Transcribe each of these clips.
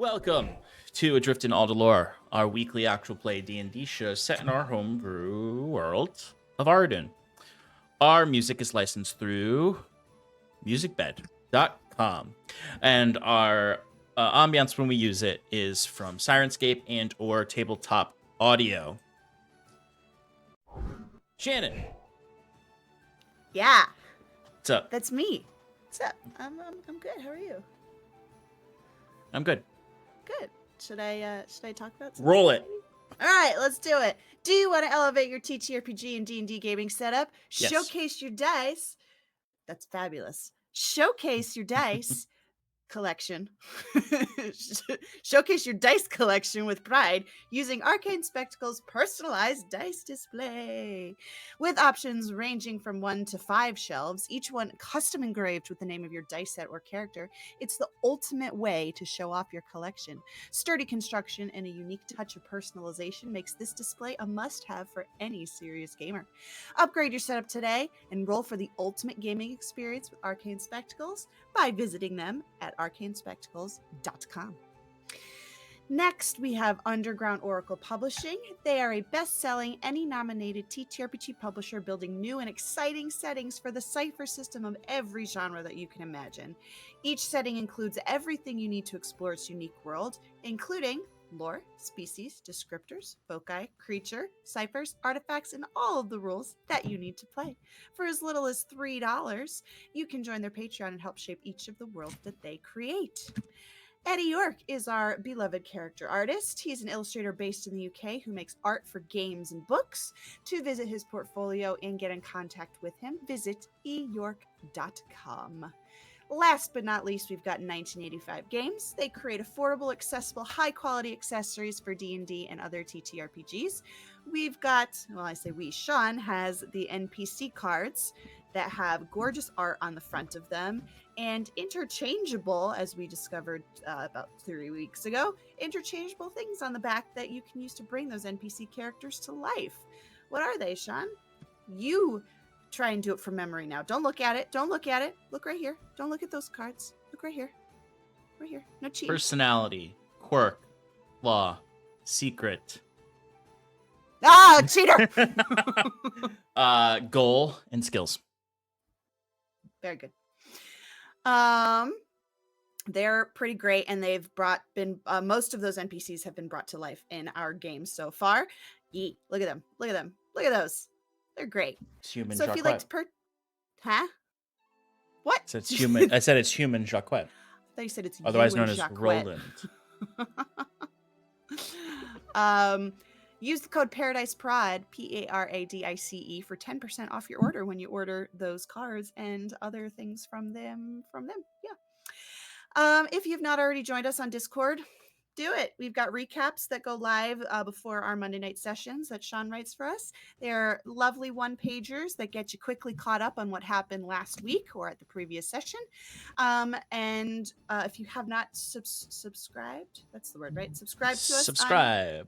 Welcome to Adrift and Aldhalor, our weekly actual play D&D show set in our homebrew world of Arden. Our music is licensed through Musicbed.com, and our ambience when we use it is from Syrinscape and or TabletopAudio. Shannon. Yeah. What's up? That's me. What's up? I'm good. How are you? I'm good. Good. Should I talk about something? Roll it. All right, let's do it. Do you want to elevate your TTRPG and D&D gaming setup? Yes. Showcase your dice. That's fabulous. Showcase your dice collection. Showcase your dice collection with pride using Arcane Spectacle's personalized dice display. With options ranging from 1 to 5 shelves, each one custom engraved with the name of your dice set or character, it's the ultimate way to show off your collection. Sturdy construction and a unique touch of personalization makes this display a must-have for any serious gamer. Upgrade your setup today and roll for the ultimate gaming experience with Arcane Spectacles by visiting them at arcanespectacles.com. Next, we have Underground Oracle Publishing. They are a best-selling, Emmy-nominated TTRPG publisher building new and exciting settings for the cipher system of every genre that you can imagine. Each setting includes everything you need to explore its unique world, including lore, species, descriptors, foci, creature, ciphers, artifacts, and all of the rules that you need to play. For as little as $3, you can join their Patreon and help shape each of the worlds that they create. Eddie Yorke is our beloved character artist. He's an illustrator based in the UK who makes art for games and books. To visit his portfolio and get in contact with him, visit eyorke.com. Last but not least, we've got 1985 Games. They create affordable, accessible, high-quality accessories for D&D and other TTRPGs. We've got, well, I say we, Sean has the NPC cards that have gorgeous art on the front of them and interchangeable, as we discovered about 3 weeks ago, interchangeable things on the back that you can use to bring those NPC characters to life. What are they, Sean? You try and do it from memory now. Don't look at it. Don't look at it. Look right here. Don't look at those cards. Look right here. Right here. No cheating. Personality, quirk, flaw, secret. Ah, cheater! Goal and skills. Very good. They're pretty great, and they've been most of those NPCs have been brought to life in our games so far. Yeet. Look at them. Look at them. Look at those. They're great. It's human. So if you'd like to huh? What? So it's human. I said it's human Jacquet. I thought you said it's otherwise known as Jacquet. Roland. Use the code paradiceprod, PARADICE, for 10% off your order when you order those cards and other things from them. Yeah. If you've not already joined us on Discord, do it. We've got recaps that go live before our Monday night sessions that Sean writes for us. They're lovely one-pagers that get you quickly caught up on what happened last week or at the previous session. And if you have not subscribed, that's the word, right? Subscribe to us. Subscribe.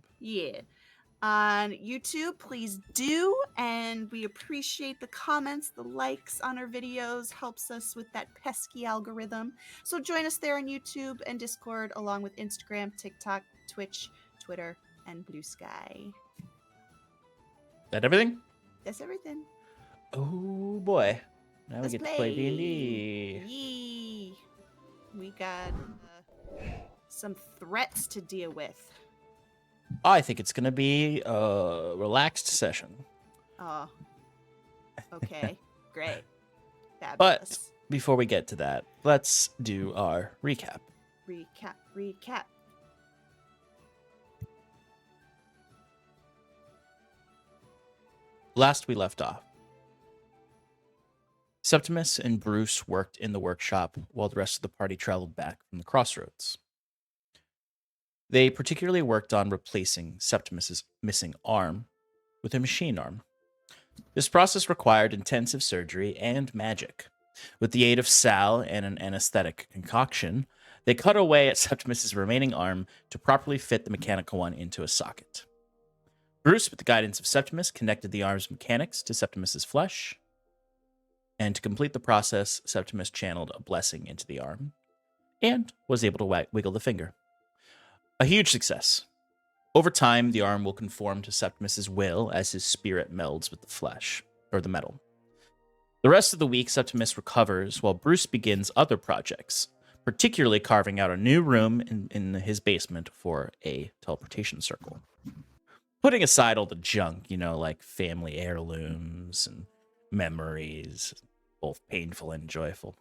On YouTube, please do, and we appreciate the comments, the likes on our videos, helps us with that pesky algorithm. So join us there on YouTube and Discord, along with Instagram, TikTok, Twitch, Twitter, and Bluesky. That everything? That's everything. Oh boy! Now Let's we get to play D&D. Yee. We got some threats to deal with. I think it's going to be a relaxed session. Oh, okay. Great. Fabulous. But before we get to that, let's do our recap. Recap. Last we left off, Septimus and Bruce worked in the workshop while the rest of the party traveled back from the crossroads. They particularly worked on replacing Septimus's missing arm with a machine arm. This process required intensive surgery and magic. With the aid of Sal and an anesthetic concoction, they cut away at Septimus's remaining arm to properly fit the mechanical one into a socket. Bruce, with the guidance of Septimus, connected the arm's mechanics to Septimus's flesh. And to complete the process, Septimus channeled a blessing into the arm and was able to wiggle the finger. A huge success. Over time, the arm will conform to Septimus's will as his spirit melds with the flesh, or the metal. The rest of the week, Septimus recovers while Bruce begins other projects, particularly carving out a new room in his basement for a teleportation circle. Putting aside all the junk, like family heirlooms and memories, both painful and joyful.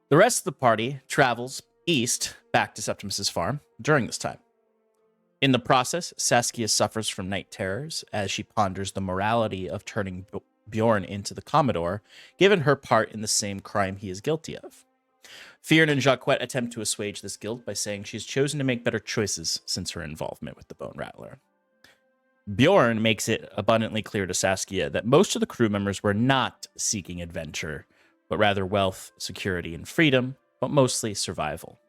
The rest of the party travels east back to Septimus's farm during this time. In the process, Saskia suffers from night terrors as she ponders the morality of turning Bjorn into the Commodore, given her part in the same crime he is guilty of. Fionn and Jacquette attempt to assuage this guilt by saying she's chosen to make better choices since her involvement with the Bone Rattler. Bjorn makes it abundantly clear to Saskia that most of the crew members were not seeking adventure, but rather wealth, security, and freedom, but mostly survival.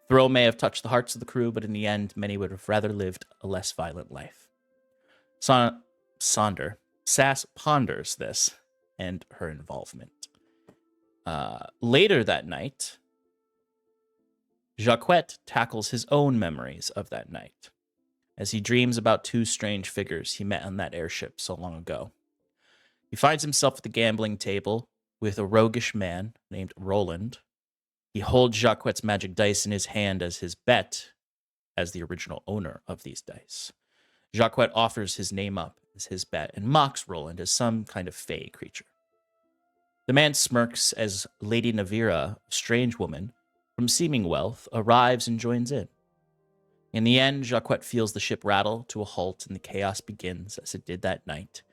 Thrill may have touched the hearts of the crew, but in the end, many would have rather lived a less violent life. Sass ponders this and her involvement. Later that night, Jacquette tackles his own memories of that night as he dreams about two strange figures he met on that airship so long ago. He finds himself at the gambling table with a roguish man named Roland. He holds Jacquette's magic dice in his hand as his bet as the original owner of these dice. Jacquette offers his name up as his bet and mocks Roland as some kind of fey creature. The man smirks as Lady Navira, a strange woman from seeming wealth, arrives and joins in. In the end, Jacquette feels the ship rattle to a halt and the chaos begins as it did that night.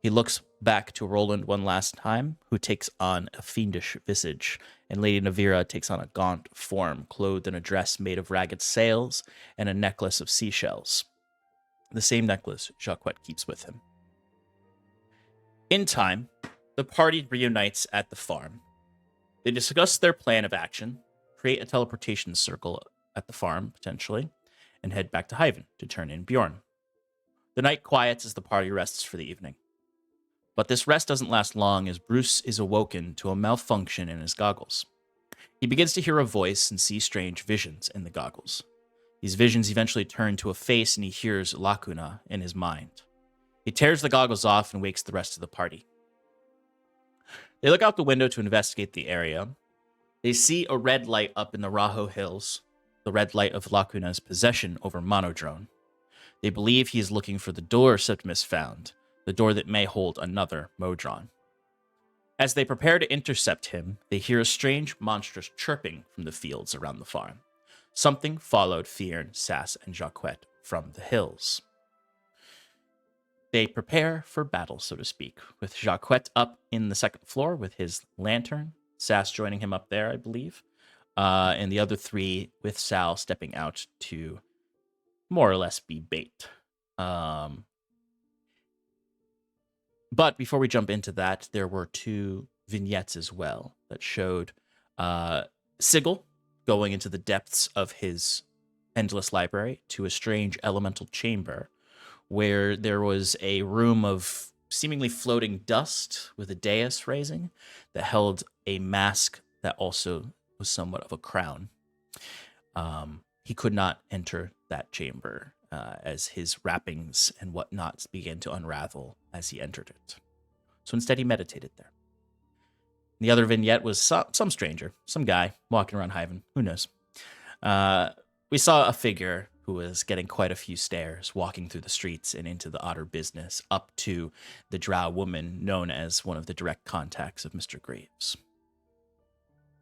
He looks back to Roland one last time, who takes on a fiendish visage, and Lady Navira takes on a gaunt form, clothed in a dress made of ragged sails and a necklace of seashells. The same necklace Jacquette keeps with him. In time, the party reunites at the farm. They discuss their plan of action, create a teleportation circle at the farm, potentially, and head back to Hyven to turn in Bjorn. The night quiets as the party rests for the evening. But this rest doesn't last long as Bruce is awoken to a malfunction in his goggles. He begins to hear a voice and see strange visions in the goggles. These visions eventually turn to a face and he hears Lacuna in his mind. He tears the goggles off and wakes the rest of the party. They look out the window to investigate the area. They see a red light up in the Raho Hills, the red light of Lacuna's possession over Modron. They believe he is looking for the door Septimus found, the door that may hold another Modron. As they prepare to intercept him, they hear a strange, monstrous chirping from the fields around the farm. Something followed Fionn, Sass, and Jacquette from the hills. They prepare for battle, so to speak, with Jacquette up in the second floor with his lantern, Sass joining him up there, I believe, and the other three with Sal stepping out to more or less be bait. But before we jump into that, there were two vignettes as well that showed Sigil going into the depths of his endless library to a strange elemental chamber where there was a room of seemingly floating dust with a dais raising that held a mask that also was somewhat of a crown. He could not enter that chamber as his wrappings and whatnot began to unravel as he entered it. So instead, he meditated there. The other vignette was some stranger, some guy walking around Hyven. Who knows? We saw a figure who was getting quite a few stairs, walking through the streets and into the otter business, up to the drow woman known as one of the direct contacts of Mr. Graves.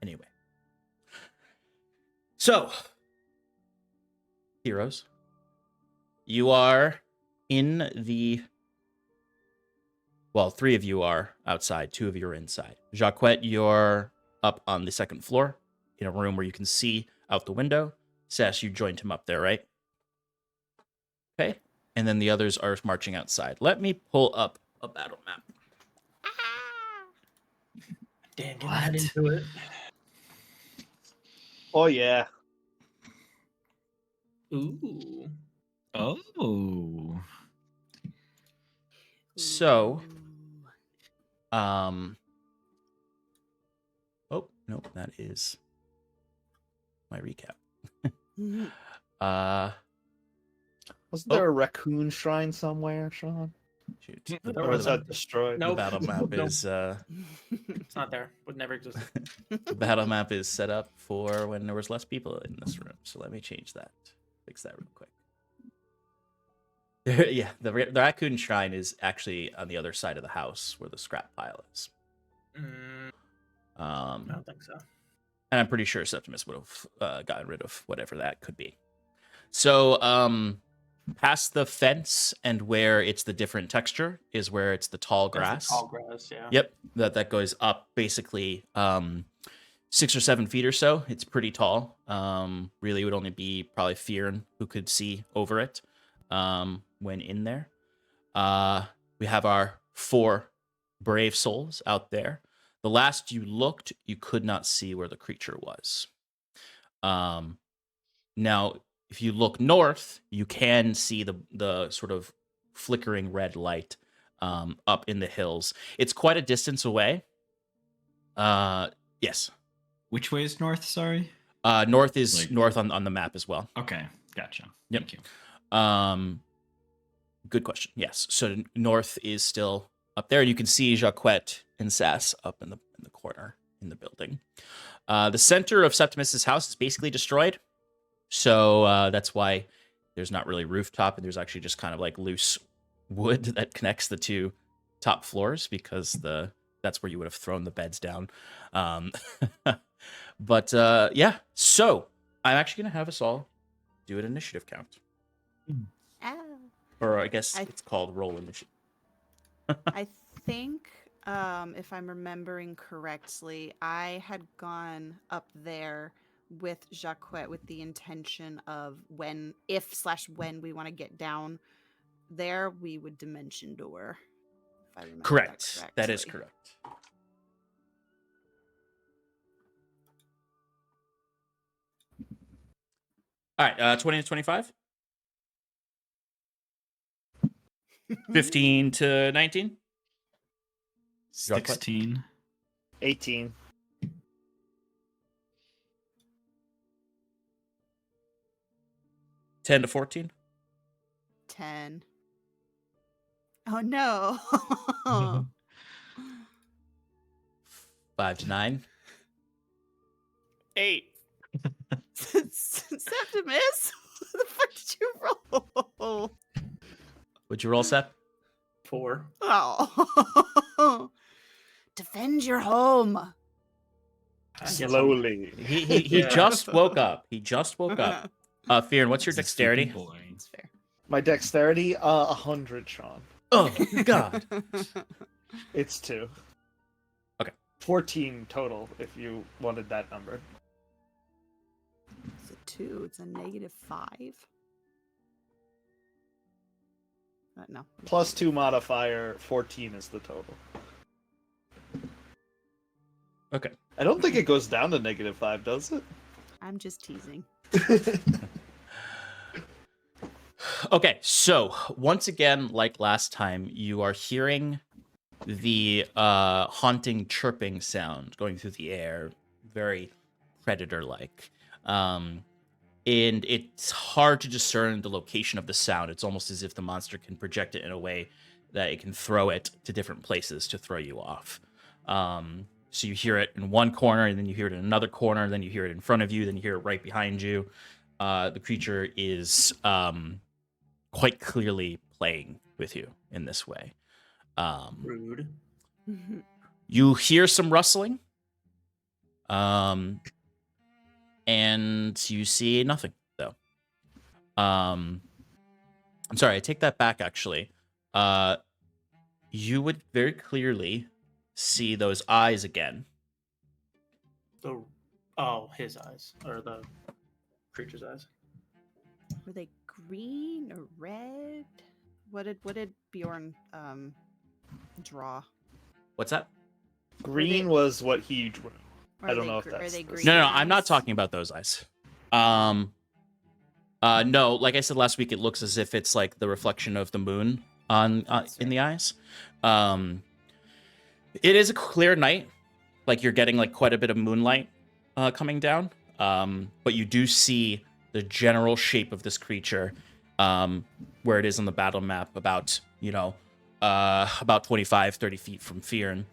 Anyway. So, heroes, you are in the... Well, three of you are outside, two of you are inside. Jacquette, you're up on the second floor in a room where you can see out the window. Sass, you joined him up there, right? Okay. And then the others are marching outside. Let me pull up a battle map. Add into it. Oh, yeah. Ooh. Oh. So, oh, no, that is my recap. Wasn't there a raccoon shrine somewhere, Sean? Shoot. There Or was wasn't. that destroyed? Nope. The battle map Nope. is It's not there. Would never exist. the battle map is set up for when there was less people in this room. So let me change that. Fix that real quick. Yeah, the raccoon shrine is actually on the other side of the house where the scrap pile is. I don't think so. And I'm pretty sure Septimus would have gotten rid of whatever that could be. So, past the fence and where it's the different texture is where it's the tall grass. That's the tall grass, yeah. Yep, that goes up basically 6 or 7 feet or so. It's pretty tall. Really, it would only be probably Fearn who could see over it when in there. We have our 4 brave souls out there. The last you looked, you could not see where the creature was. Now, if you look north, you can see the sort of flickering red light up in the hills. It's quite a distance away. Yes. Which way is north? Sorry. North is Like- north on the map as well. Okay, gotcha. Yep. Thank you. Good question. Yes. So north is still up there. You can see Jacquette and Sass up in the corner in the building. The center of Septimus's house is basically destroyed. So that's why there's not really rooftop, and there's actually just kind of like loose wood that connects the 2 top floors because that's where you would have thrown the beds down. But yeah, so I'm actually gonna have us all do an initiative count, Ah. or I guess it's called roll initiative. I think, if I'm remembering correctly, I had gone up there with Jacquette with the intention of when we want to get down there, we would dimension door. If I remember Correct. That is correctly. correct. All right, 20 to 25? 15 to 19? 16. 18. 10 to 14? 10. Oh no. 5 to 9? 8. Septimus, what the fuck did you roll? What'd you roll, Sep? 4. Oh. Defend your home. I guess Slowly. He Yeah. just woke up. He just woke up. Fearn, what's your He's a sleepy dexterity? boy. That's fair. My dexterity, 100, Sean. Oh, God. It's 2. Okay. 14 total, if you wanted that number. It's a 2. It's a -5. No. Plus 2 modifier, 14 is the total. Okay. I don't think it goes down to -5, does it? I'm just teasing. Okay, so once again, like last time, you are hearing the haunting chirping sound going through the air, very predator-like. And it's hard to discern the location of the sound. It's almost as if the monster can project it in a way that it can throw it to different places to throw you off. So you hear it in one corner, and then you hear it in another corner, and then you hear it in front of you, then you hear it right behind you. The creature is quite clearly playing with you in this way. Rude. You hear some rustling, and you see nothing, though. I'm sorry, I take that back, actually. You would very clearly see those eyes again. His eyes. Or the creature's eyes. Were they green or red? What did Bjorn draw? What's that? Green was what he drew. Or I are don't they know if gr- that's are they the green No, I'm not eyes? talking about those eyes. No, like I said last week, it looks as if it's like the reflection of the moon on That's in the eyes. It is a clear night, like you're getting like quite a bit of moonlight coming down. But you do see the general shape of this creature, where it is on the battle map, about about 25, 30 feet from Fearn.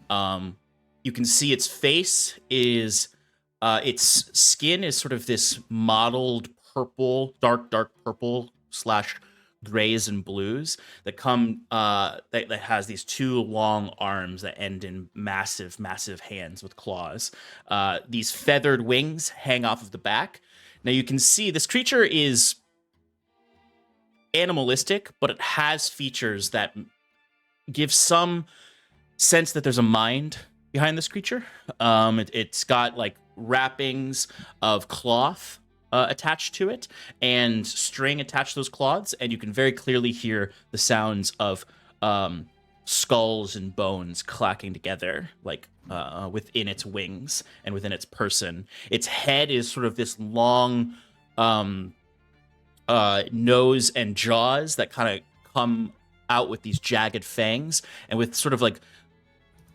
You can see its face is, its skin is sort of this mottled purple, dark purple / grays and blues that that has these two long arms that end in massive hands with claws. These feathered wings hang off of the back. Now you can see this creature is animalistic, but it has features that give some sense that there's a mind behind this creature. It's got like wrappings of cloth attached to it and string attached to those cloths, and you can very clearly hear the sounds of skulls and bones clacking together, like within its wings and within its person. Its head is sort of this long nose and jaws that kind of come out with these jagged fangs, and with sort of like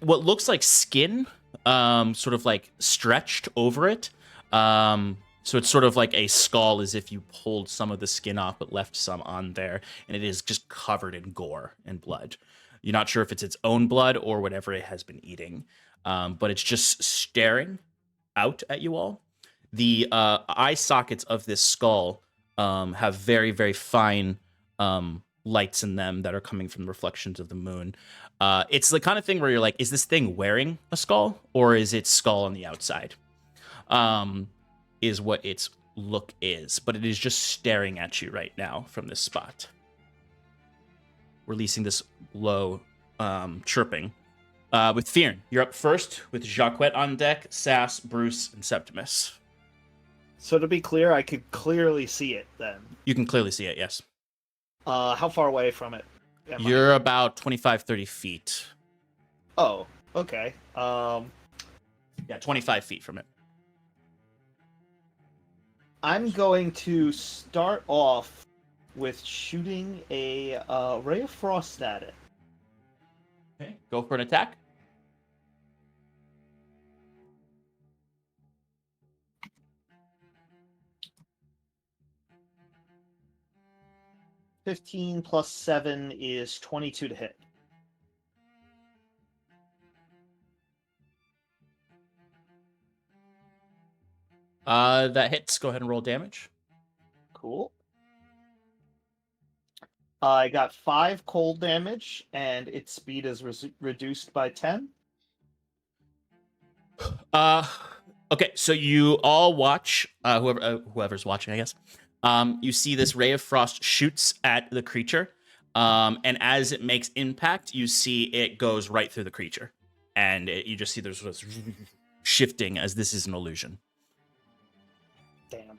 what looks like skin sort of like stretched over it. So it's sort of like a skull, as if you pulled some of the skin off but left some on there, and it is just covered in gore and blood. You're not sure if it's its own blood or whatever it has been eating, but it's just staring out at you all. The eye sockets of this skull have very, very fine lights in them that are coming from reflections of the moon. It's the kind of thing where you're like, is this thing wearing a skull, or is its skull on the outside? Is what its look is, but it is just staring at you right now from this spot, releasing this low chirping. With Fearn, you're up first with Jacquette on deck, Sass, Bruce, and Septimus. So to be clear, I could clearly see it then. You can clearly see it, yes. How far away from it am I? You're about 25, 30 feet. Oh, okay. Yeah, 25 feet from it. I'm going to start off with shooting a ray of frost at it. Okay, go for an attack. (15 plus 7 is 22 to hit. That hits. Go ahead and roll damage. Cool. I got 5 cold damage, and its speed is reduced by 10. Okay, so you all watch, whoever's watching, I guess. You see this ray of frost shoots at the creature, and as it makes impact, you see it goes right through the creature, and you just see there's this shifting as this is an illusion. Damn.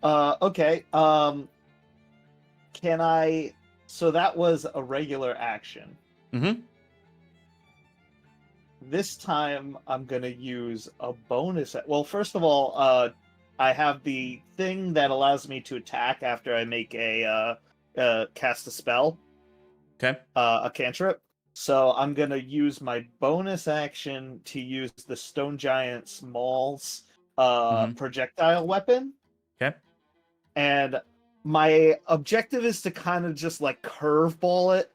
Okay. Can I? So that was a regular action. Mm-hmm. This time I'm gonna use a bonus. Well, first of all, I have the thing that allows me to attack after I make a cast a spell. Okay. A cantrip. So I'm gonna use my bonus action to use the Stone Giant's Maul's projectile weapon. Okay. And my objective is to kind of just like curveball it.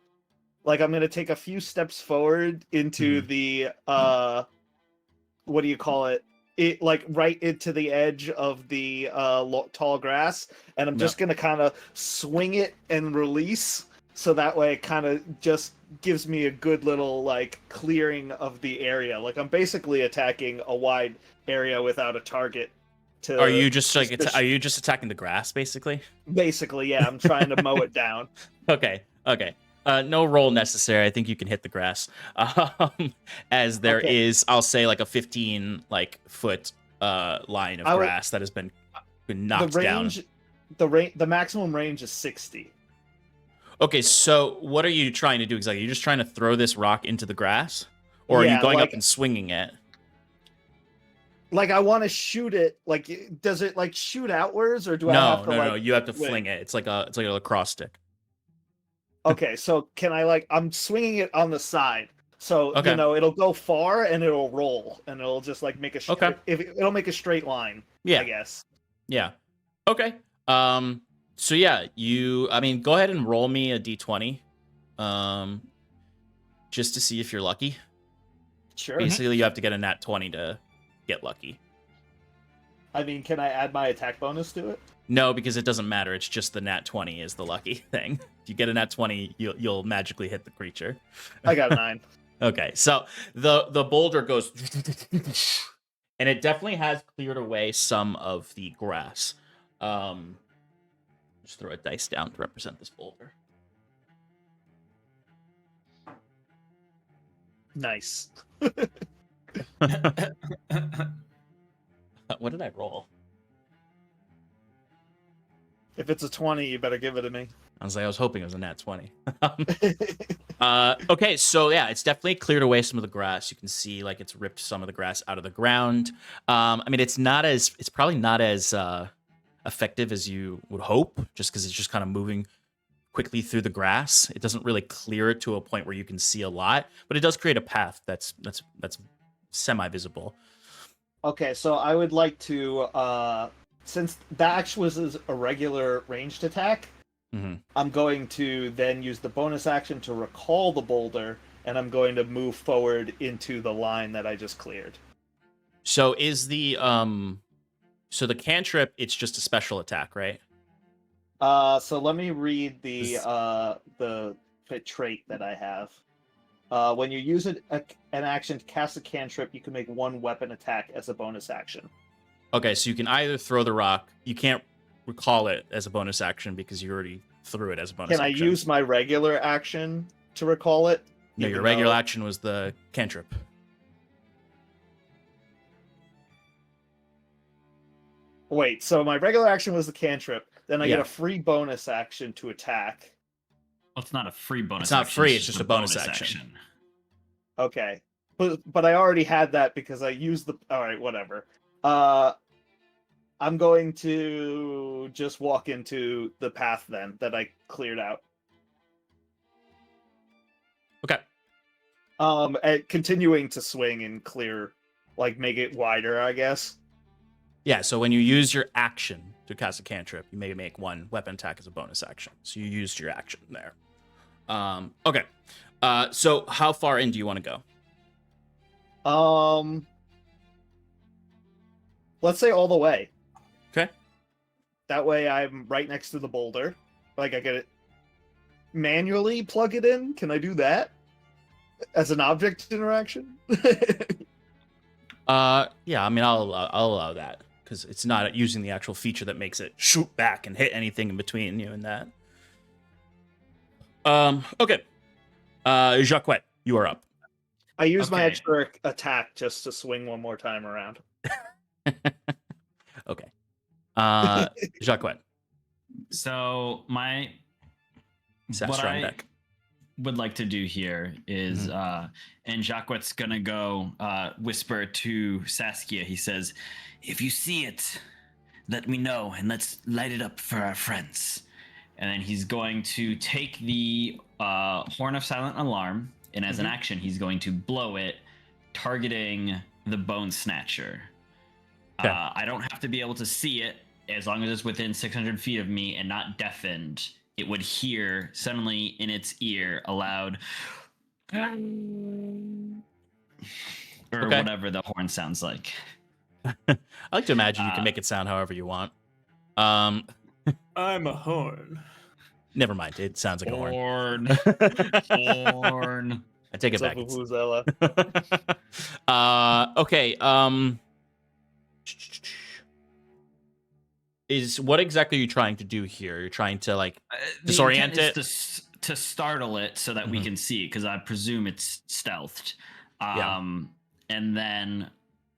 Like I'm gonna take a few steps forward into the what do you call it? It like right into the edge of the tall grass, and I'm just gonna kind of swing it and release, so that way it kind of just gives me a good little like clearing of the area. Like I'm basically attacking a wide area without a target. Are you just like are you just attacking the grass basically? Basically, yeah. I'm trying to mow it down. Okay. No roll necessary. I think you can hit the grass. As there is, I'll say like a 15 foot line of grass that has been knocked down. The maximum range is 60. Okay, so what are you trying to do exactly? You're just trying to throw this rock into the grass, or are you going up and swinging it? Like I want to shoot it. Like, does it like shoot outwards, or do I have to? No. You have to fling it. It's like a lacrosse stick. Okay, so can I I'm swinging it on the side, so it'll go far and it'll roll and it'll just like make a it'll make a straight line. Yeah, I guess. Yeah. Okay. So yeah, go ahead and roll me a d20. Just to see if you're lucky. Sure. Basically, you have to get a nat 20 to get lucky. I mean, can I add my attack bonus to it? No, because it doesn't matter. It's just the nat 20 is the lucky thing. If you get a nat 20, you'll magically hit the creature. I got a 9. Okay, so the boulder goes, and it definitely has cleared away some of the grass. Just throw a dice down to represent this boulder. Nice. What did I roll? If it's a 20, you better give it to me. I was hoping it was a nat 20. Okay, so yeah, it's definitely cleared away some of the grass. You can see like it's ripped some of the grass out of the ground. I mean, it's probably not as effective as you would hope, just because it's just kind of moving quickly through the grass. It doesn't really clear it to a point where you can see a lot, but it does create a path that's semi-visible. Okay, so I would like to, since that actually was a regular ranged attack, I'm going to then use the bonus action to recall the boulder, and I'm going to move forward into the line that I just cleared. So is the cantrip, it's just a special attack, right? So let me read the trait that I have. When you use an action to cast a cantrip, you can make one weapon attack as a bonus action. Okay, so you can either throw the rock. You can't recall it as a bonus action because you already threw it as a bonus action. Can I use my regular action to recall it? No, your regular action was the cantrip. Wait, so my regular action was the cantrip. Then I Yeah. get a free bonus action to attack. Well, it's not a free bonus It's not action. free, it's just a bonus action. Okay. But I already had that because I used the... Alright, whatever. I'm going to just walk into the path then that I cleared out. Okay. Continuing to swing and clear, like make it wider, I guess. Yeah, so when you use your action to cast a cantrip, you may make one weapon attack as a bonus action. So you used your action there. Okay. So how far in do you want to go? Let's say all the way. Okay. That way I'm right next to the boulder. Like I get it manually plug it in. Can I do that? As an object interaction? Yeah, I mean I'll allow that because it's not using the actual feature that makes it shoot back and hit anything in between you and that. Okay. Jacquet, you are up. I use my Okay. extra attack just to swing one more time around. Okay. Jacquet, So my Seth's what drawing I back. would like to do here is and Jacquet's gonna go whisper to Saskia. He says, "If you see it, let me know and let's light it up for our friends." And then he's going to take the Horn of Silent Alarm, and as an action, he's going to blow it, targeting the Bone Snatcher. Okay. I don't have to be able to see it as long as it's within 600 feet of me and not deafened. It would hear suddenly in its ear a loud, or Okay. whatever the horn sounds like. I like to imagine you can make it sound however you want. I'm a horn. Never mind. It sounds like a horn. Horn. I take it What's back. up, Vuvuzela? Okay. What exactly are you trying to do here? You're trying to like The disorient intent it? is to startle it so that we can see it, because I presume it's stealthed. Yeah. And then,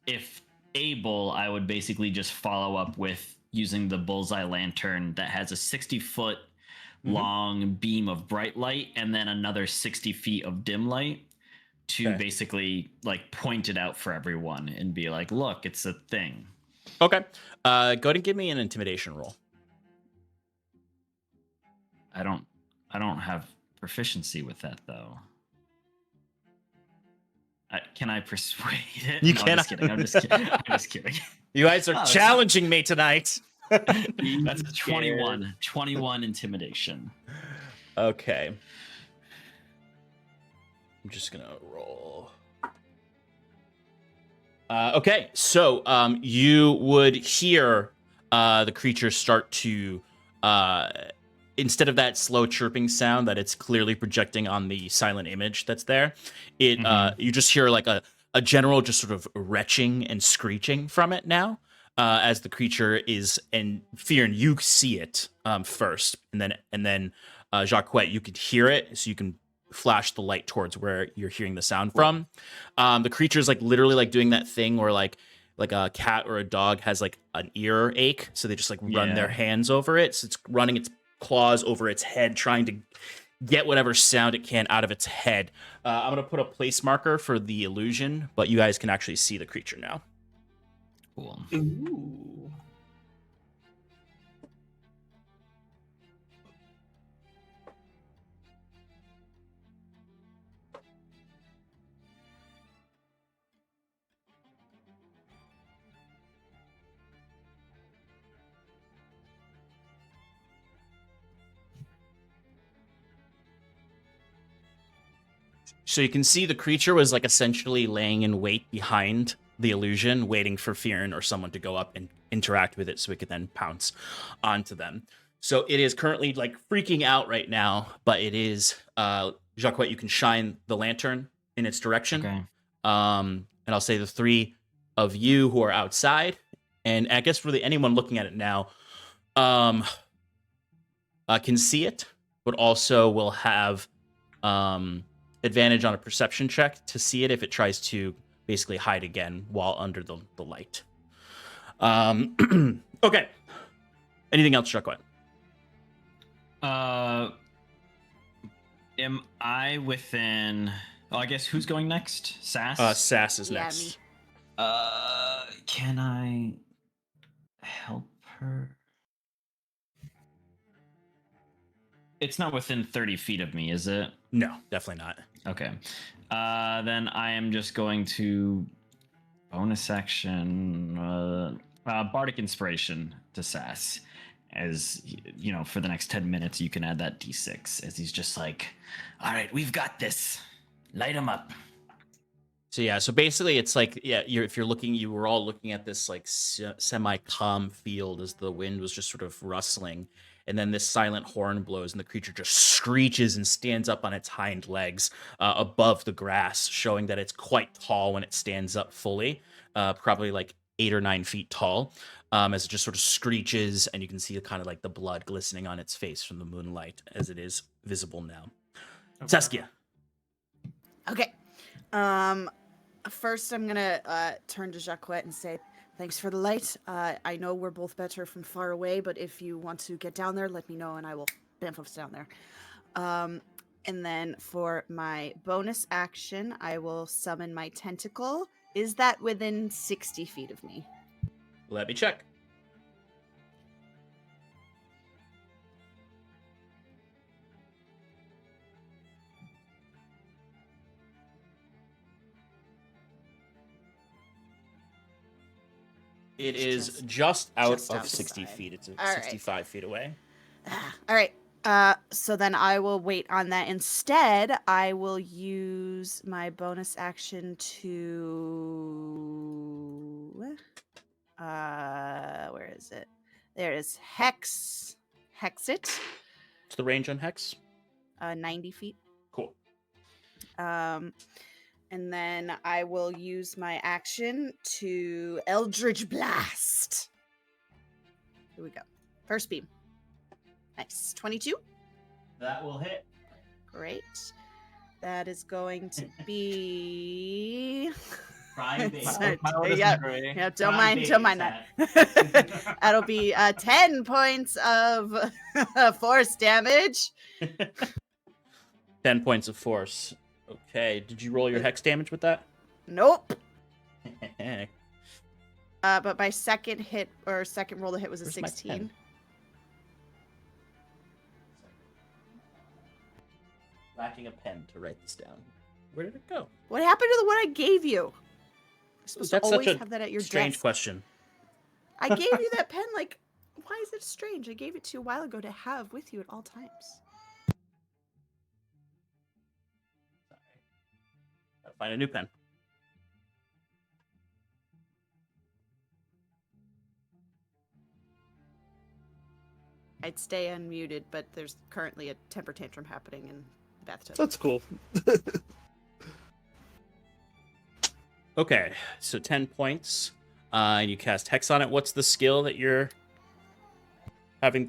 if able, I would basically just follow up with using the bullseye lantern that has a 60-foot long beam of bright light and then another 60 feet of dim light to Okay. basically like point it out for everyone and be like, look, it's a thing. Okay. Go ahead and give me an intimidation roll. I don't have proficiency with that though. Can I persuade it? You No, cannot. I'm just kidding. I'm just kidding. You guys are Oh, challenging me tonight. That's a 21. 21 intimidation. Okay. I'm just gonna roll. Okay, so you would hear the creature start to, instead of that slow chirping sound that it's clearly projecting on the silent image that's there, it you just hear like a general just sort of retching and screeching from it now, as the creature is in fear, and you see it first, and then Jacquette, you could hear it, so you can flash the light towards where you're hearing the sound from. The creature's like literally like doing that thing where like a cat or a dog has like an ear ache, so they just like run their hands over it. So it's running its claws over its head, trying to get whatever sound it can out of its head. I'm gonna put a place marker for the illusion, but you guys can actually see the creature now. Cool. Ooh. So you can see the creature was like essentially laying in wait behind the illusion, waiting for Fearin or someone to go up and interact with it so it could then pounce onto them. So it is currently like freaking out right now, but it is, Jacquette, you can shine the lantern in its direction. Okay. And I'll say the three of you who are outside, and I guess really anyone looking at it now, can see it, but also will have advantage on a perception check to see it if it tries to basically hide again while under the light. Okay. Anything else, Jacquette? Am I within? Oh, I guess who's going next? Sass. Sass is Yeah, next. me. Can I help her? It's not within 30 feet of me, is it? No, definitely not. Okay. Then I am just going to bonus action bardic inspiration to Sass. As you know, for the next 10 minutes, you can add that d6 as he's just like, all right, we've got this. Light him up. So yeah, so basically it's like, yeah, if you're looking, you were all looking at this like semi-calm field as the wind was just sort of rustling, and then this silent horn blows and the creature just screeches and stands up on its hind legs above the grass, showing that it's quite tall when it stands up fully, probably like 8 or 9 feet tall, as it just sort of screeches, and you can see kind of like the blood glistening on its face from the moonlight as it is visible now. Okay. Saskia. Okay. First, I'm gonna turn to Jacquette and say, "Thanks for the light. I know we're both better from far away, but if you want to get down there, let me know, and I will bamf us down there." And then for my bonus action, I will summon my tentacle. Is that within 60 feet of me? Let me check. It is just out just of 60 outside. feet. It's All right. 65 feet away. All right. So then I will wait on that. Instead, I will use my bonus action to where is it? There it is. Hex it. What's the range on Hex? 90 feet. Cool. And then I will use my action to Eldritch Blast. Here we go. First beam. Nice. 22. That will hit. Great. That is going to be. Prime base. Sorry, My yeah, disagree. yeah, don't mind that. That'll be 10 points of force damage. 10 points of force. Okay. Did you roll your Hex damage with that? Nope. But my second hit or second roll to hit was a Where's my 16. pen? Lacking a pen to write this down. Where did it go? What happened to the one I gave you? You're supposed That's to such always a have that at your Strange desk. question. I gave you that pen like, bit strange. I gave it to you a while ago to have with you at all times. Gotta find a new pen. I'd stay unmuted, but there's currently a temper tantrum happening in the bathtub. That's cool. Okay, so 10 points. And you cast Hex on it. What's the skill that you're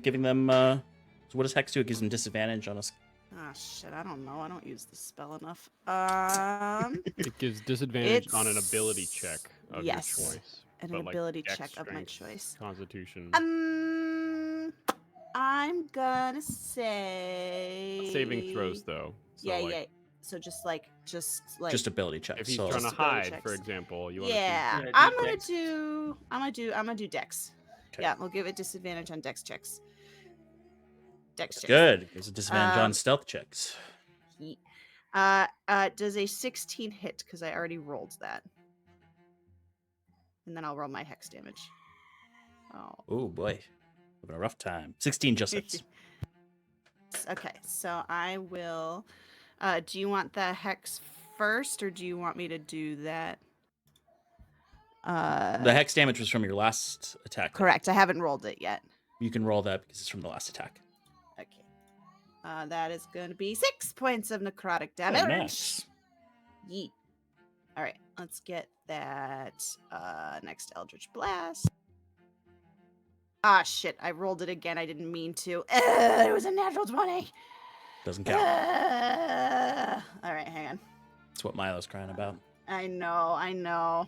giving them? So what does Hex do? It gives them disadvantage on us. Ah, shit, I don't know. I don't use the spell enough. It gives disadvantage on an It's- ability check of yes, your choice. and but, an like, ability dex, check of my strength, choice. Constitution. I'm gonna say Saving throws, though. So, yeah, like, yeah. So just like Just ability check. if he's so trying to Just ability hide, for checks. example, you want yeah, Yeah, I'm do gonna dex. do dex. Okay. Yeah, we'll give it disadvantage on dex checks. Dex checks. good. There's a disadvantage on Um, stealth checks. Yeet. Does a 16 hit? Because I already rolled that. And then I'll roll my hex damage. Oh. Oh boy, having a rough time. 16 just hits. Okay, so I will. Do you want the hex first, or do you want me to do that? The hex damage was from your last attack. Correct. I haven't rolled it yet. You can roll that because it's from the last attack. Okay. That is going to be 6 points of necrotic Oh, damage. nice. Yeet. All right, let's get that next Eldritch Blast. Ah, shit. I rolled it again. I didn't mean to. It was a natural 20. Doesn't count. All right, hang on. That's what Milo's crying about. I know.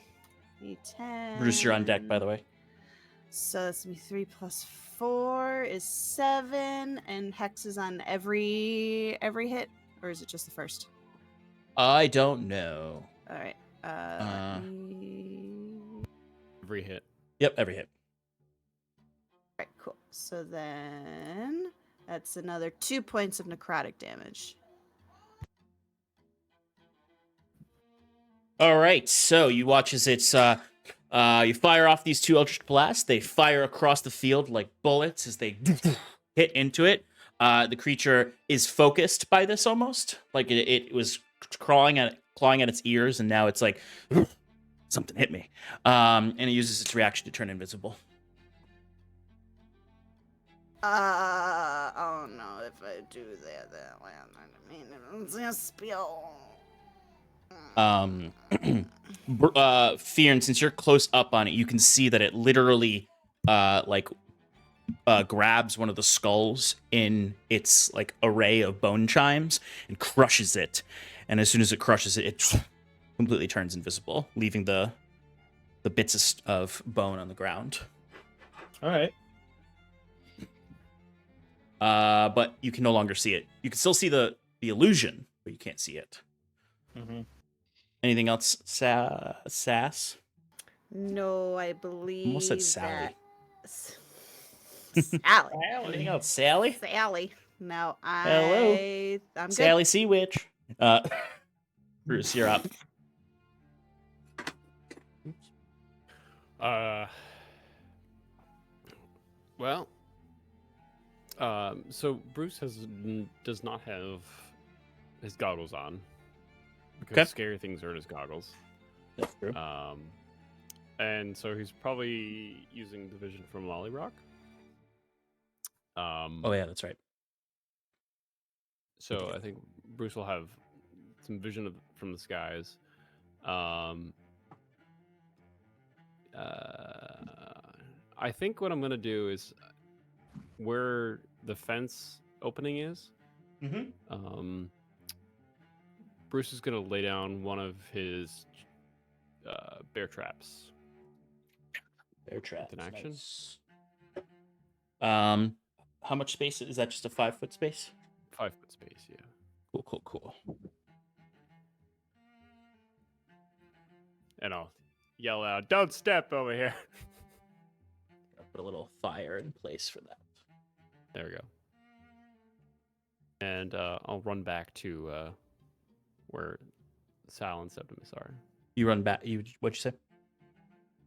D10. Bruce, you're on deck, by the way. So that's gonna be 3 plus 4 is 7, and hex is on every hit, or is it just the first? I don't know. All right. Let me- every hit. Yep, every hit. All right, cool. So then that's another 2 points of necrotic damage. All right, so you watch as it's you fire off these two Eldritch Blasts. They fire across the field like bullets as they hit into it. The creature is focused by this almost. Like it was clawing at its ears, and now it's like something hit me. And it uses its reaction to turn invisible. Oh no, if I do that way, I mean, it's a spell. Fearn, since you're close up on it, you can see that it literally grabs one of the skulls in its like array of bone chimes and crushes it. And as soon as it crushes it, it completely turns invisible, leaving the bits of bone on the ground. All right. But you can no longer see it. You can still see the illusion, but you can't see it. Mm-hmm. Anything else, Sass? No, I believe. Almost said Sally. Sally. Anything else, Sally? Sally. No, Hello? I'm good. Sally Sea Witch. Bruce, you're up. Well, so Bruce does not have his goggles on because Okay. scary things are in his goggles. That's true. And so he's probably using the vision from Lolly Rock. Oh yeah, that's right. So I think Bruce will have some vision from the skies. I think what I'm gonna do is where the fence opening is. Mm-hmm. Bruce is gonna lay down one of his bear traps. Bear trap. In action? Nice. How much space is that? Just a 5-foot space? 5-foot space, yeah. Cool. And I'll yell out, "Don't step over here!" I'll put a little fire in place for that. There we go. And I'll run back to where Sal and Septimus are. You run back. What'd you say?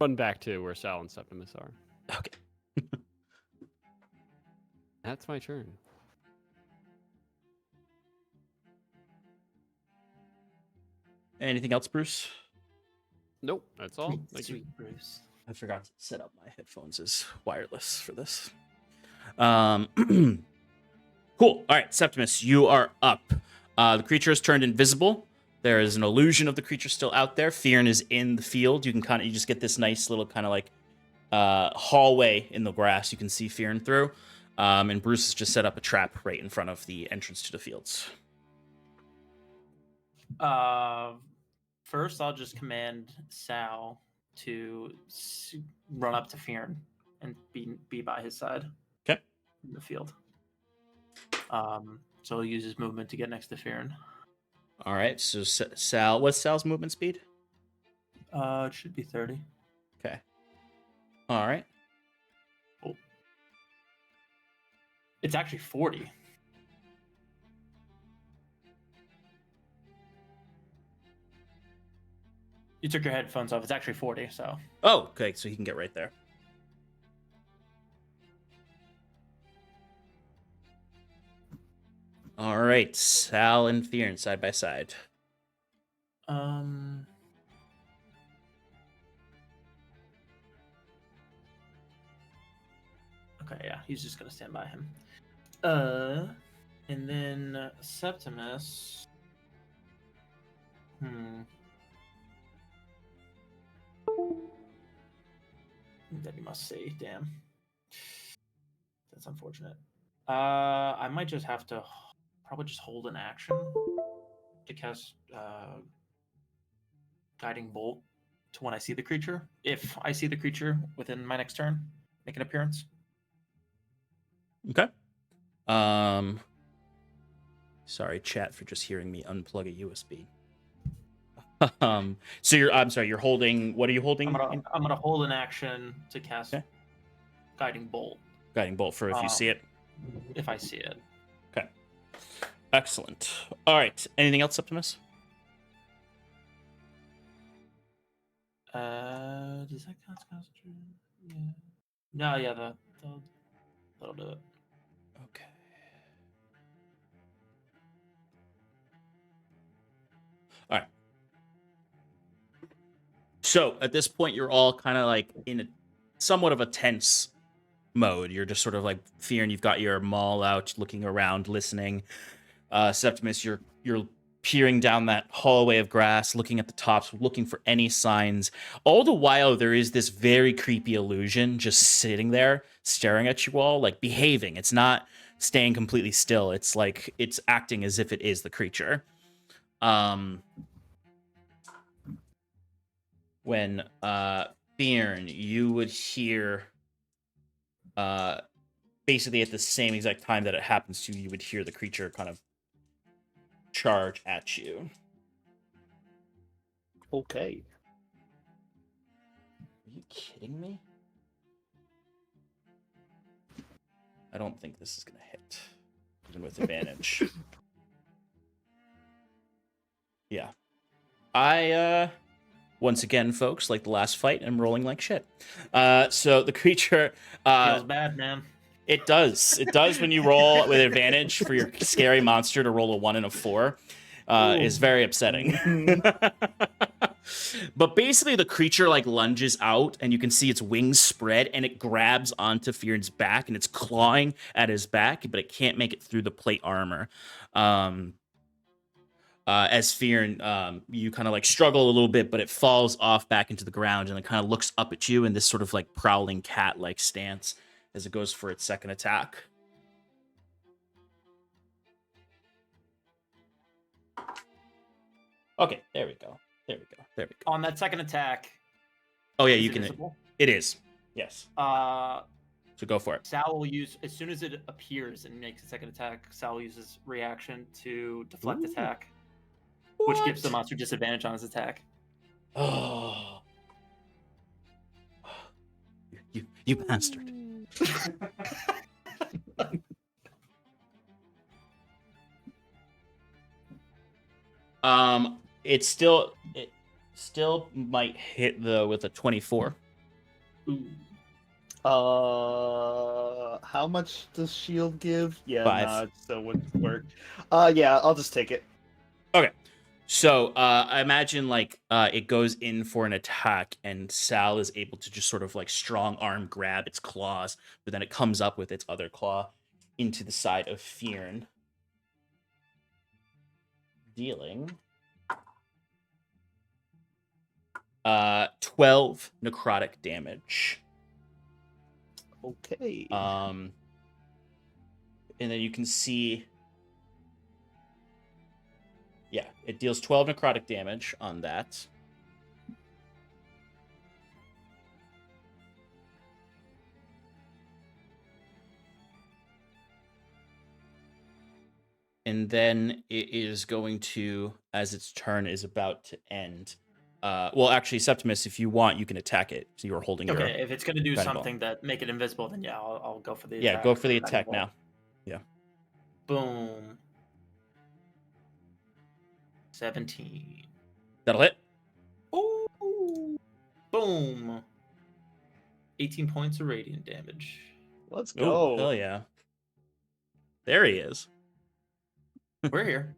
Run back to where Sal and Septimus are. Okay. That's my turn. Anything else, Bruce? Nope, that's all. Thank you. Sweet Bruce. I forgot to set up my headphones as wireless for this. Cool. All right, Septimus, you are up. The creature has turned invisible. There is an illusion of the creature still out there. Fearn is in the field. You can you just get this nice little kind of like hallway in the grass you can see Fearn through. And Bruce has just set up a trap right in front of the entrance to the fields. First, I'll just command Sal to run up to Fearn and be by his side. Okay. In the field. So he'll use his movement to get next to Fearn. All right. So Sal, what's Sal's movement speed? It should be 30. Okay. All right. Oh. It's actually 40. You took your headphones off. It's actually 40, so. Oh, okay. So he can get right there. All right. Sal and Fearn side by side. Okay, yeah, he's just gonna stand by him. And then Septimus. That you must see. Damn, that's unfortunate. I might just have to probably just hold an action to cast Guiding Bolt to when I see the creature. If I see the creature within my next turn, make an appearance. Okay. Sorry, chat, for just hearing me unplug a USB. So you're holding. What are you holding? I'm gonna hold an action to cast Guiding Bolt. Guiding Bolt for if you see it. If I see it. Okay. Excellent. All right. Anything else, Septimus? Does that count as concentration? Yeah. No, yeah, that'll do it. Okay. All right. So at this point, you're all kind of like in a somewhat of a tense mode. You're just sort of like fearing. You've got your maul out, looking around, listening. Septimus, you're peering down that hallway of grass, looking at the tops, looking for any signs. All the while, there is this very creepy illusion just sitting there, staring at you all, like behaving. It's not staying completely still. It's like it's acting as if it is the creature. When Fearn, you would hear basically at the same exact time that it happens to you, you would hear the creature kind of charge at you. Okay. Are you kidding me? I don't think this is gonna hit, even with advantage. Yeah. Once again, folks, like the last fight, I'm rolling like shit. So the creature Feels bad, man. It does. It does when you roll with advantage for your scary monster to roll a 1 and a 4. Is very upsetting. But basically the creature like lunges out and you can see its wings spread and it grabs onto Fearn's back and it's clawing at his back, but it can't make it through the plate armor. As Fearn, you kind of like struggle a little bit, but it falls off back into the ground and it kind of looks up at you in this sort of like prowling cat-like stance as it goes for its second attack. Okay, there we go. There we go. There we go. On that second attack. Oh yeah, you can. It is. Yes. So go for it. Sal will use, as soon as it appears and makes a second attack, Sal uses reaction to deflect attack, which gives the monster disadvantage on his attack. Oh, you bastard. It still might hit though with a 24. Ooh. How much does shield give? Yeah, 5. nah, it still wouldn't work. Yeah, I'll just take it. Okay. So I imagine like it goes in for an attack, and Sal is able to just sort of like strong arm grab its claws, but then it comes up with its other claw into the side of Fearn, dealing 12 necrotic damage. Okay. And then you can see, yeah, it deals 12 necrotic damage on that. And then it is going to, as its turn is about to end. Well, actually, Septimus, if you want, you can attack it. So you're holding your. Okay, if it's gonna do guiding something that make it invisible, then yeah, I'll go for the Yeah, attack. go for the Guiding attack bolt. now. Yeah. Boom. 17. That'll hit. Ooh. Boom. 18 points of radiant damage. Let's Oh, go. hell yeah. There he is. We're here.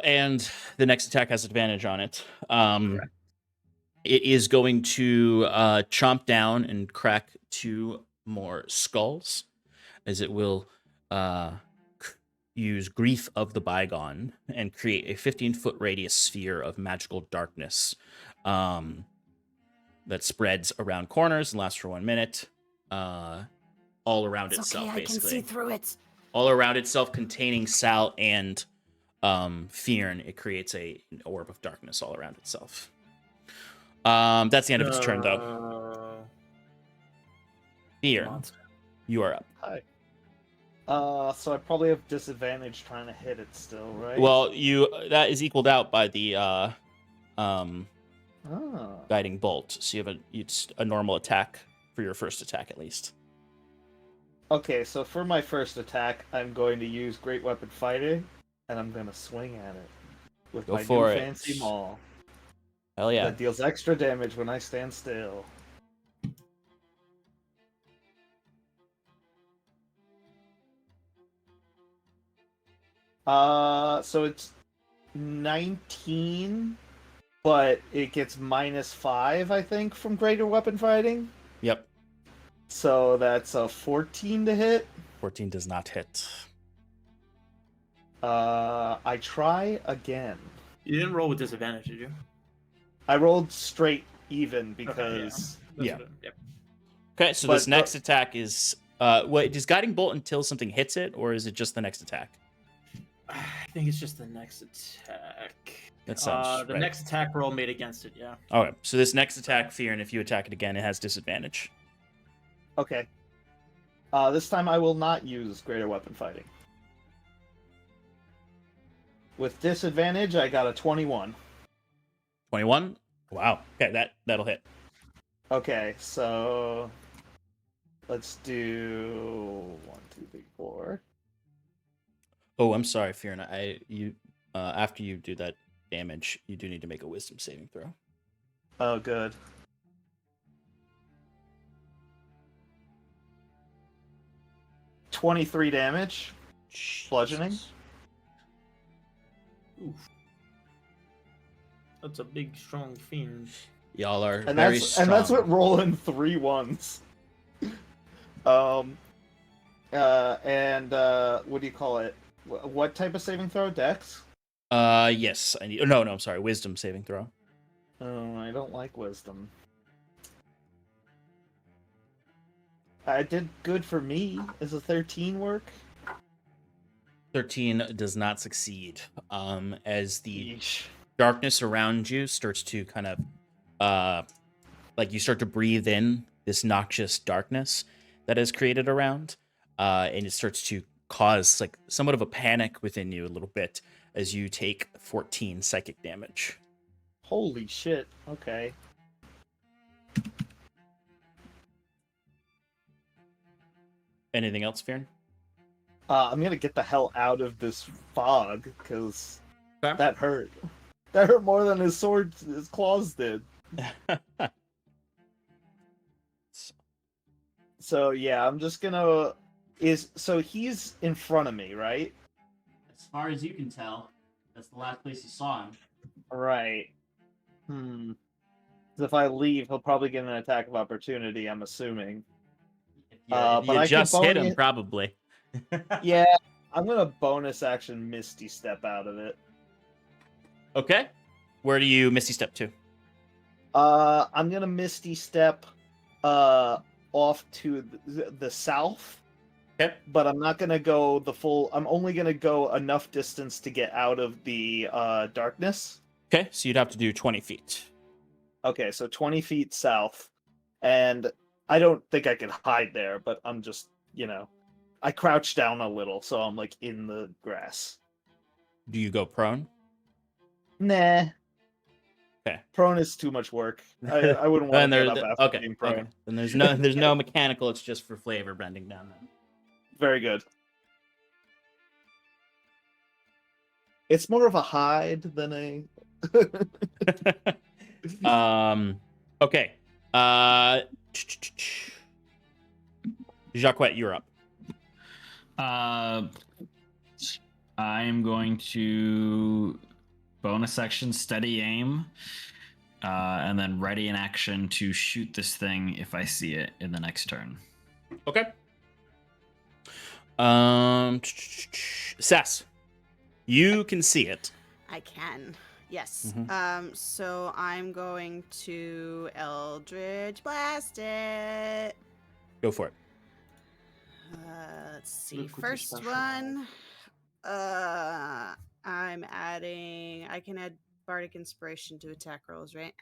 And the next attack has advantage on it. It is going to chomp down and crack 2 more skulls, as it will use Grief of the Bygone and create a 15-foot radius sphere of magical darkness that spreads around corners and lasts for 1 minute, all around It's itself, okay, I can basically. see through it. All around itself, containing Sal and Fearn, it creates an orb of darkness all around itself. That's the end of its turn, though. Fearn, Monster. you are up. Hi. So I probably have disadvantage trying to hit it still, right? Well, that is equaled out by the Ah. guiding bolt, so it's a normal attack for your first attack at least. Okay, so for my first attack, I'm going to use Great Weapon Fighting, and I'm going to swing at it with Go my for new it. fancy maul. Hell yeah. That deals extra damage when I stand still. So it's 19, but it gets -5, I think, from Greater Weapon Fighting. Yep. So that's a 14 to hit. 14 does not hit. I try again. You didn't roll with disadvantage, did you? I rolled straight even because Yeah. Yep. Okay, so But this next attack is wait, does guiding bolt until something hits it, or is it just the next attack? I think it's just the next attack. That sounds the right. next attack roll made against it, yeah. Okay, so this next attack, Fear, and if you attack it again, it has disadvantage. okay. This time I will not use Greater Weapon Fighting. With disadvantage, I got a 21. 21? Wow. Okay, that'll hit. Okay, so let's do 1, 2, 3, 4. Oh, I'm sorry, Fear, and after you do that damage, you do need to make a wisdom saving throw. Oh, good. $23 damage. Bludgeoning. Jesus. Oof. That's a big, strong fiend. Y'all are And very that's strong. and that's what rolling 3 ones. And what do you call it? What type of saving throw? Dex? Yes, I need. No, I'm sorry. Wisdom saving throw. Oh, I don't like wisdom. I did good for me. Does a 13 work? 13 does not succeed. As the Yeesh. darkness around you starts to kind of, like you start to breathe in this noxious darkness that is created around, and it starts to cause like somewhat of a panic within you a little bit as you take 14 psychic damage. Holy shit. Okay. Anything else, Fearn? I'm gonna get the hell out of this fog, because Okay. That hurt. That hurt more than his claws did. So yeah, I'm just gonna so he's in front of me, right? As far as you can tell, that's the last place you saw him. Right. 'Cause if I leave, he'll probably get an attack of opportunity, I'm assuming. If But you I can just hit him, bonus- probably. Yeah, I'm gonna bonus action Misty Step out of it. Okay. Where do you Misty Step to? I'm gonna Misty Step off to the south. Okay. But I'm not gonna go the full. I'm only gonna go enough distance to get out of the darkness. Okay, so you'd have to do 20 feet. Okay, so 20 feet south, and I don't think I can hide there, but I'm just, I crouch down a little, so I'm like in the grass. Do you go prone? Nah. Okay. Prone is too much work. I wouldn't want to get up after being prone. Okay. Then there's no mechanical. It's just for flavor bending down. Then. Very good. It's more of a hide than a. Okay. Jacquette, you're up. I'm going to bonus action, steady aim, and then ready in action to shoot this thing if I see it in the next turn. Okay. Sass, you can see it. I can. Yes. Mhm. So I'm going to Eldritch Blast it. Go for it. Let's see. Luke with your First special. one. I'm adding. I can add Bardic Inspiration to attack rolls, right?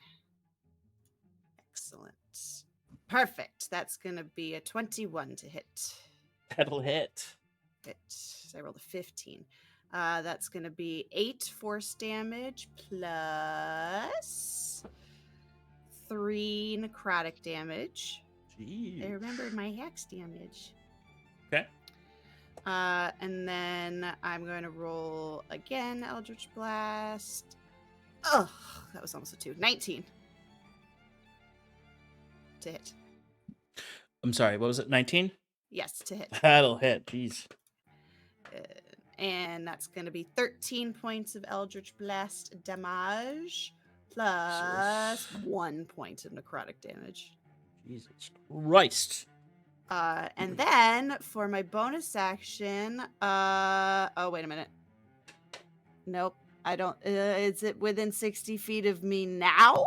Excellent. Perfect. That's gonna be a 21 to hit. That'll hit. I rolled a 15. That's going to be 8 force damage plus 3 necrotic damage. Jeez. I remembered my hex damage. Okay. And then I'm going to roll again, Eldritch Blast. Oh, that was almost a 2. 19 to hit. I'm sorry. What was it? 19? Yes, to hit. That'll hit. Jeez. And that's going to be 13 points of Eldritch Blast damage plus 1 point of necrotic damage. Jesus Christ. And then for my bonus action, oh, wait a minute. Nope, I don't. Is it within 60 feet of me now?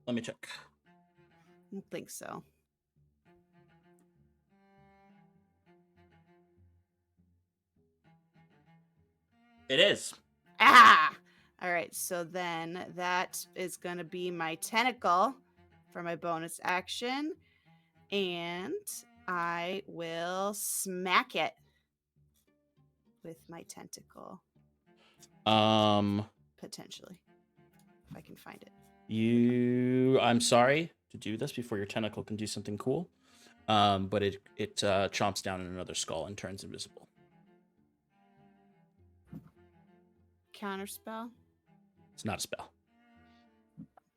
Let me check. I don't think so. It is. Ah! All right, so then that is going to be my tentacle for my bonus action. And I will smack it with my tentacle, potentially, if I can find it. I'm sorry to do this before your tentacle can do something cool. But it chomps down on another skull and turns invisible. Counterspell? It's not a spell.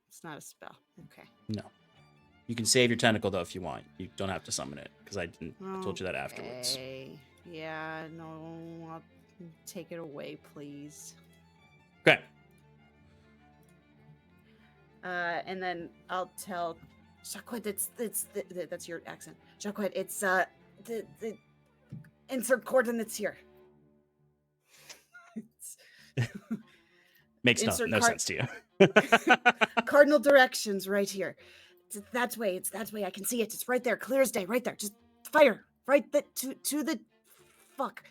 It's not a spell. Okay. No. You can save your tentacle though if you want. You don't have to summon it because I told you that afterwards. Okay. Yeah, no, I'll take it away, please. Okay. And then I'll tell Jacquette, that's your accent. Jacquette, it's the insert coordinates here. Makes Insert no sense to you. Cardinal directions right here. It's that way. It's that way. I can see it. It's right there. Clear as day. Right there. Just fire. Right to the fuck.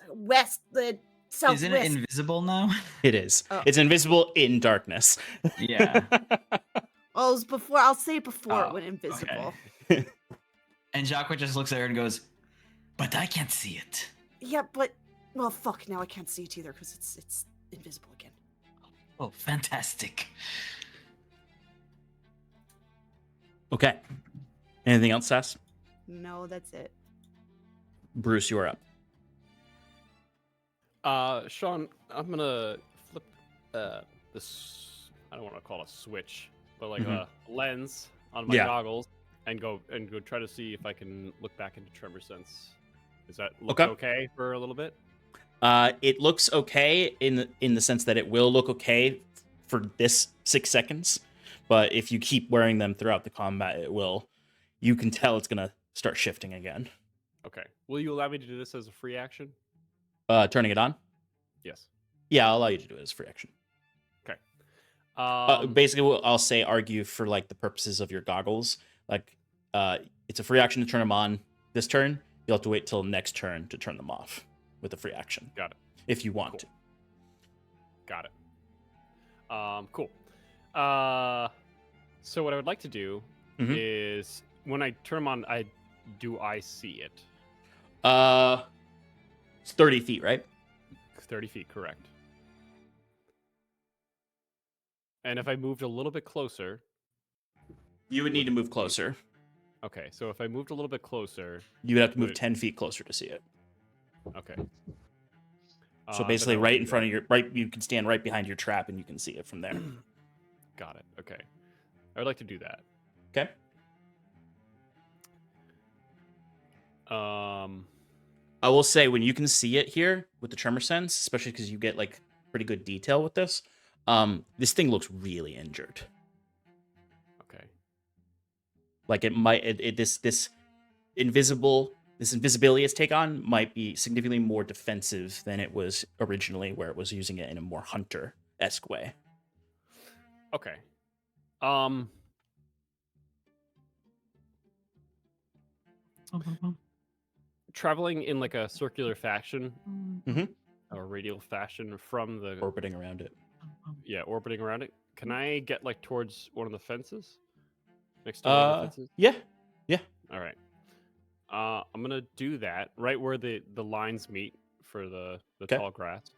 West, the southwest. Isn't it invisible now? It is. Oh. It's invisible in darkness. Yeah. Oh, it was before. I'll say it before it Oh, went invisible. okay. And Jacques just looks at her and goes, "But I can't see it." Yeah, but well, fuck. Now I can't see it either because it's invisible again. Oh, fantastic. Okay. Anything else, Sass? No, that's it. Bruce, you are up. Sean, I'm gonna flip this. I don't want to call it a switch, but like a lens on my Yeah. goggles, and go try to see if I can look back into tremor sense. Does that look Okay. okay for a little bit? It looks okay in the sense that it will look okay for this 6 seconds, but if you keep wearing them throughout the combat, it will. You can tell it's gonna start shifting again. Okay. Will you allow me to do this as a free action? Turning it on. Yes. Yeah, I'll allow you to do it as free action. Okay. Basically, I'll say argue for like the purposes of your goggles. Like, it's a free action to turn them on this turn. You'll have to wait till next turn to turn them off with a free action. Got it. If you want Cool. to. Got it. Cool. So what I would like to do is when I turn them on, I see it? It's 30 feet, right? 30 feet, correct. And if I moved a little bit closer, You would need to move closer. okay. So if I moved a little bit closer, You would have to move Would- 10 feet closer to see it. okay. So then basically, I will right do in front that. of your right, you can stand right behind your trap, and you can see it from there. Got it. Okay. I would like to do that. Okay. I will say when you can see it here with the tremor sense, especially because you get like pretty good detail with this. This thing looks really injured. Okay. Like it might this invisibility it's take on might be significantly more defensive than it was originally, where it was using it in a more hunter-esque way. Okay. Traveling in like a circular fashion, or radial fashion from the Orbiting around it. orbiting around it. Can I get like towards one of the fences? Next to one of the fences? Yeah. All right. I'm gonna do that right where the lines meet for the Okay. tall grass.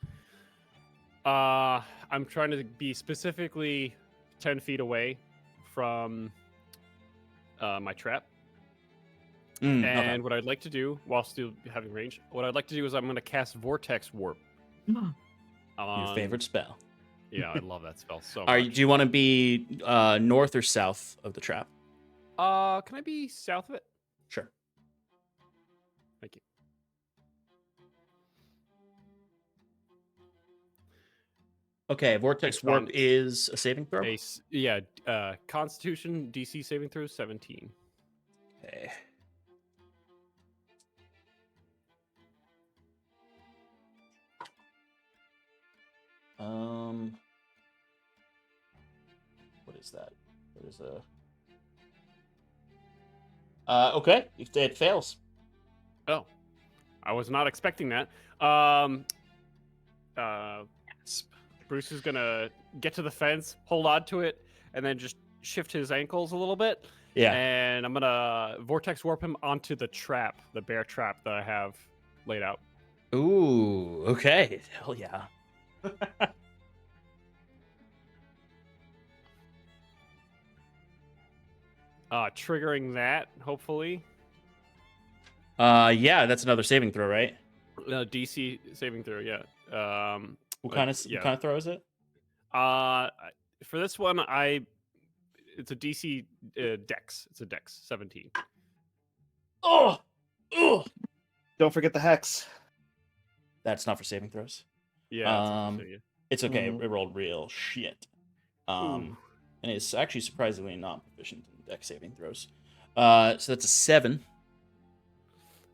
I'm trying to be specifically 10 feet away from my trap. Okay. And what I'd like to do, while still having range, what I'd like to do is I'm going to cast Vortex Warp. Your favorite spell. Yeah, I love that spell so Do much. you want to be north or south of the trap? Can I be south of it? Sure. Thank you. Okay, Vortex It's Warp on- is a saving throw. Constitution DC saving throw 17. Okay. What is that? There's a. Okay, it fails. Oh, I was not expecting that. Bruce is gonna get to the fence, hold on to it, and then just shift his ankles a little bit. Yeah. And I'm gonna Vortex Warp him onto the trap, the bear trap that I have laid out. Ooh. Okay. Hell yeah. Triggering that, hopefully. Yeah, that's another saving throw, right? DC saving throw, yeah. What kind of throw is it? For this one, it's a DC Dex. It's a Dex 17. Oh. Don't forget the hex. That's not for saving throws. Yeah. It's okay. It rolled real shit. And it's actually surprisingly not proficient in dex saving throws. So that's a 7.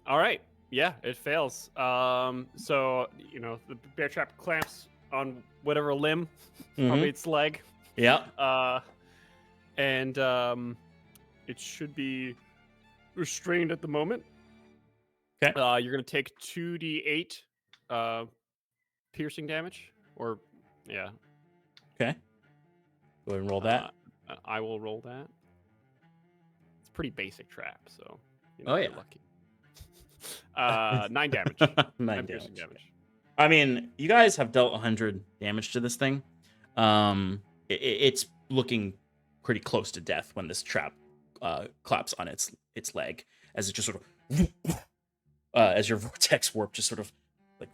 All right. Yeah, it fails. So the bear trap clamps on whatever limb, probably its leg. Yeah. And it should be restrained at the moment. Okay. You're gonna take 2d8 piercing damage, or yeah. Okay. Go ahead and roll that. I will roll that. It's a pretty basic trap, so Oh, you're yeah. lucky. 9 damage. 9 piercing damage. I mean, you guys have dealt 100 damage to this thing. It's looking pretty close to death when this trap claps on its leg, as it just sort of as your vortex warp just sort of like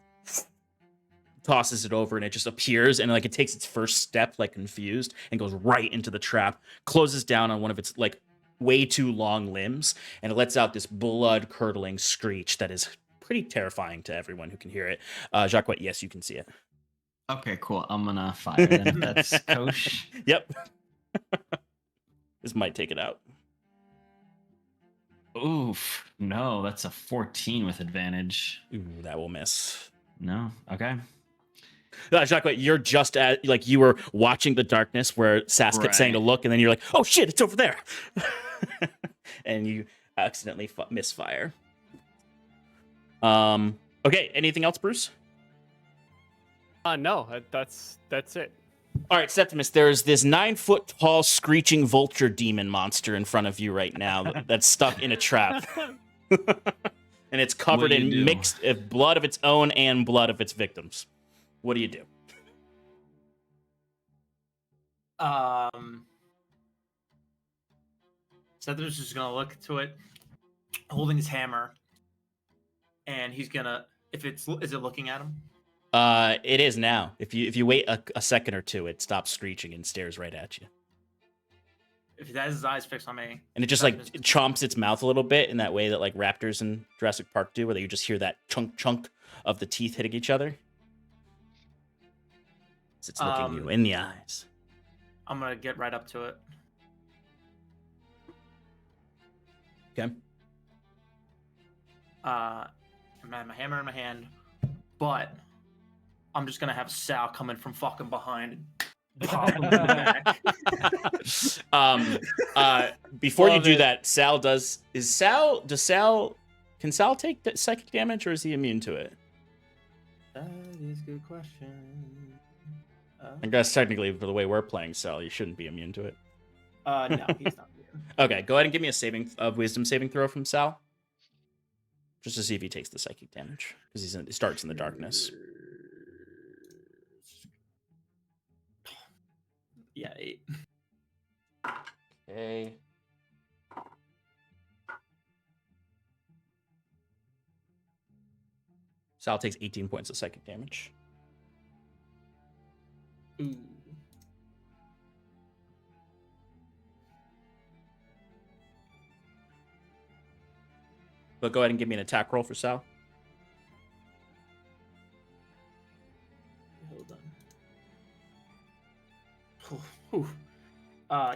tosses it over and it just appears and like it takes its first step like confused and goes right into the trap, closes down on one of its like way too long limbs, and it lets out this blood curdling screech that is pretty terrifying to everyone who can hear it. Jacques, yes, you can see it. Okay, cool. I'm gonna fire then. That's Kosh. Yep. This might take it out. Oof. No, that's a 14 with advantage. Ooh, that will miss. No. Okay. Jacques, you're just at like you were watching the darkness where Sass kept saying to look, and then you're like, "Oh shit, it's over there," and you accidentally misfire. Okay. Anything else, Bruce? No, that's it. All right, Septimus. There's this 9-foot tall screeching vulture demon monster in front of you right now that's stuck in a trap, and it's covered in mixed blood of its own and blood of its victims. What do you do? Septimus is gonna look to it, holding his hammer, and he's gonna. Is it looking at him? It is now. If you wait a second or two, it stops screeching and stares right at you. If he has his eyes fixed on me, and it just like chomps its mouth a little bit in that way that like raptors in Jurassic Park do, where you just hear that chunk of the teeth hitting each other. It's looking you in the eyes. I'm gonna get right up to it. Okay. I have my hammer in my hand, but I'm just gonna have Sal coming from fucking behind and pop him in the back. Before you do that, can Sal take psychic damage, or is he immune to it? That is a good question. I guess technically, for the way we're playing Sal, you shouldn't be immune to it. No, he's not immune. Okay, go ahead and give me a wisdom saving throw from Sal, just to see if he takes the psychic damage, because he starts in the darkness. Yeah, 8. Okay. Sal takes 18 points of psychic damage. Ooh. But go ahead and give me an attack roll for Sal. Hold on.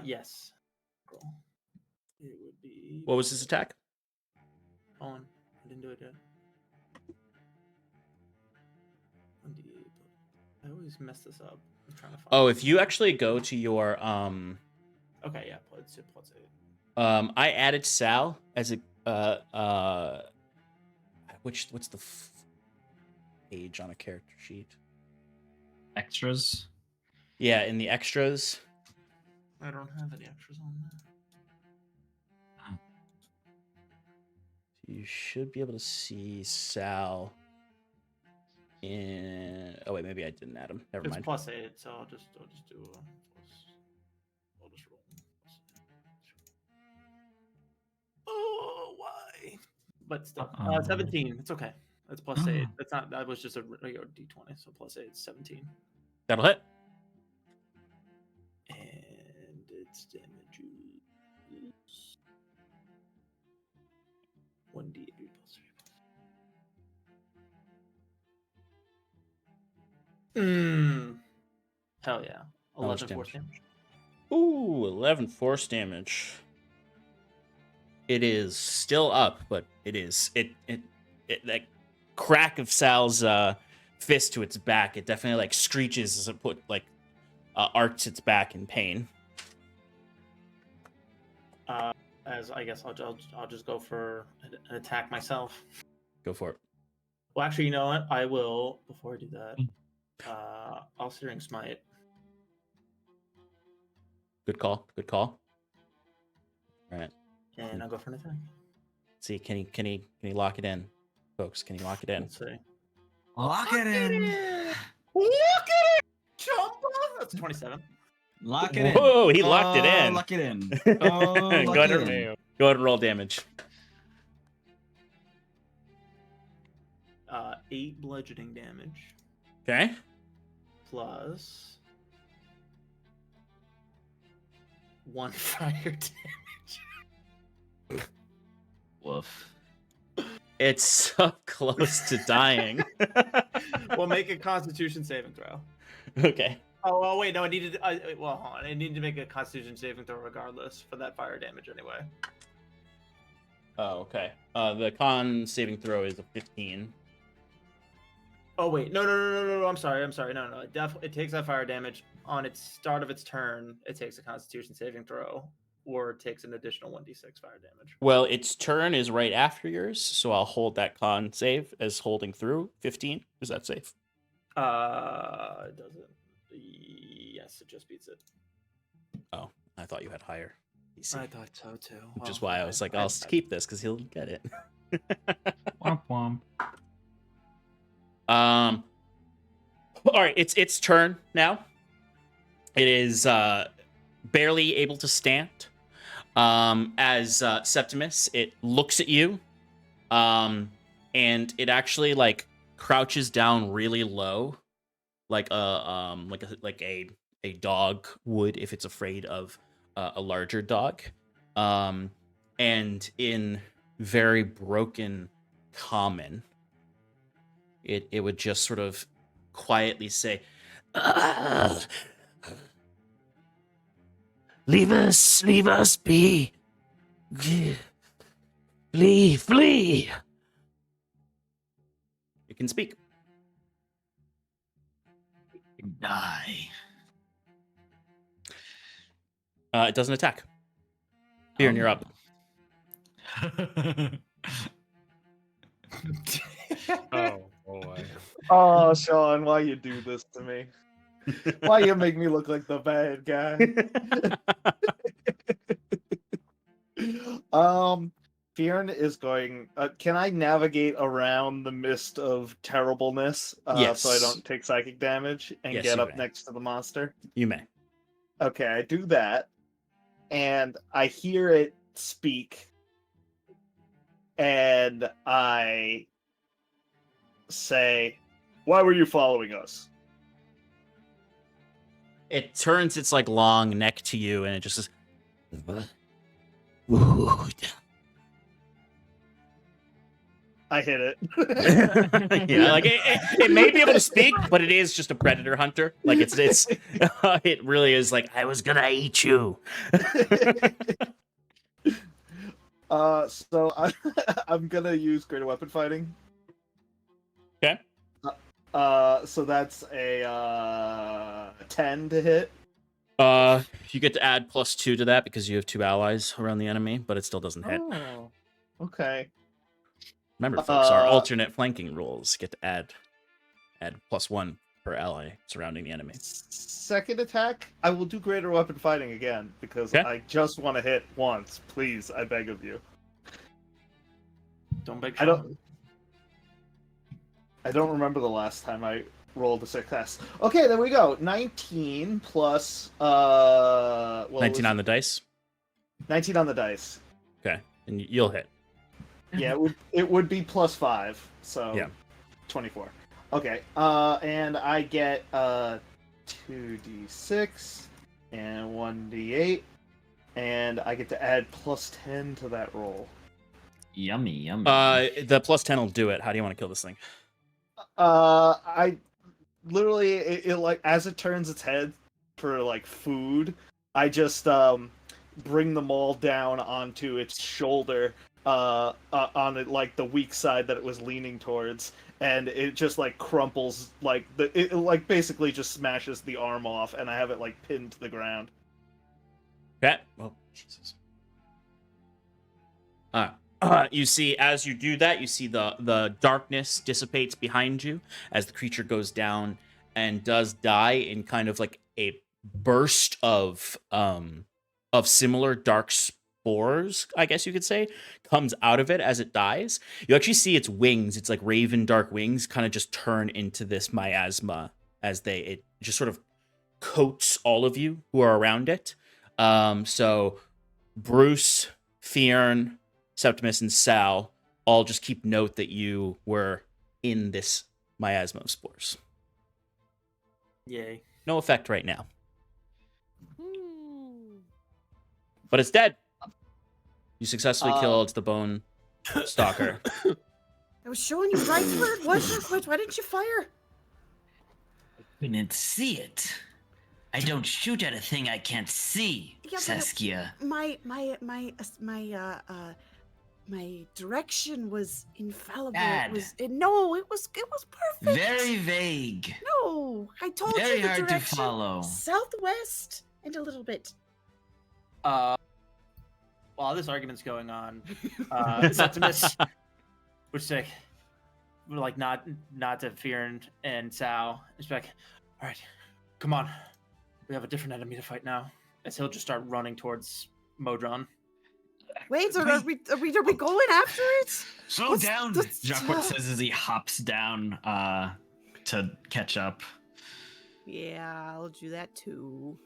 Yes. It would be. What was his attack? Hold on. I didn't do it yet. I always mess this up. I'm trying to find. Oh, if you actually go to your Okay, yeah, plus 8. I added Sal as a what's the age on a character sheet? Extras. Yeah, in the extras. I don't have any extras on that. You should be able to see Sal in. Oh wait, maybe I didn't add him. Never It's mind. plus 8, so I'll just do I'll just roll. Oh, why? But still, 17. It's okay. That's plus 8. That's not. That was just a regular D20. So plus 8 is 17. That'll hit. And its damage is 1d8 plus 3. Hell yeah. How much 11 force damage. Ooh, 11 force damage. It is still up, but it that crack of Sal's fist to its back. It definitely like screeches as it arcs its back in pain. As I guess I'll just go for an attack myself. Go for it. Well, actually, you know what? I will. Before I do that, I'll Searing Smite. Good call. Good call. All right. And I'll go for an attack. See, can he lock it in, folks? Can he lock it in? Let's see. Lock it in. Look at it, Chumba. That's 27. Lock it in. Whoa, he locked it in. Lock it in. Go ahead and roll damage. 8 bludgeoning damage. Okay. plus 1 fire damage. Woof. It's so close to dying. We'll make a Constitution saving throw. Okay. Oh wait, no, I needed. Well, hold on. I need to make a Constitution saving throw regardless for that fire damage anyway. Oh, okay. The con saving throw is a 15. Oh wait, no. I'm sorry. No. It takes that fire damage on its start of its turn. It takes a Constitution saving throw, or it takes an additional 1d6 fire damage. Well, its turn is right after yours, so I'll hold that con save as holding through 15. Is that safe? It doesn't. Yes, it just beats it. Oh, I thought you had higher. DC. I thought so too. Which is why I was like, I'll keep this because he'll get it. Womp womp. All right, it's its turn now. It is barely able to stand. As Septimus, it looks at you, and it actually like crouches down really low, like a dog would if it's afraid of a larger dog, and in very broken common, it would just sort of quietly say, leave us be. Flee. It can speak. Die. It doesn't attack. Bjorn, you're up. Oh boy. Oh, Sean, why you do this to me? Why you make me look like the bad guy? Fionn is going. Can I navigate around the mist of terribleness Yes. so I don't take psychic damage and Yes, get you up may. next to the monster? You may. Okay, I do that, and I hear it speak, and I say, "Why were you following us?" It turns its like long neck to you, and it just says, I hit it. yeah, like it may be able to speak, but it is just a predator hunter. Like it's it really is like, I was gonna eat you. So I'm gonna use greater weapon fighting. Okay. So that's a 10 to hit. You get to add +2 to that because you have 2 allies around the enemy, but it still doesn't hit. Oh, okay. Remember, folks, our alternate flanking rules get to add +1 per ally surrounding the enemy. Second attack, I will do greater weapon fighting again because Okay. I just want to hit once. Please, I beg of you. Don't beg. I don't remember the last time I rolled a success. Okay, there we go. 19 plus 19 on the dice. 19 on the dice. Okay, and you'll hit. Yeah, it would be +5, so Yeah. 24. Okay, and I get 2d6 and 1d8, and I get to add +10 to that roll. Yummy. The +10 will do it. How do you want to kill this thing? I literally it like as it turns its head for like food, I just bring the maul down onto its shoulder, on it like the weak side that it was leaning towards, and it just like crumples, like it like basically just smashes the arm off, and I have it like pinned to the ground. Okay. Oh, Jesus. You see, as you do that, you see the darkness dissipates behind you as the creature goes down and does die in kind of like a burst of similar dark spores, I guess you could say, comes out of it as it dies. You actually see its wings, its like raven dark wings, kind of just turn into this miasma as it just sort of coats all of you who are around it. So Bruce, Fionn, Septimus, and Sal all just keep note that you were in this miasma of spores. Yay. No effect right now. But it's dead. You successfully killed the bone stalker. I was showing you right where it was, Jacquet. Why didn't you fire? Couldn't see it. I don't shoot at a thing I can't see, Yeah, but Saskia. My direction was infallible. Bad. It was perfect. Very vague. No, I told Very you the hard to direction. follow. Southwest and a little bit. While this argument's going on, Septimus would say, like, not to Fear and Sal. It's like, all right, come on, we have a different enemy to fight now. As he'll just start running towards Modron. Wait, so are we going after it? Slow down, Jacquet says as he hops down to catch up. Yeah, I'll do that too.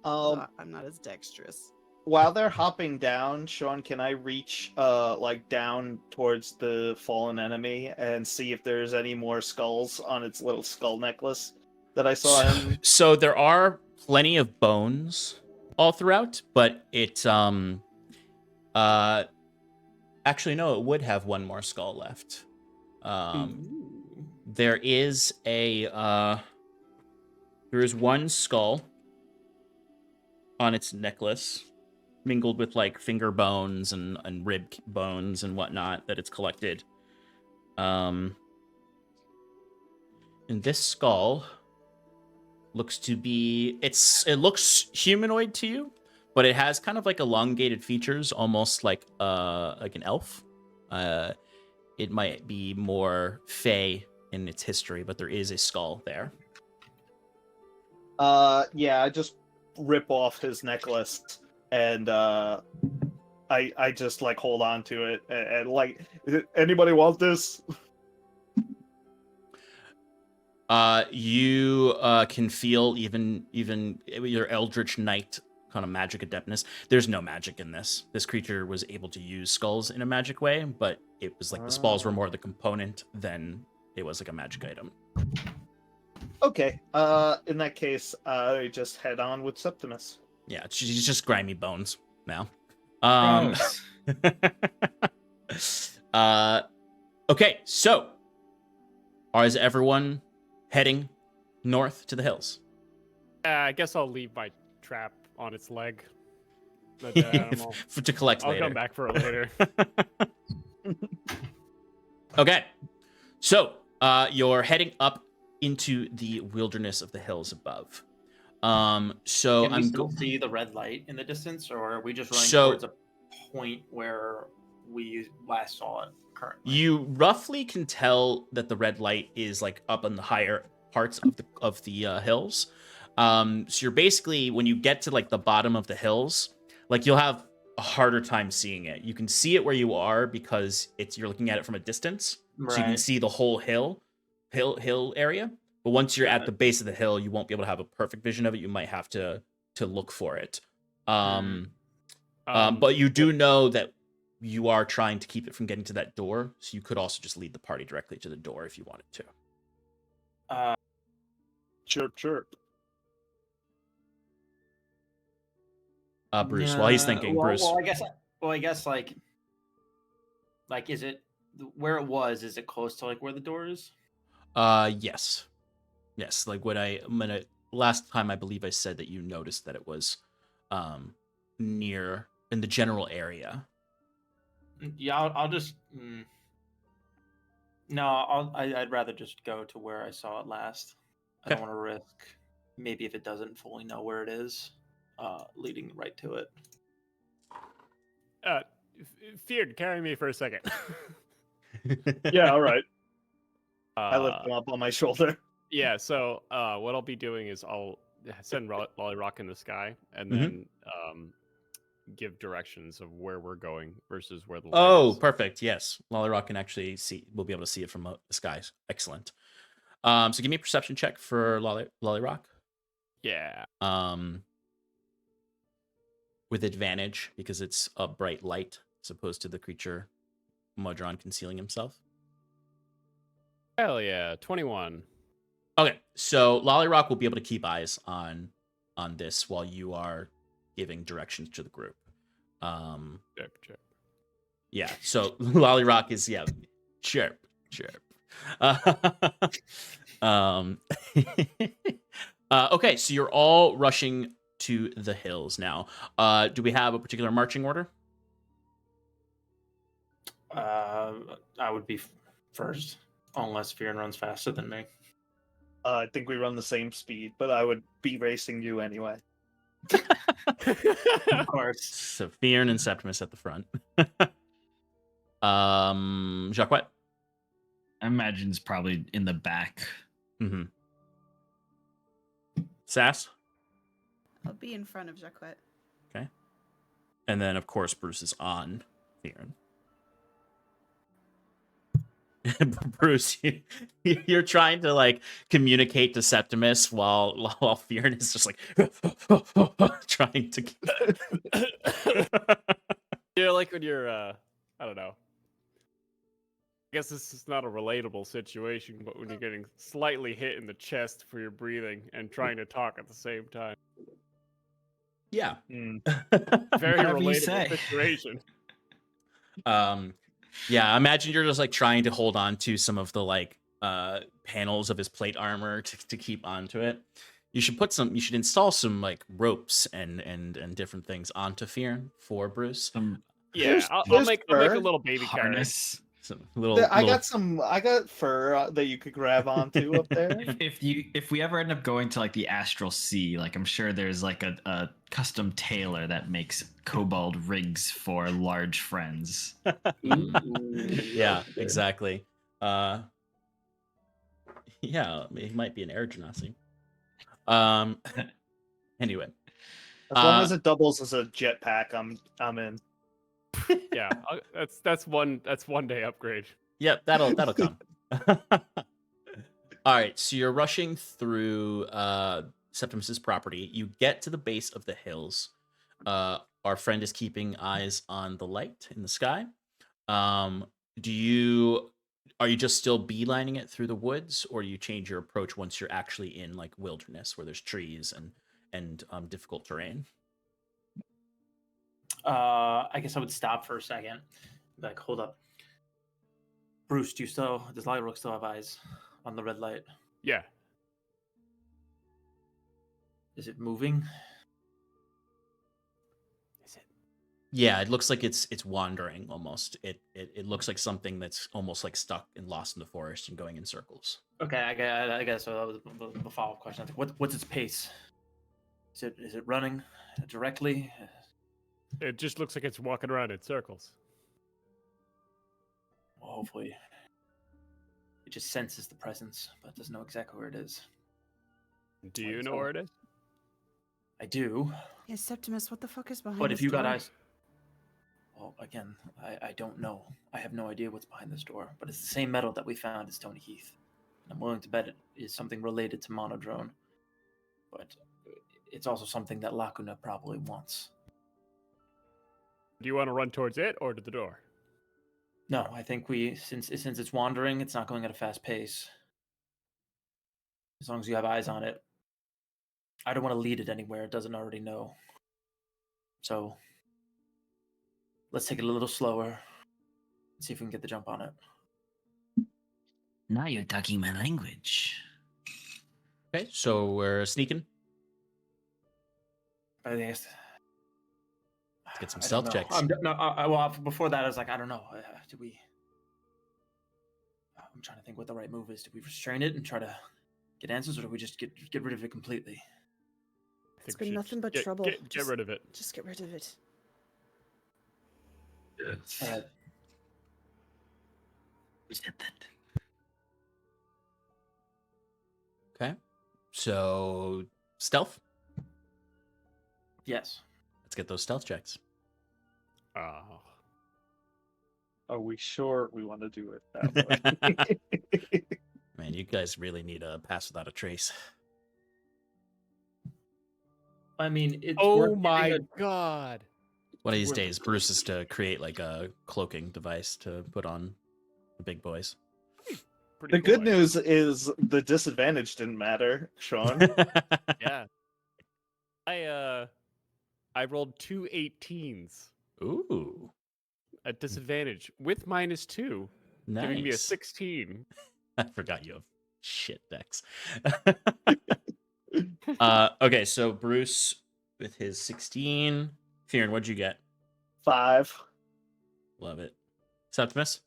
I'm not as dexterous. While they're hopping down, Sean, can I reach like down towards the fallen enemy and see if there's any more skulls on its little skull necklace that I saw him? So there are plenty of bones all throughout, but it actually no, it would have one more skull left. There is one skull on its necklace, mingled with like finger bones and rib bones and whatnot that it's collected. And this skull looks to be it looks humanoid to you, but it has kind of like elongated features, almost like an elf. It might be more fey in its history, but there is a skull there. Yeah, I just rip off his necklace and I just like hold on to it and like, anybody want this? You can feel even your Eldritch Knight kind of magic adeptness. There's no magic in this. This creature was able to use skulls in a magic way, but it was like the skulls were more the component than it was like a magic item. Okay. In that case, I just head on with Septimus. Yeah, she's just grimy bones now. Okay, so is everyone heading north to the hills? I guess I'll leave my trap on its leg. But, to collect I'll later. come back for it later. Okay, so you're heading up into the wilderness of the hills above. So Can we I'm still see the red light in the distance, or are we just running So- towards a point where we last saw it currently? You roughly can tell that the red light is like up on the higher parts of the hills. So you're basically, when you get to like the bottom of the hills, like you'll have a harder time seeing it. You can see it where you are because you're looking at it from a distance, so you can Right. see the whole hill area. But once you're at the base of the hill, you won't be able to have a perfect vision of it. You might have to look for it. But you do know that you are trying to keep it from getting to that door, so you could also just lead the party directly to the door if you wanted to. Chirp, chirp. Bruce, while he's thinking, Bruce. Well, I guess like is it where it was? Is it close to like where the door is? Yes. Like when last time I believe I said that you noticed that it was near in the general area. Yeah, I'll just. No, I'd rather just go to where I saw it last. I don't want to risk. Maybe if it doesn't fully know where it is, leading right to it. Feared, carry me for a second. Yeah, all right. I lift him up on my shoulder. Yeah, so what I'll be doing is I'll send Lollyrock in the sky and then give directions of where we're going versus where the light is. Perfect. Yes. Lollyrock can actually we'll be able to see it from the skies. Excellent. So give me a perception check for Lollyrock. Yeah. With advantage because it's a bright light as opposed to the creature Modron concealing himself. Hell yeah, 21. Okay, so Lollyrock will be able to keep eyes on this while you are giving directions to the group. Chirp. Yeah, so Lollyrock is chirp. Um, okay, so you're all rushing to the hills now. Do we have a particular marching order? I would be first, unless Fearon runs faster than me. I think we run the same speed, but I would be racing you anyway. Of course. So Fearn and Septimus at the front. Jacquet. I imagine it's probably in the back. Mm-hmm. Sass. I'll be in front of Jacquet. Okay. And then, of course, Bruce is on Fearn. Bruce, you're trying to like communicate to Septimus while Fearn is just like trying to. You're like when you're, I don't know. I guess this is not a relatable situation, but when you're getting slightly hit in the chest for your breathing and trying to talk at the same time. Yeah. Very Whatever you relatable say. situation. Yeah, imagine you're just like trying to hold on to some of the like panels of his plate armor to keep onto it. You should install some like ropes and different things onto Fearn for Bruce. Yeah, I'll make a little baby Harness. I got fur that you could grab onto up there. If we ever end up going to like the astral sea, like I'm sure there's like a custom tailor that makes kobold rigs for large friends. Yeah, exactly. Yeah, it might be an air genasi. Anyway, As long as it doubles as a jetpack, I'm in. Yeah, that's one day upgrade. Yep, that'll come. All right, so you're rushing through Septimus's property. You get to the base of the hills. Our friend is keeping eyes on the light in the sky. Are you just still beelining it through the woods, or do you change your approach once you're actually in like wilderness where there's trees and difficult terrain? I guess I would stop for a second. Like, hold up. Bruce, does Lollyrock still have eyes on the red light? Yeah. Is it moving? Yeah, it looks like it's wandering almost. It looks like something that's almost like stuck and lost in the forest and going in circles. Okay, I guess so. That was the follow-up question. What's its pace? Is it running directly? It just looks like it's walking around in circles. Well, hopefully, it just senses the presence, but doesn't know exactly where it is. Do you know where it is? I do. Yeah, Septimus, what the fuck is behind But this if you got door? eyes, well, again, I don't know. I have no idea what's behind this door. But it's the same metal that we found at Stony Heath. And I'm willing to bet it is something related to Monodrone. But it's also something that Lacuna probably wants. Do you want to run towards it or to the door? No, I think since it's wandering, it's not going at a fast pace. As long as you have eyes on it. I don't want to lead it anywhere it doesn't already know. So let's take it a little slower and see if we can get the jump on it. Now you're talking my language. Okay, so we're sneaking. I guess. Let's get some I don't stealth know. checks. Well, before that, I was like, I don't know. Do we? I'm trying to think what the right move is. Do we restrain it and try to get answers, or do we just get rid of it completely? It's been nothing but trouble. Get rid of it. Just get rid of it. Who said that? Okay, so stealth. Yes. Let's get those stealth checks. Oh. Are we sure we want to do it that way? Man, you guys really need a pass without a trace. I mean, it's Oh my god. One of these days, Bruce is to create like a cloaking device to put on the big boys. pretty The cool, good news is the disadvantage didn't matter, Sean. actually. Yeah. I rolled 2 18s Ooh, at disadvantage with -2, giving me a nice. 16. I forgot you have shit decks. Okay, so Bruce with his 16. Fearon, what'd you get? 5. Love it. Septimus?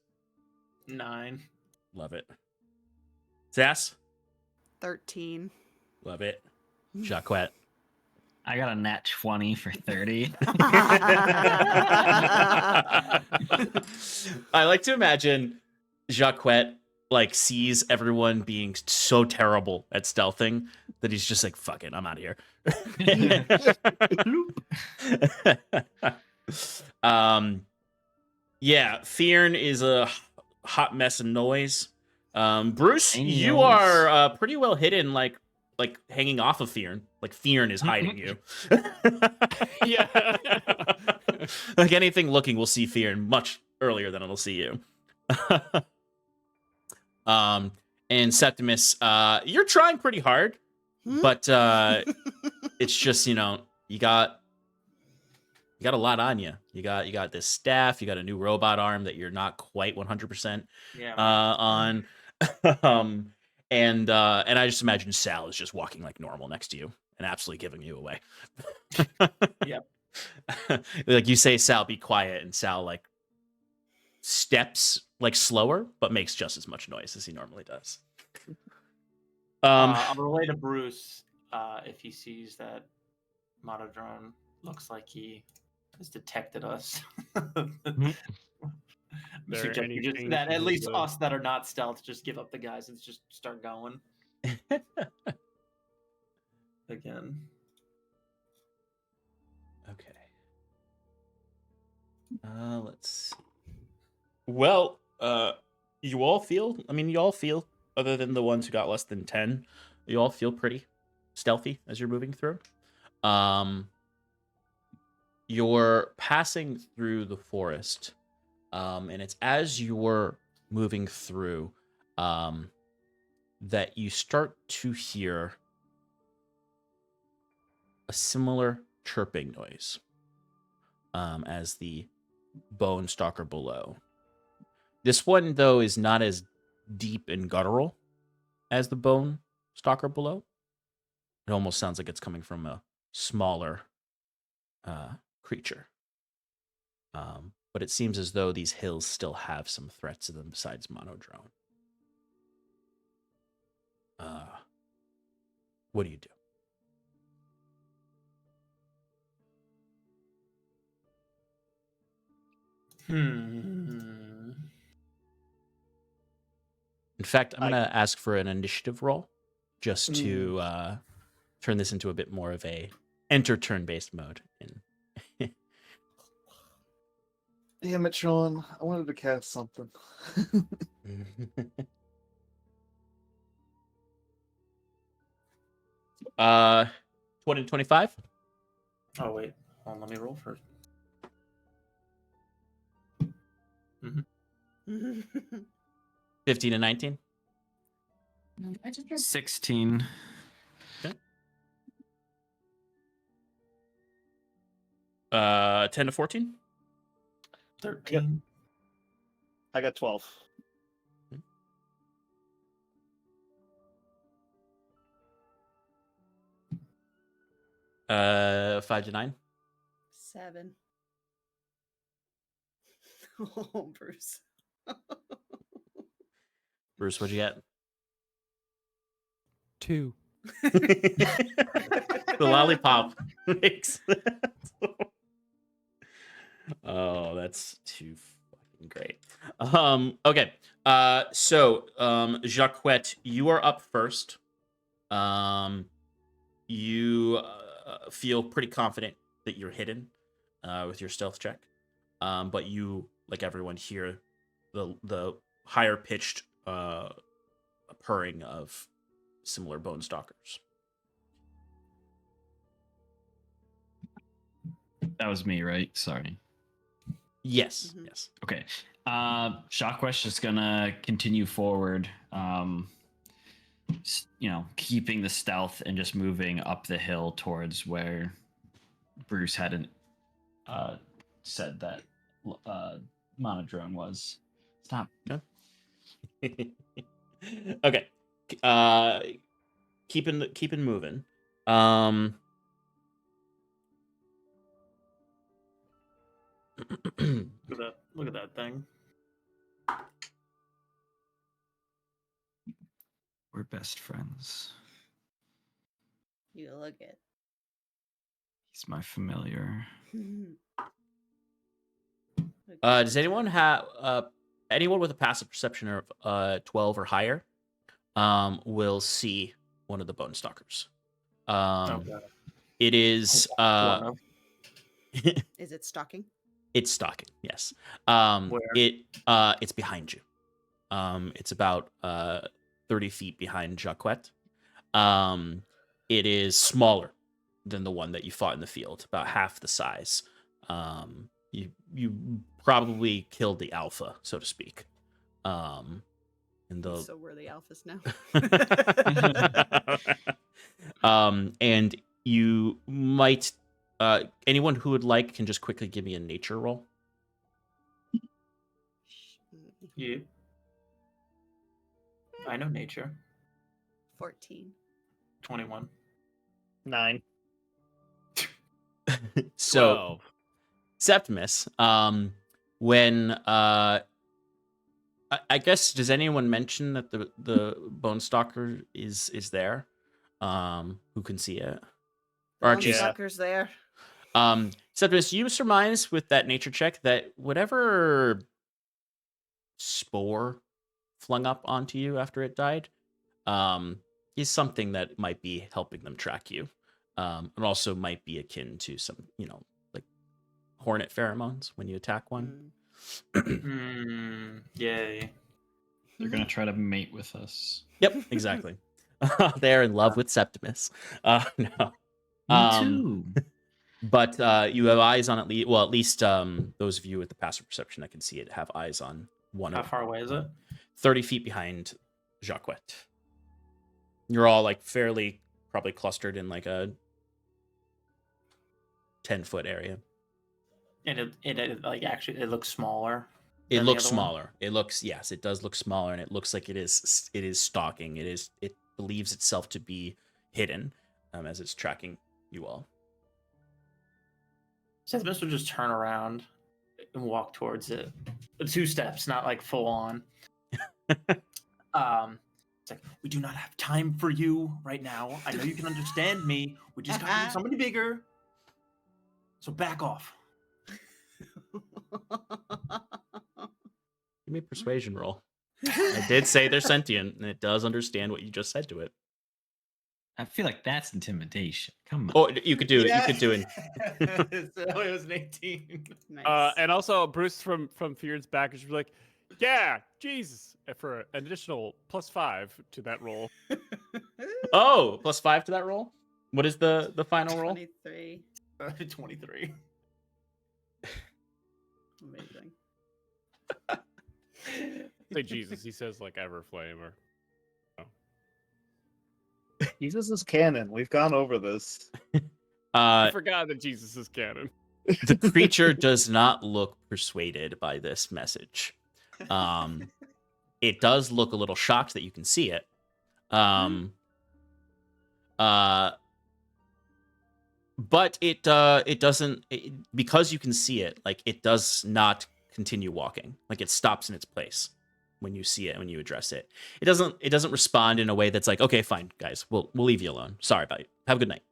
9. Love it. Sass? 13. Love it. Jacquette? I got a nat 20 for 30. I like to imagine Jacquette like sees everyone being so terrible at stealthing that he's just like, fuck it, I'm out of here. Yeah, Fearn is a hot mess of noise. Bruce, you are pretty well hidden, like hanging off of Fearn. Like Fearn is hiding you. Yeah. Like anything looking will see Fearn much earlier than it'll see you. And Septimus, you're trying pretty hard, but it's just, you got a lot on you. You got this staff, you got a new robot arm that you're not quite 100% Yeah. on. And I just imagine Sal is just walking like normal next to you and absolutely giving you away. Yep. Like you say, Sal, be quiet, and Sal like steps like slower, but makes just as much noise as he normally does. I'll relay to Bruce if he sees that Modron looks like he has detected us. There Suggest any we just, change that in at least his, us that are not stealth just give up the guys and just start going again. Okay. Let's see. Well, you all feel, other than the ones who got less than 10, you all feel pretty stealthy as you're moving through. You're passing through the forest, and it's as you're moving through that you start to hear a similar chirping noise as the bone stalker below. This one, though, is not as deep and guttural as the bone stalker below. It almost sounds like it's coming from a smaller creature. But it seems as though these hills still have some threats to them besides Monodrone. What do you do? In fact, I'm going to ask for an initiative roll just to turn this into a bit more of a enter turn-based mode. Damn it, Sean. I wanted to cast something. 20 to 25? Oh, wait. Hold on, let me roll first. 15 and 19? 16. Okay. 10 to 14? 13. I got 12. 5 to 9? 7. Oh, Bruce. Bruce, what'd you get? 2. The lollipop makes sense. Oh, that's too fucking great. Okay. So Jacquette, you are up first. You feel pretty confident that you're hidden with your stealth check. But you, like everyone, hear the higher pitched purring of similar bone stalkers. That was me, right? Sorry. Yes, Mhm. yes. Okay. Shockwest is gonna continue forward. Keeping the stealth and just moving up the hill towards where Bruce hadn't said that monodrone was. Stop. Okay. Keeping moving. Look at that thing. We're best friends. You look it. He's my familiar. Does anyone have anyone with a passive perception of 12 or higher will see one of the bone stalkers? Okay. It is One of. Is it stalking? it's stalking. Yes. Where? It's behind you. It's about 30 feet behind Jacquette. It is smaller than the one that you fought in the field, about half the size. You probably killed the alpha, so to speak. And So we're the alphas now. and you might anyone who would like can just quickly give me a nature roll. Yeah. I know nature. 14. 21. 9. So 12. Septimus, when I guess, does anyone mention that the bone stalker is there, who can see it? The Or bone actually, stalker's there. Septimus, you surmise with that nature check that whatever spore flung up onto you after it died, is something that might be helping them track you. And also might be akin to some, like hornet pheromones when you attack one. Yay. They're gonna try to mate with us. Yep, exactly. They're in love with Septimus. No. Me too. But you have eyes on at least those of you with the passive perception that can see it have eyes on one How of far away is it? 30 feet behind Jacquette. You're all like fairly probably clustered in like a 10-foot area. And it like actually it looks smaller. It than the looks other one? smaller. It looks, yes, it does look smaller, and it looks like it is stalking. It believes itself to be hidden as it's tracking you all. Septimus would just turn around and walk towards it. 2 steps, not like full on. It's like, we do not have time for you right now. I know you can understand me. We just got to get somebody bigger. So back off. Give me a persuasion roll. I did say they're sentient, and it does understand what you just said to it. I feel like that's intimidation. Come on. Oh, you could do it. You could do it. It was an 18. Nice. And also Bruce from Fear's back is like, yeah, Jesus, for an additional +5 to that roll. Oh, +5 to that roll. What is the final roll? 23. 23. Amazing. Say Jesus, he says like Everflame or Jesus is canon. We've gone over this. I forgot that Jesus is canon. The creature does not look persuaded by this message. It does look a little shocked that you can see it. But it doesn't, because you can see it, like it does not continue walking. Like it stops in its place when you see it, when you address it. It doesn't respond in a way that's like, okay, fine, guys, we'll leave you alone. Sorry about you. Have a good night.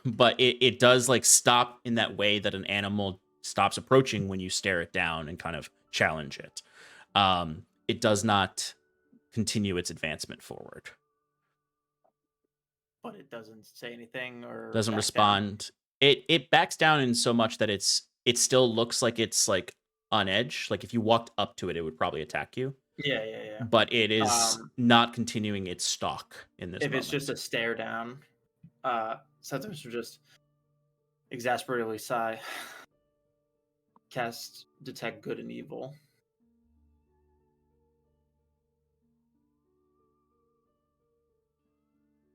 But it does like stop in that way that an animal stops approaching when you stare it down and kind of challenge it. It does not continue its advancement forward. But it doesn't say anything or Doesn't back respond. It backs down in so much that it still looks like it's like on edge. Like if you walked up to it, it would probably attack you. down? Yeah. But it is not continuing its stalk in this If moment. it's just a stare down, Septimus would just exasperatedly sigh. cast Detect Good and Evil.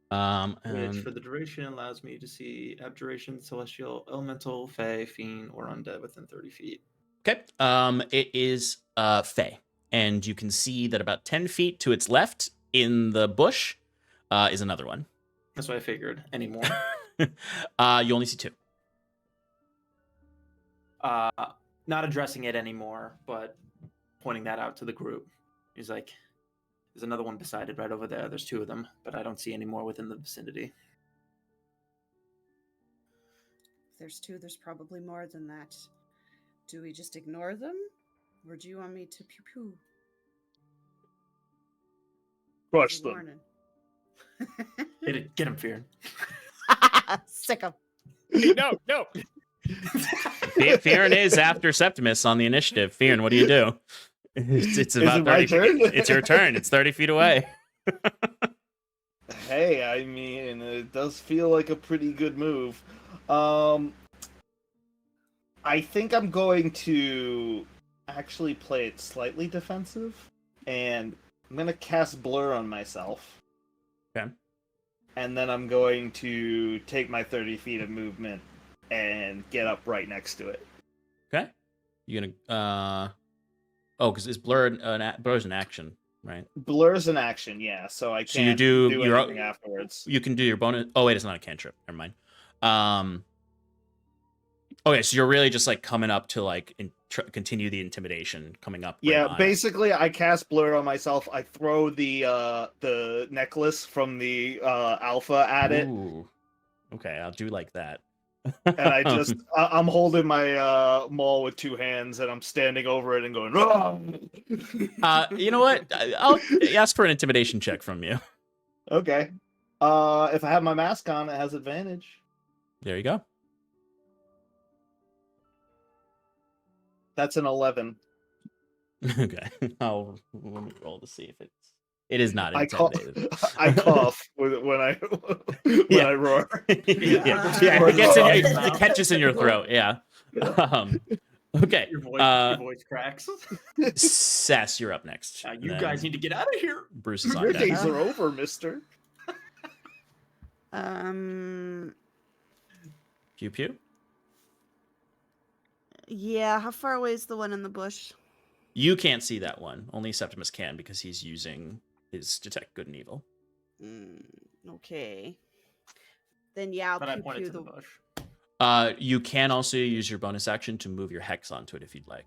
Which And for the duration allows me to see abjuration, celestial, elemental, fey, fiend, or undead within 30 feet. okay, it is Fey, and you can see that about 10 feet to its left in the bush is another one. That's what I figured. Anymore. You only see 2. Not addressing it anymore, but pointing that out to the group. He's like, there's another one beside it right over there. There's 2 of them, but I don't see any more within the vicinity. If there's 2, there's probably more than that. Do we just ignore them? Or do you want me to pew pew? Crush Good them. morning. Get him, Fear. Sick him. No. Fearin is after Septimus on the initiative. Fearin, what do you do? It's about it my 30 turn? It's your turn. It's 30 feet away. Hey, I mean, it does feel like a pretty good move. I think I'm going to actually play it slightly defensive, and I'm going to cast Blur on myself. Okay. And then I'm going to take my 30 feet of movement and get up right next to it. Okay. You're gonna because it's blur's an action, right? Blur's an action, yeah, so I can't So you do your anything afterwards. You can do your bonus. Oh wait, it's not a cantrip. Never mind. Okay, so you're really just like coming up to like continue the intimidation, coming up. Yeah, right on it. basically, I cast Blur on myself. I throw the necklace from the alpha at it, Ooh. Okay, I'll do like that. and I just I'm holding my maul with 2 hands, and I'm standing over it and going. You know what? I'll ask for an intimidation check from you. Okay. If I have my mask on, it has advantage. There you go. That's an 11. Okay, let me roll to see if it is not I cough. intimidated. I cough when I Yeah. I roar. yeah, it catches in your throat. Yeah. Okay. Your voice cracks. Sass, you're up next. Now And you then guys need to get out of here. Bruce is on Your deck. days are over, mister. Pew pew. Yeah, how far away is the one in the bush? You can't see that one. Only Septimus can because he's using his detect good and evil. Okay. Then yeah, I'll But I pew pointed pew to the the. bush. You can also use your bonus action to move your hex onto it if you'd like.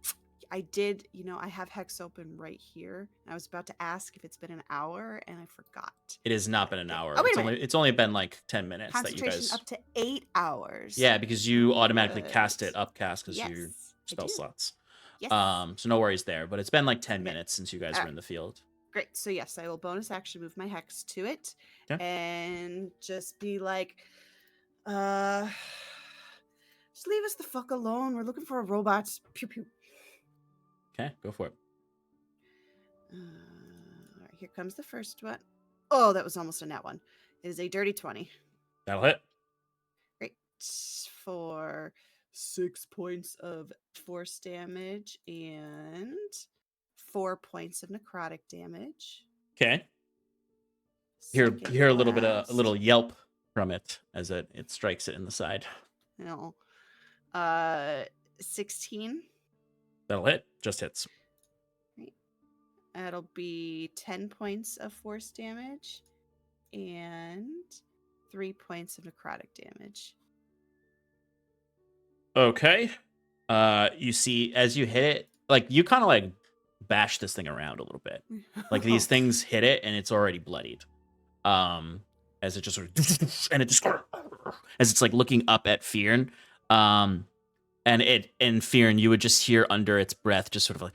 I did, I have Hex open right here. I was about to ask if it's been an hour, and I forgot. It has not been an hour. Oh, wait a minute. It's only been like 10 minutes that you Concentration guys. up to 8 hours. Yeah, because you automatically Good. cast it upcast because Yes, your I spell do. slots. Yes. So no worries there. But it's been like 10 Okay. minutes since you guys All were right. in the field. Great. So yes, I will bonus action move my Hex to it, Okay. and just be like, just leave us the fuck alone. We're looking for a robot. Pew pew. Okay, go for it. All right, here comes the first one. Oh, that was almost a nat one. It is a dirty 20. That'll hit. Great. For 6 points of force damage and 4 points of necrotic damage. Okay. You Second hear a little bit of blast. a little yelp from it as it strikes it in the side. No. 16. That'll hit. Just hits. That'll be 10 points of force damage and 3 points of necrotic damage. Okay. You see as you hit it, like you kind of like bash this thing around a little bit. Like these things hit it and it's already bloodied. As it just sort of and it just as it's like looking up at Fearn. And Fearn, you would just hear under its breath just sort of like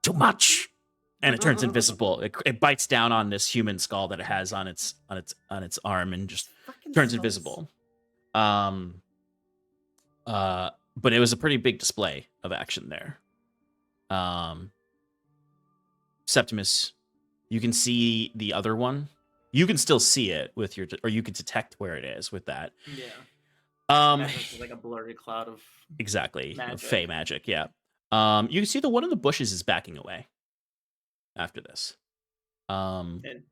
too much. And it turns invisible. It bites down on this human skull that it has on its arm and just Fucking turns skulls. invisible. But it was a pretty big display of action there. Septimus, you can see the other one. You can still see it with your, or you can detect where it is with that. Yeah. Magic is like a blurry cloud of exactly. magic. Fey magic, yeah. You can see the one in the bushes is backing away after this. And-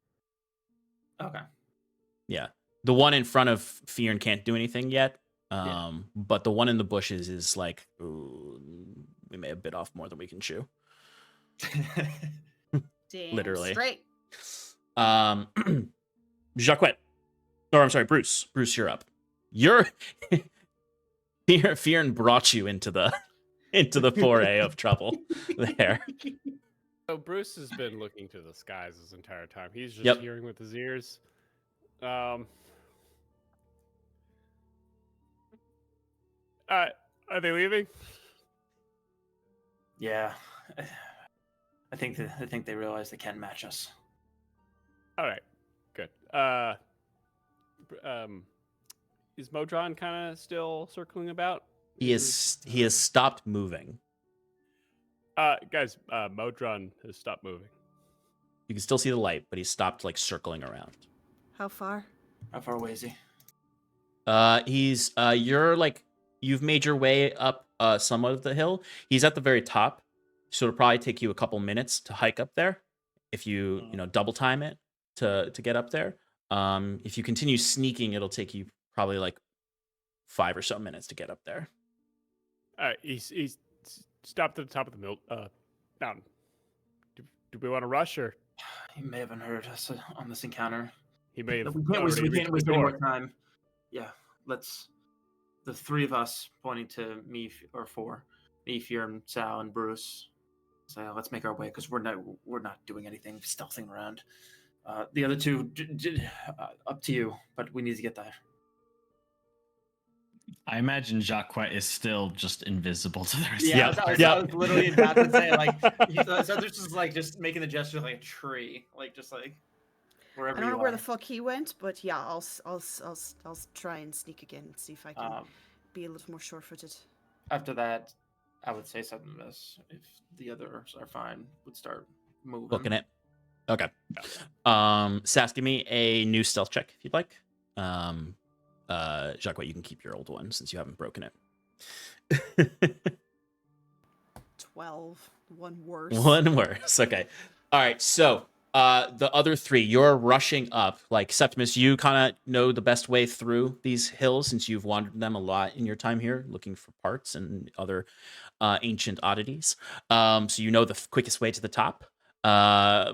okay. Yeah. The one in front of Fearn can't do anything yet. Yeah. But the one in the bushes is like, ooh, we may have bit off more than we can chew. Damn Literally. straight. Jacquette. Or I'm sorry, Bruce. Bruce, you're up. You're Fearn brought you into the foray of trouble there. So Bruce has been looking to the skies this entire time. He's just Yep. hearing with his ears. Are they leaving? Yeah. I think they realize they can match us. All right, good. Is Modron kind of still circling about? He has stopped moving. Guys, Modron has stopped moving. You can still see the light, but he's stopped like circling around. How far? How far away is he? He's you're like you've made your way up somewhat of the hill. He's at the very top, so it'll probably take you a couple minutes to hike up there if you double time it to get up there. If you continue sneaking, it'll take you probably like 5 or so minutes to get up there. He's stopped at the top of the mountain. Do we want to rush or? He may have unheard us on this encounter. He may have. We can't already waste reached the any more door. time. Yeah, let's. The three of us pointing to me, or four, me, Fear, and Sal, and Bruce. So let's make our way because we're not doing anything stealthing around. The other two, up to you, but we need to get there. I imagine Jacques is still just invisible to the rest Yeah, of the I party. was literally about to say like, so this is like just making the gesture like a tree, like just like wherever. I don't know you where are. the fuck he went, but yeah, I'll try and sneak again and see if I can be a little more sure-footed. After that, I would say Septimus, if the others are fine, would start moving. Looking at. Okay. Sass, give me a new stealth check if you'd like. Jacques, you can keep your old one since you haven't broken it. 12. One worse. One worse. Okay. All right. So the other three, you're rushing up. Like Septimus, you kind of know the best way through these hills since you've wandered them a lot in your time here, looking for parts and other ancient oddities. So you know the quickest way to the top.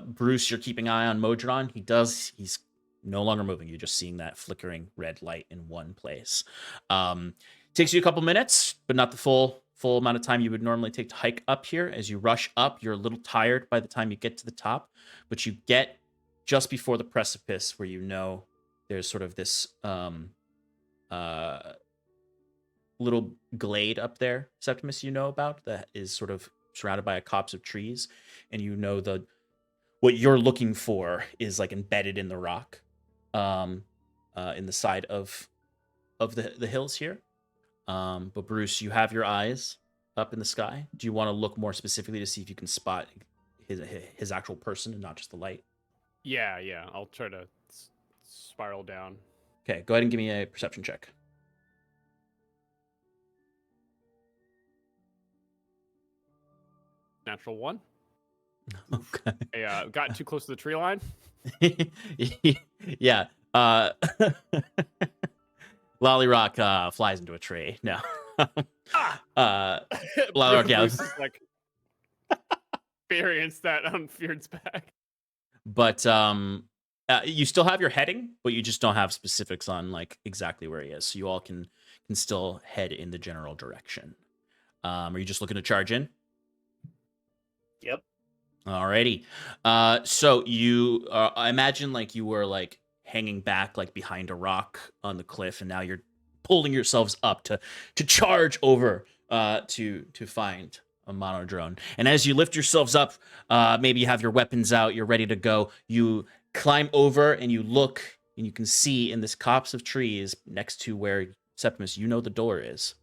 Bruce, you're keeping an eye on Modron. He's no longer moving. You're just seeing that flickering red light in one place. Takes you a couple minutes, but not the full amount of time you would normally take to hike up here. As you rush up, you're a little tired by the time you get to the top, but you get just before the precipice where you know there's sort of this little glade up there, Septimus, you know about, that is sort of surrounded by a copse of trees, and you know what you're looking for is like embedded in the rock, in the side of the hills here. But Bruce, you have your eyes up in the sky. Do you want to look more specifically to see if you can spot his actual person and not just the light? Yeah. I'll try to spiral down. Okay, go ahead and give me a perception check. Natural 1. Okay. I got too close to the tree line. Yeah. Lollyrock flies into a tree. No. Lollyrock, yeah. Bruce is like experience that on Feared's back. But you still have your heading, but you just don't have specifics on like exactly where he is. So you all can still head in the general direction. Are you just looking to charge in? Yep. Alrighty. So you, I imagine like you were like hanging back like behind a rock on the cliff, and now you're pulling yourselves up to charge over to find a monodrone. And as you lift yourselves up, maybe you have your weapons out, you're ready to go. You climb over and you look, and you can see in this copse of trees next to where Septimus, you know the door is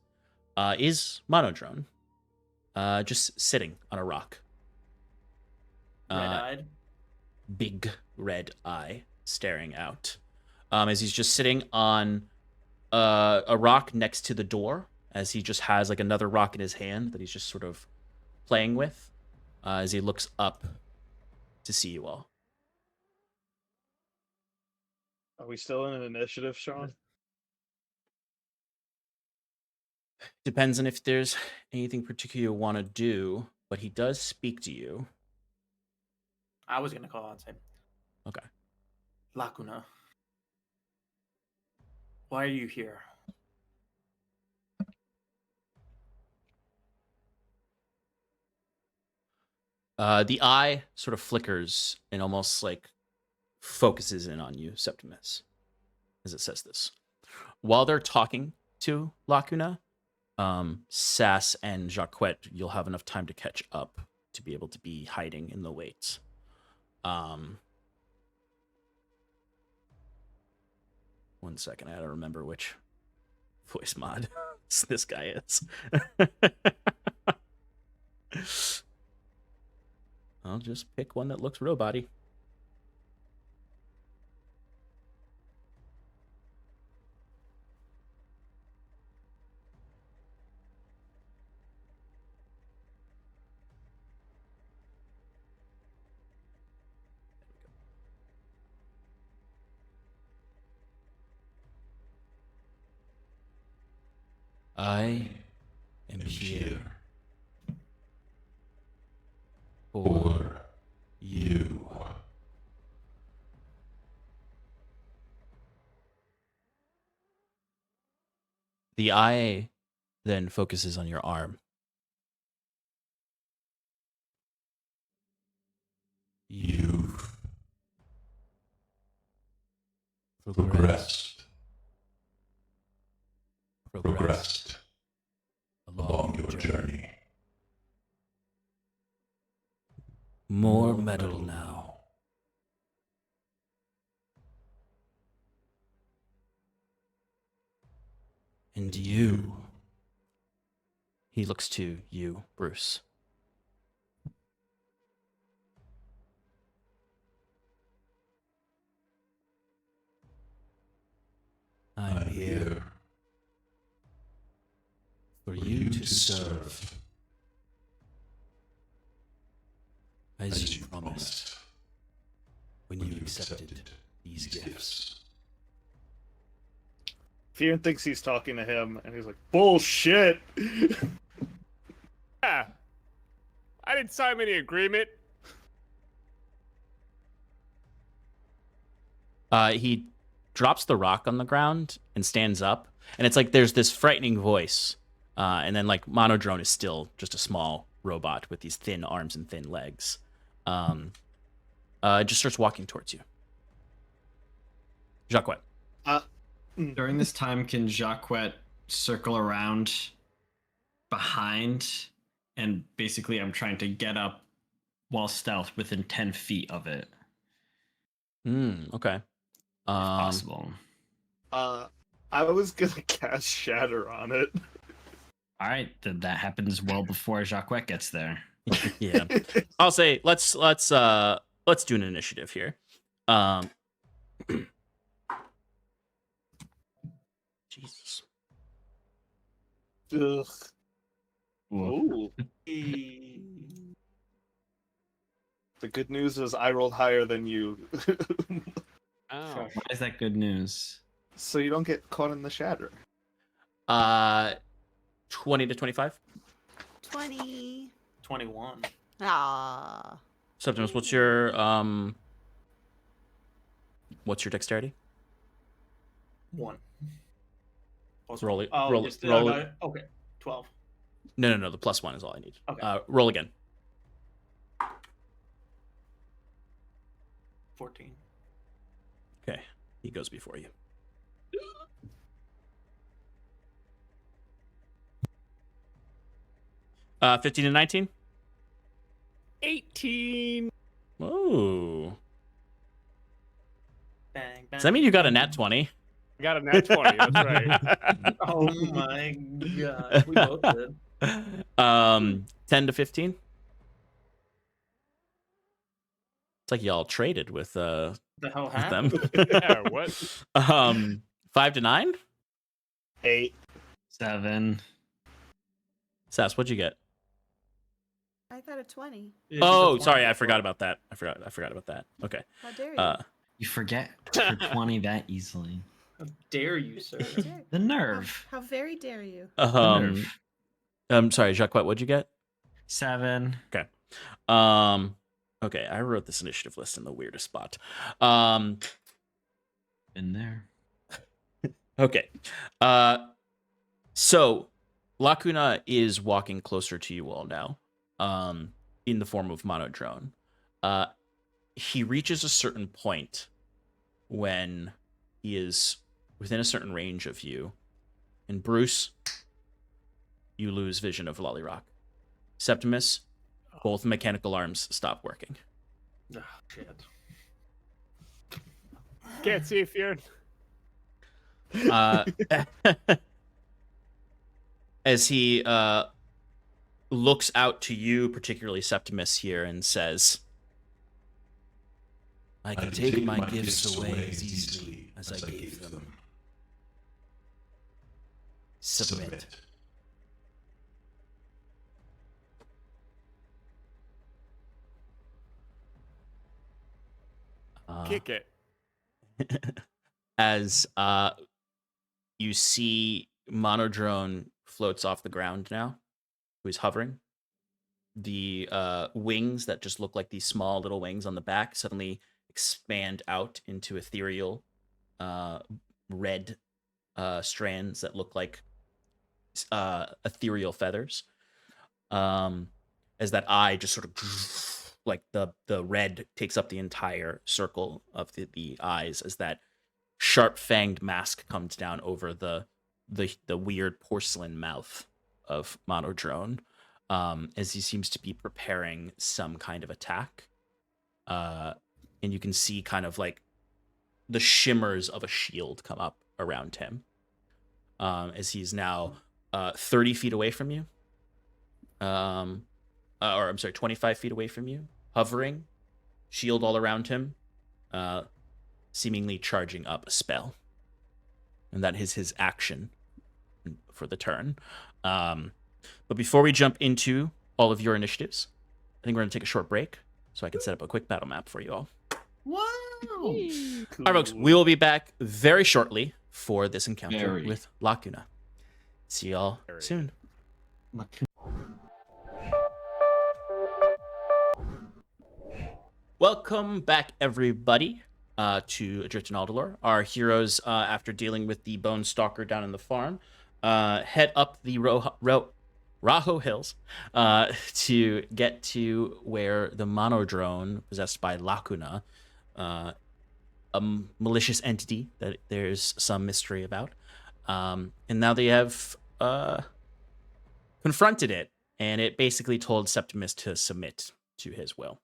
monodrone, just sitting on a rock. Red-eyed. Big red eye staring out as he's just sitting on a rock next to the door, as he just has like another rock in his hand that he's just sort of playing with, as he looks up to see you all. Are we still in an initiative, Sean? Depends on if there's anything particular you want to do, but he does speak to you. I was gonna call out and say, Okay. Lacuna, why are you here? The eye sort of flickers and almost like focuses in on you, Septimus, as it says this. While they're talking to Lacuna, Sass and Jacquette, you'll have enough time to catch up to be able to be hiding in the wait. One second, I gotta remember which voice mod this guy is. I'll just pick one that looks robot-y. I am here for you. The eye then focuses on your arm. You've progressed along your journey. More metal now. And you. He looks to you, Bruce. I'm here for you to serve as you promised when you accepted these gifts. Fear thinks he's talking to him, and he's like, bullshit! Yeah. I didn't sign any agreement. He drops the rock on the ground and stands up, and it's like there's this frightening voice, and then like Modron is still just a small robot with these thin arms and thin legs. It just starts walking towards you. Jacquette. During this time, can Jacquette circle around behind? And basically, I'm trying to get up while stealth within 10 feet of it. Okay. If possible. I was gonna cast Shatter on it. All right, then that happens well before Jacquette gets there. Yeah. I'll say let's do an initiative here. Jesus. Ugh. Ooh. Ooh. The good news is I rolled higher than you. Oh. Why is that good news? So you don't get caught in the shatter. 20 to 25. 20. 21. Ah. Septimus, what's your dexterity? 1. Roll it. Oh, roll just it. Roll it. it. Okay. 12. No. The +1 is all I need. Okay. Roll again. 14. Okay. He goes before you. Uh, 15 and 19. 18. Whoa. Bang, bang. Does that mean you got a nat 20? I got a nat 20. That's right. Oh my god. We both did. 10 to 15. It's like y'all traded with The hell them. happened? Yeah, what? 5 to 9. 8. 7. Sass, what'd you get? I got a 20. Yeah, she Oh, said sorry, 20 I forgot before. about that. I forgot about that. Okay. How dare you? You forget for 20 that easily. How dare you, sir? How dare The nerve. How very dare you? The nerve. Sorry, Jacques, what'd you get? 7. Okay, I wrote this initiative list in the weirdest spot. In there. Okay. So Lacuna is walking closer to you all now, in the form of Monodrone. He reaches a certain point when he is within a certain range of you. And Bruce, you lose vision of Lollyrock. Septimus, both mechanical arms stop working. Oh, shit. Can't see if you're. As he looks out to you, particularly Septimus here, and says, I can take my gifts away as easily as I gave them. Submit. Kick it. As you see Monodrone floats off the ground now, who is hovering. The wings that just look like these small little wings on the back suddenly expand out into ethereal red strands that look like ethereal feathers. As that eye just sort of like the red takes up the entire circle of the eyes, as that sharp fanged mask comes down over the weird porcelain mouth of Monodrone, as he seems to be preparing some kind of attack. And you can see kind of like the shimmers of a shield come up around him, as he's now 30 feet away from you. Or I'm sorry, 25 feet away from you, hovering, shield all around him, seemingly charging up a spell. And that is his action for the turn. But before we jump into all of your initiatives, I think we're going to take a short break so I can set up a quick battle map for you all. Wow. All right, folks, we will be back very shortly for this encounter Very. with Lacuna. See y'all Very. soon. Welcome back, everybody, to Adrift and Aldhalor. Our heroes, after dealing with the Bone Stalker down in the farm, head up the Raho Hills to get to where the Monodrone, possessed by Lacuna, a malicious entity that there's some mystery about, and now they have confronted it, and it basically told Septimus to submit to his will.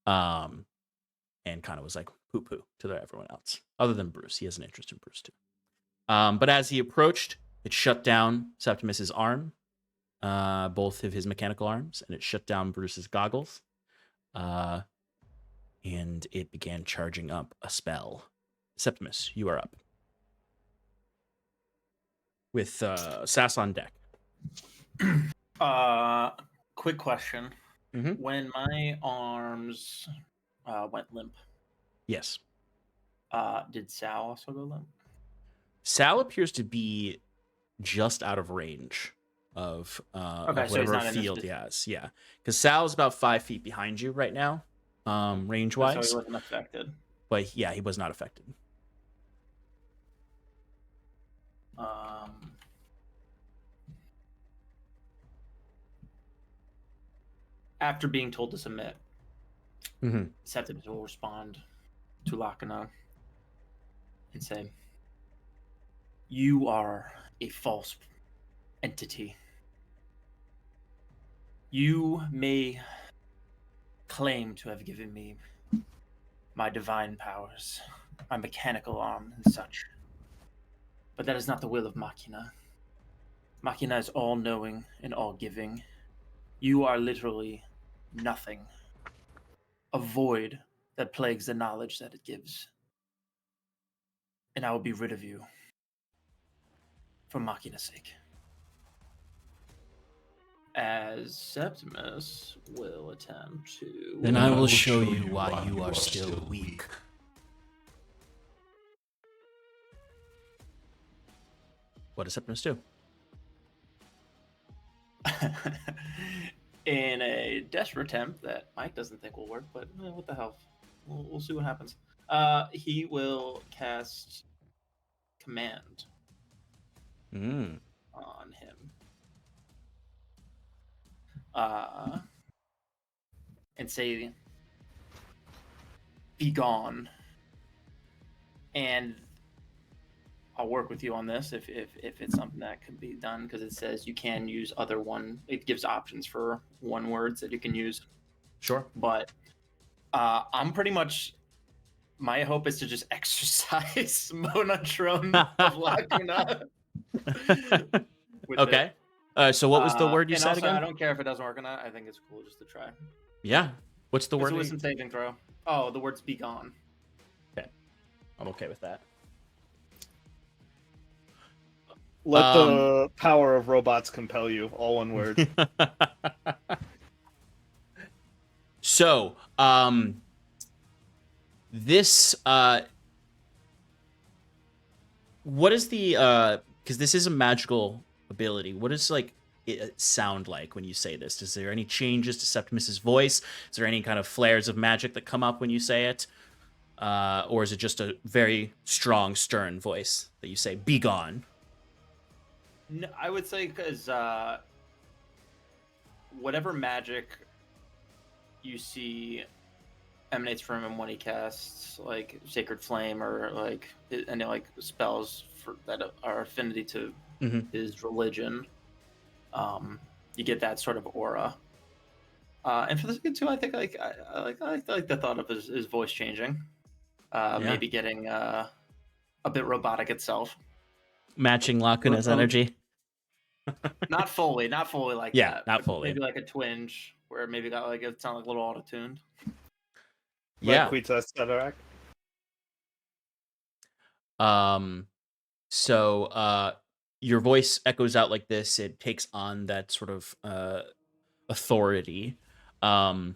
And kind of was like poo-poo to everyone else, other than Bruce. He has an interest in Bruce too. But as he approached, it shut down Septimus's arm, both of his mechanical arms, and it shut down Bruce's goggles. And it began charging up a spell. Septimus, you are up. With Sass on deck. Quick question. Mhm. When my arms went limp, Yes. did Sal also go limp? Sal appears to be just out of range of Okay, so he's whatever not in this field he dis- has. Yeah, because Sal's about 5 feet behind you right now, range So wise. he wasn't affected. But yeah, he was not affected. After being told to submit, Mm-hmm. Septimus will respond to Lacuna and say, "You are a false entity. You may claim to have given me my divine powers, my mechanical arm and such, but that is not the will of Machina. Machina is all-knowing and all-giving. You are literally nothing. A void that plagues the knowledge that it gives. And I will be rid of you. for Machina's sake. As Septimus will attempt to... Then I will show you why you are still weak. What does Septimus do? In a desperate attempt that Mike doesn't think will work, but what the hell? We'll see what happens. He will cast Command on him. And say, "Be gone." And I'll work with you on this if it's something that can be done, because it says you can use other one. It gives options for one words that you can use. Sure. But I'm pretty much. My hope is to just exercise Modron of Lacuna. Okay. So what was the word you and said also, again? I don't care if it doesn't work or not. I think it's cool just to try. Yeah. What's the It's word? a wisdom saving throw. Oh, the word's "be gone." Okay. I'm okay with that. Let the power of robots compel you. All one word. So, this what is the because this is a magical ability. What does like it sound like when you say this? Is there any changes to Septimus's voice? Is there any kind of flares of magic that come up when you say it? Or is it just a very strong, stern voice that you say, "Be gone"? No, I would say because whatever magic you see emanates from him when he casts like Sacred Flame or like any like spells that are affinity to his religion, you get that sort of aura. And for the second two, I think I like the thought of his voice changing, maybe getting a bit robotic itself, Matching Lacuna's energy. not fully like Yeah, that. not fully. Maybe like a twinge where it maybe got like it sounded like a little auto-tuned. Yeah. Like Quita Stedarak. So your voice echoes out like this. It takes on that sort of authority. And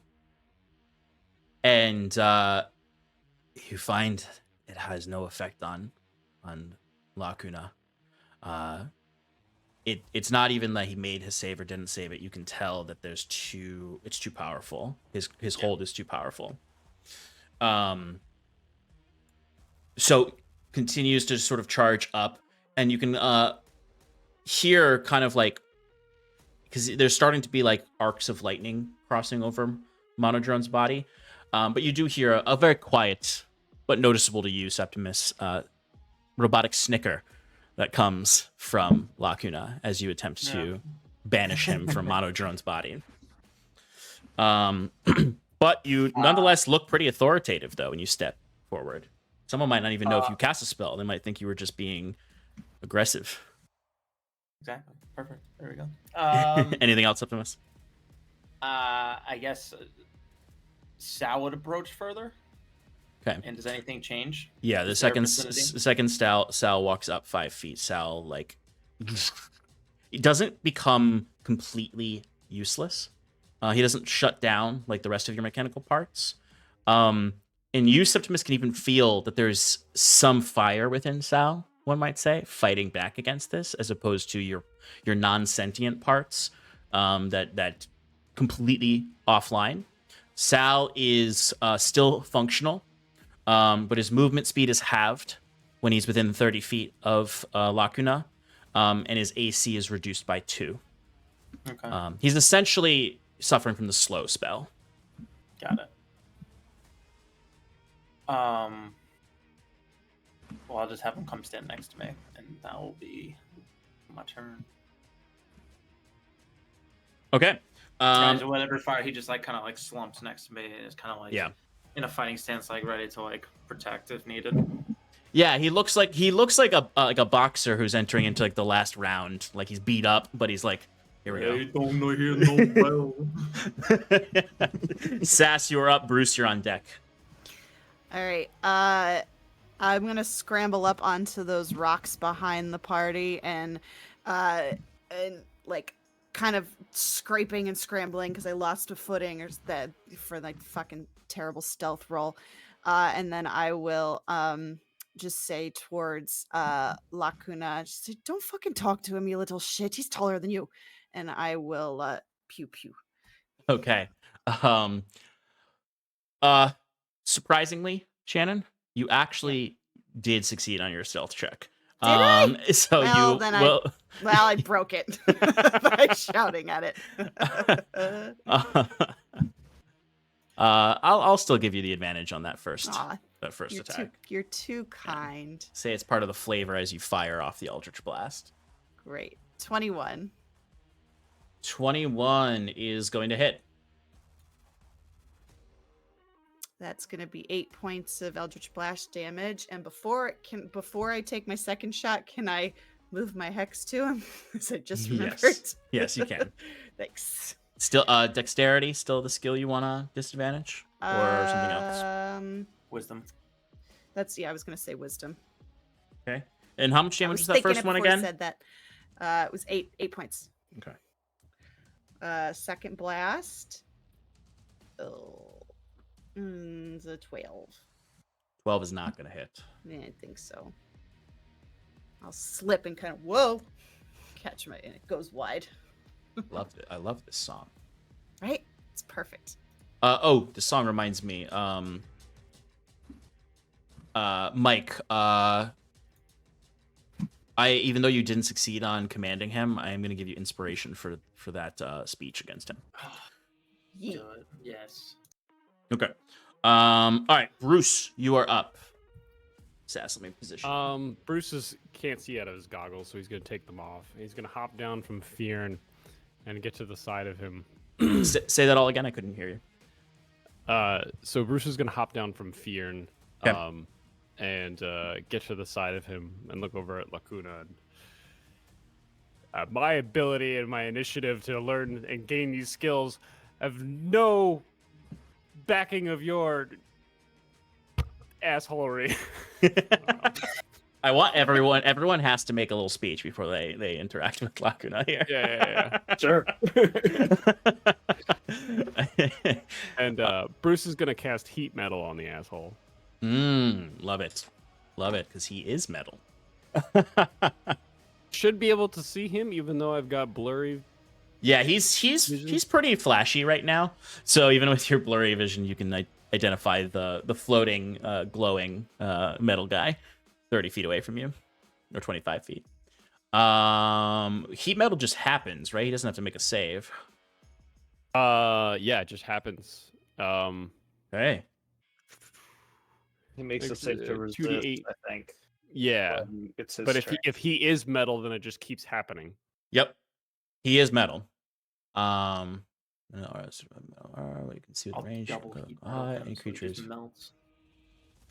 you find it has no effect on Lacuna. It's not even that he made his save or didn't save it. You can tell that it's too powerful. His hold is too powerful. So continues to sort of charge up, and you can hear kind of like, because there's starting to be like arcs of lightning crossing over Monodron's body, but you do hear a very quiet but noticeable to you, Septimus, robotic snicker that comes from Lacuna as you attempt to banish him from Monodron's body. But you nonetheless look pretty authoritative, though, when you step forward. Someone might not even know if you cast a spell. They might think you were just being aggressive. Exactly. Perfect. There we go. Anything else, Septimus? I guess Sal would approach further. Okay. And does anything change? Yeah, the Is there a second Sal walks up 5 feet. Sal, like, he doesn't become completely useless. He doesn't shut down like the rest of your mechanical parts. And you, Septimus, can even feel that there's some fire within Sal, one might say, fighting back against this, as opposed to your non-sentient parts that completely offline. Sal is still functional, but his movement speed is halved when he's within 30 feet of Lacuna, and his AC is reduced by 2. Okay. He's essentially suffering from the slow spell. Got it. Well, I'll just have him come stand next to me, and that will be my turn. Okay. Whatever fire, he just like kind of like slumps next to me and is kind of like in a fighting stance, like ready to like protect if needed. Yeah, he looks like a boxer who's entering into like the last round. Like he's beat up, but he's like, here we go. Don't know here no well. Sass, you're up. Bruce, you're on deck. All right. I'm gonna scramble up onto those rocks behind the party and like kind of scraping and scrambling because I lost a footing or that for like fucking terrible stealth roll. And then I will just say towards Lacuna, just say, don't fucking talk to him, you little shit. He's taller than you. And I will pew pew. Okay. Um. Surprisingly, Shannon, you actually did succeed on your stealth check. Did I? So Well, you then well. I broke it by shouting at it. I'll still give you the advantage on that first Aw, attack. You're too kind. Say it's part of the flavor as you fire off the Eldritch Blast. Great. 21. 21 is going to hit. That's going to be 8 points of Eldritch Blast damage. And before I take my second shot, can I move my hex to him? Because I just remembered. Yes, you can. Thanks. Still, dexterity, still the skill you want to disadvantage, or something else? Wisdom. I was going to say wisdom. Okay. And how much damage was that thinking first it one before I again? said that. It was 8 points. Okay. Second blast. It's a 12. 12 is not going to hit. Yeah, I think so. I'll slip and kind of catch and it goes wide. Loved it. I love this song. Right? It's perfect. This song reminds me. Mike. Even though you didn't succeed on commanding him, I am going to give you inspiration for that speech against him. Yeah. Good. Yes. Okay. All right, Bruce, you are up. Sass, let me position. Bruce can't see out of his goggles, so he's gonna take them off. He's gonna hop down from Fearn and get to the side of him. Say that all again. I couldn't hear you. So Bruce is gonna hop down from Fearn, Okay. and get to the side of him and look over at Lacuna. And, my ability and my initiative to learn and gain these skills have no backing of your assholery. I want everyone has to make a little speech before they interact with Lacuna here. Yeah. Sure. And Bruce is gonna cast heat metal on the asshole. Love it, because he is metal. Should be able to see him, even though I've got blurry. Yeah, he's pretty flashy right now. So even with your blurry vision, you can identify the floating, glowing metal guy 30 feet away from you, or 25 feet. Heat metal just happens, right? He doesn't have to make a save. Yeah, it just happens. Hey. He makes a Makes save it to 2d8. resist, I think. Yeah, It's his but turn. if he is metal, then it just keeps happening. Yep, he is metal. You can see with I'll range. double heat metal him Any so he just creatures. melts.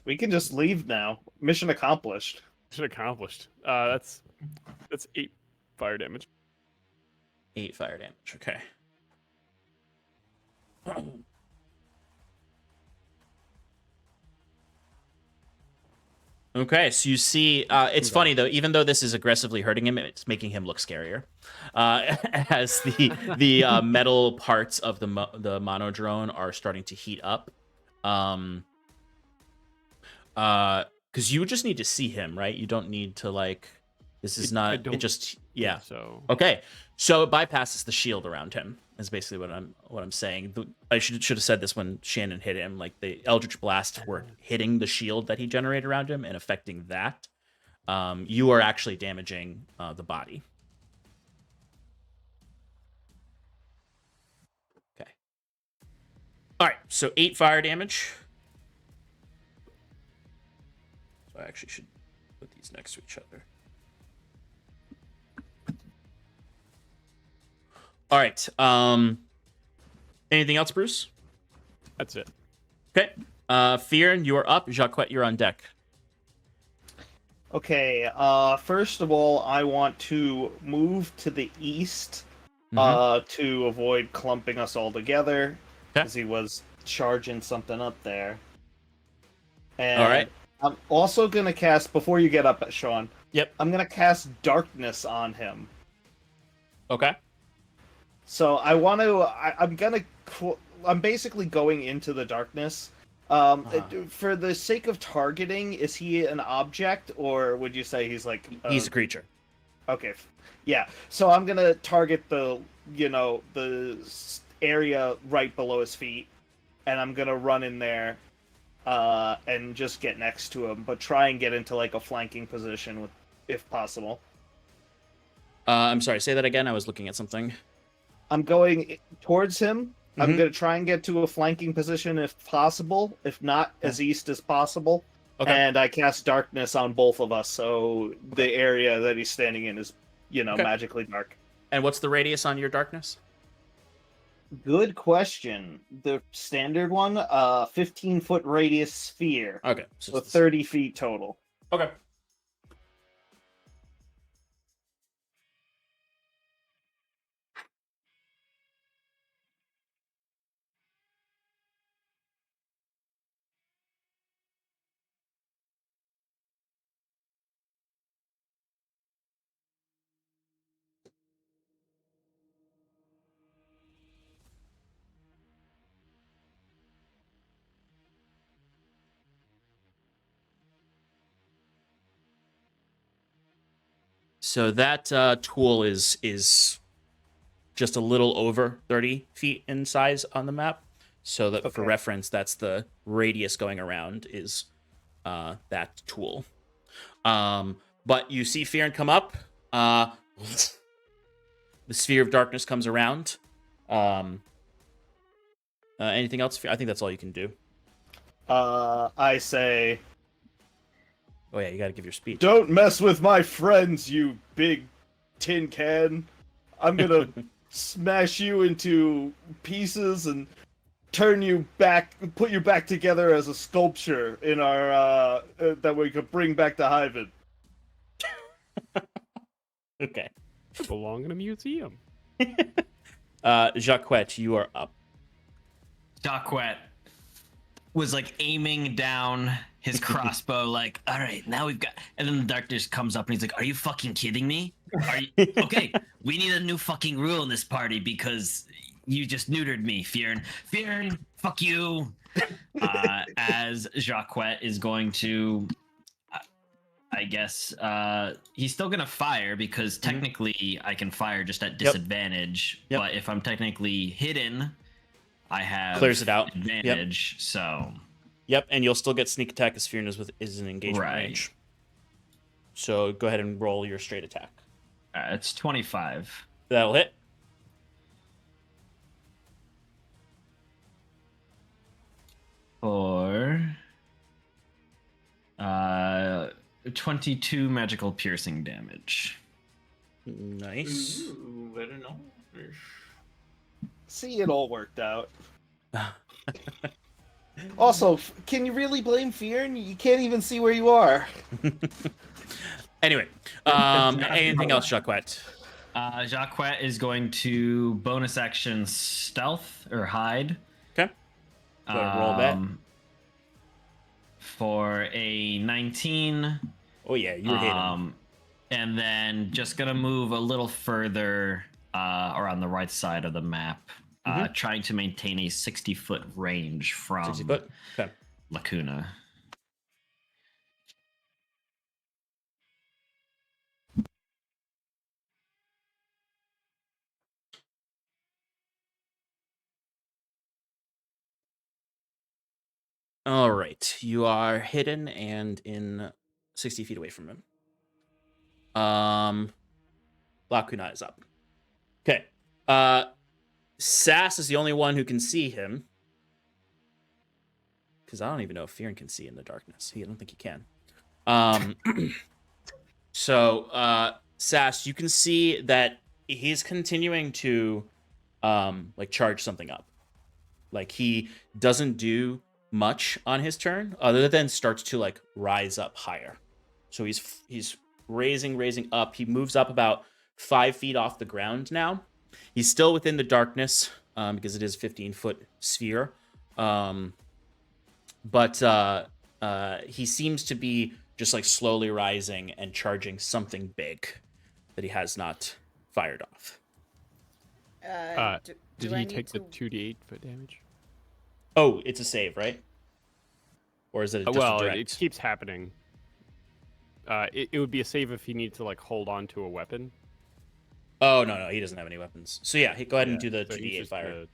We can just leave now. Mission accomplished. Mission accomplished. That's 8 fire damage. 8 fire damage. Okay. Okay, so you see, it's funny though. Even though this is aggressively hurting him, it's making him look scarier, as the metal parts of the monodrone are starting to heat up. Because you just need to see him, right? You don't need to like. This is not. It just yeah. So Okay, so it bypasses the shield around him. Is basically what I'm saying. I should have said this when Shannon hit him. Like the Eldritch Blasts were hitting the shield that he generated around him and affecting that. You are actually damaging the body. Okay. All right. So 8 fire damage. So I actually should put these next to each other. All right. Anything else, Bruce? that's it. Okay. Fearn, you are up. Jacquette, you're on deck. Okay, first of all, I want to move to the east to avoid clumping us all together, because he was charging something up there. And All right. I'm also gonna cast before you get up, Sean. Yep. I'm gonna cast darkness on him. Okay. So I'm basically going into the darkness. For the sake of targeting, is he an object, or would you say he's like He's a creature. Okay, yeah. So I'm gonna target the area right below his feet, and I'm gonna run in there, and just get next to him, but try and get into like a flanking position if possible. I'm sorry. Say that again. I was looking at something. I'm going towards him. I'm Mhm. gonna try and get to a flanking position if possible, if not as east as possible. Okay. And I cast darkness on both of us, so the area that he's standing in is, Okay. magically dark. And what's the radius on your darkness? Good question. The standard one, 15-foot radius sphere, Okay. so 30 feet total. Okay. So that tool is just a little over 30 feet in size on the map. So that for Okay. reference, that's the radius going around is that tool. But you see Fearin come up. The sphere of darkness comes around. Anything else? I think that's all you can do. I say, Oh yeah, you got to give your speech. don't mess with my friends, you big tin can. I'm gonna smash you into pieces and turn you back, put you back together as a sculpture in our that we could bring back to Hyven. Okay. I belong in a museum. Jacquette, you are up. Jacquette was like aiming down his crossbow, like, all right, now we've got. And then the darkness comes up and he's like, are you fucking kidding me? Are you okay? We need a new fucking rule in this party because you just neutered me, Fearin. Fearin, fuck you. As Jacquette is going to, I guess, he's still gonna fire because technically I can fire just at disadvantage. Yep. But if I'm technically hidden, I have Clears it out. advantage. So Yep, and you'll still get sneak attack as Fearin is in engagement Right. range. So go ahead and roll your straight attack. it's 25. That'll hit. For 22 magical piercing damage. Nice. Ooh, I don't know. See, it all worked out. Also, can you really blame Fearin? You can't even see where you are. Anyway, anything else, Jacquette? Jacquette is going to bonus action stealth or hide. Okay. Go ahead and roll that. For a 19. Oh yeah, you were hitting. And then just gonna move a little further or on the right side of the map, trying to maintain a 60-foot range from 60 foot. Okay. Lacuna. All right, you are hidden and in 60 feet away from him. Lacuna is up. Okay. Sass is the only one who can see him. Because I don't even know if Fearin can see in the darkness. I don't think he can. So, Sass, you can see that he's continuing to like charge something up. Like he doesn't do much on his turn other than starts to like rise up higher. So he's raising up. He moves up about 5 feet off the ground now. He's still within the darkness because it is a 15-foot sphere. But he seems to be just like slowly rising and charging something big that he has not fired off. Did do I he need take the to? 2d8 foot damage? Oh, it's a save, right? Or is it just a Well, direct? it keeps happening. It would be a save if he needs to like hold on to a weapon. Oh no, he doesn't have any weapons. So yeah, go ahead and do the so he's 2d8 just fire. gonna-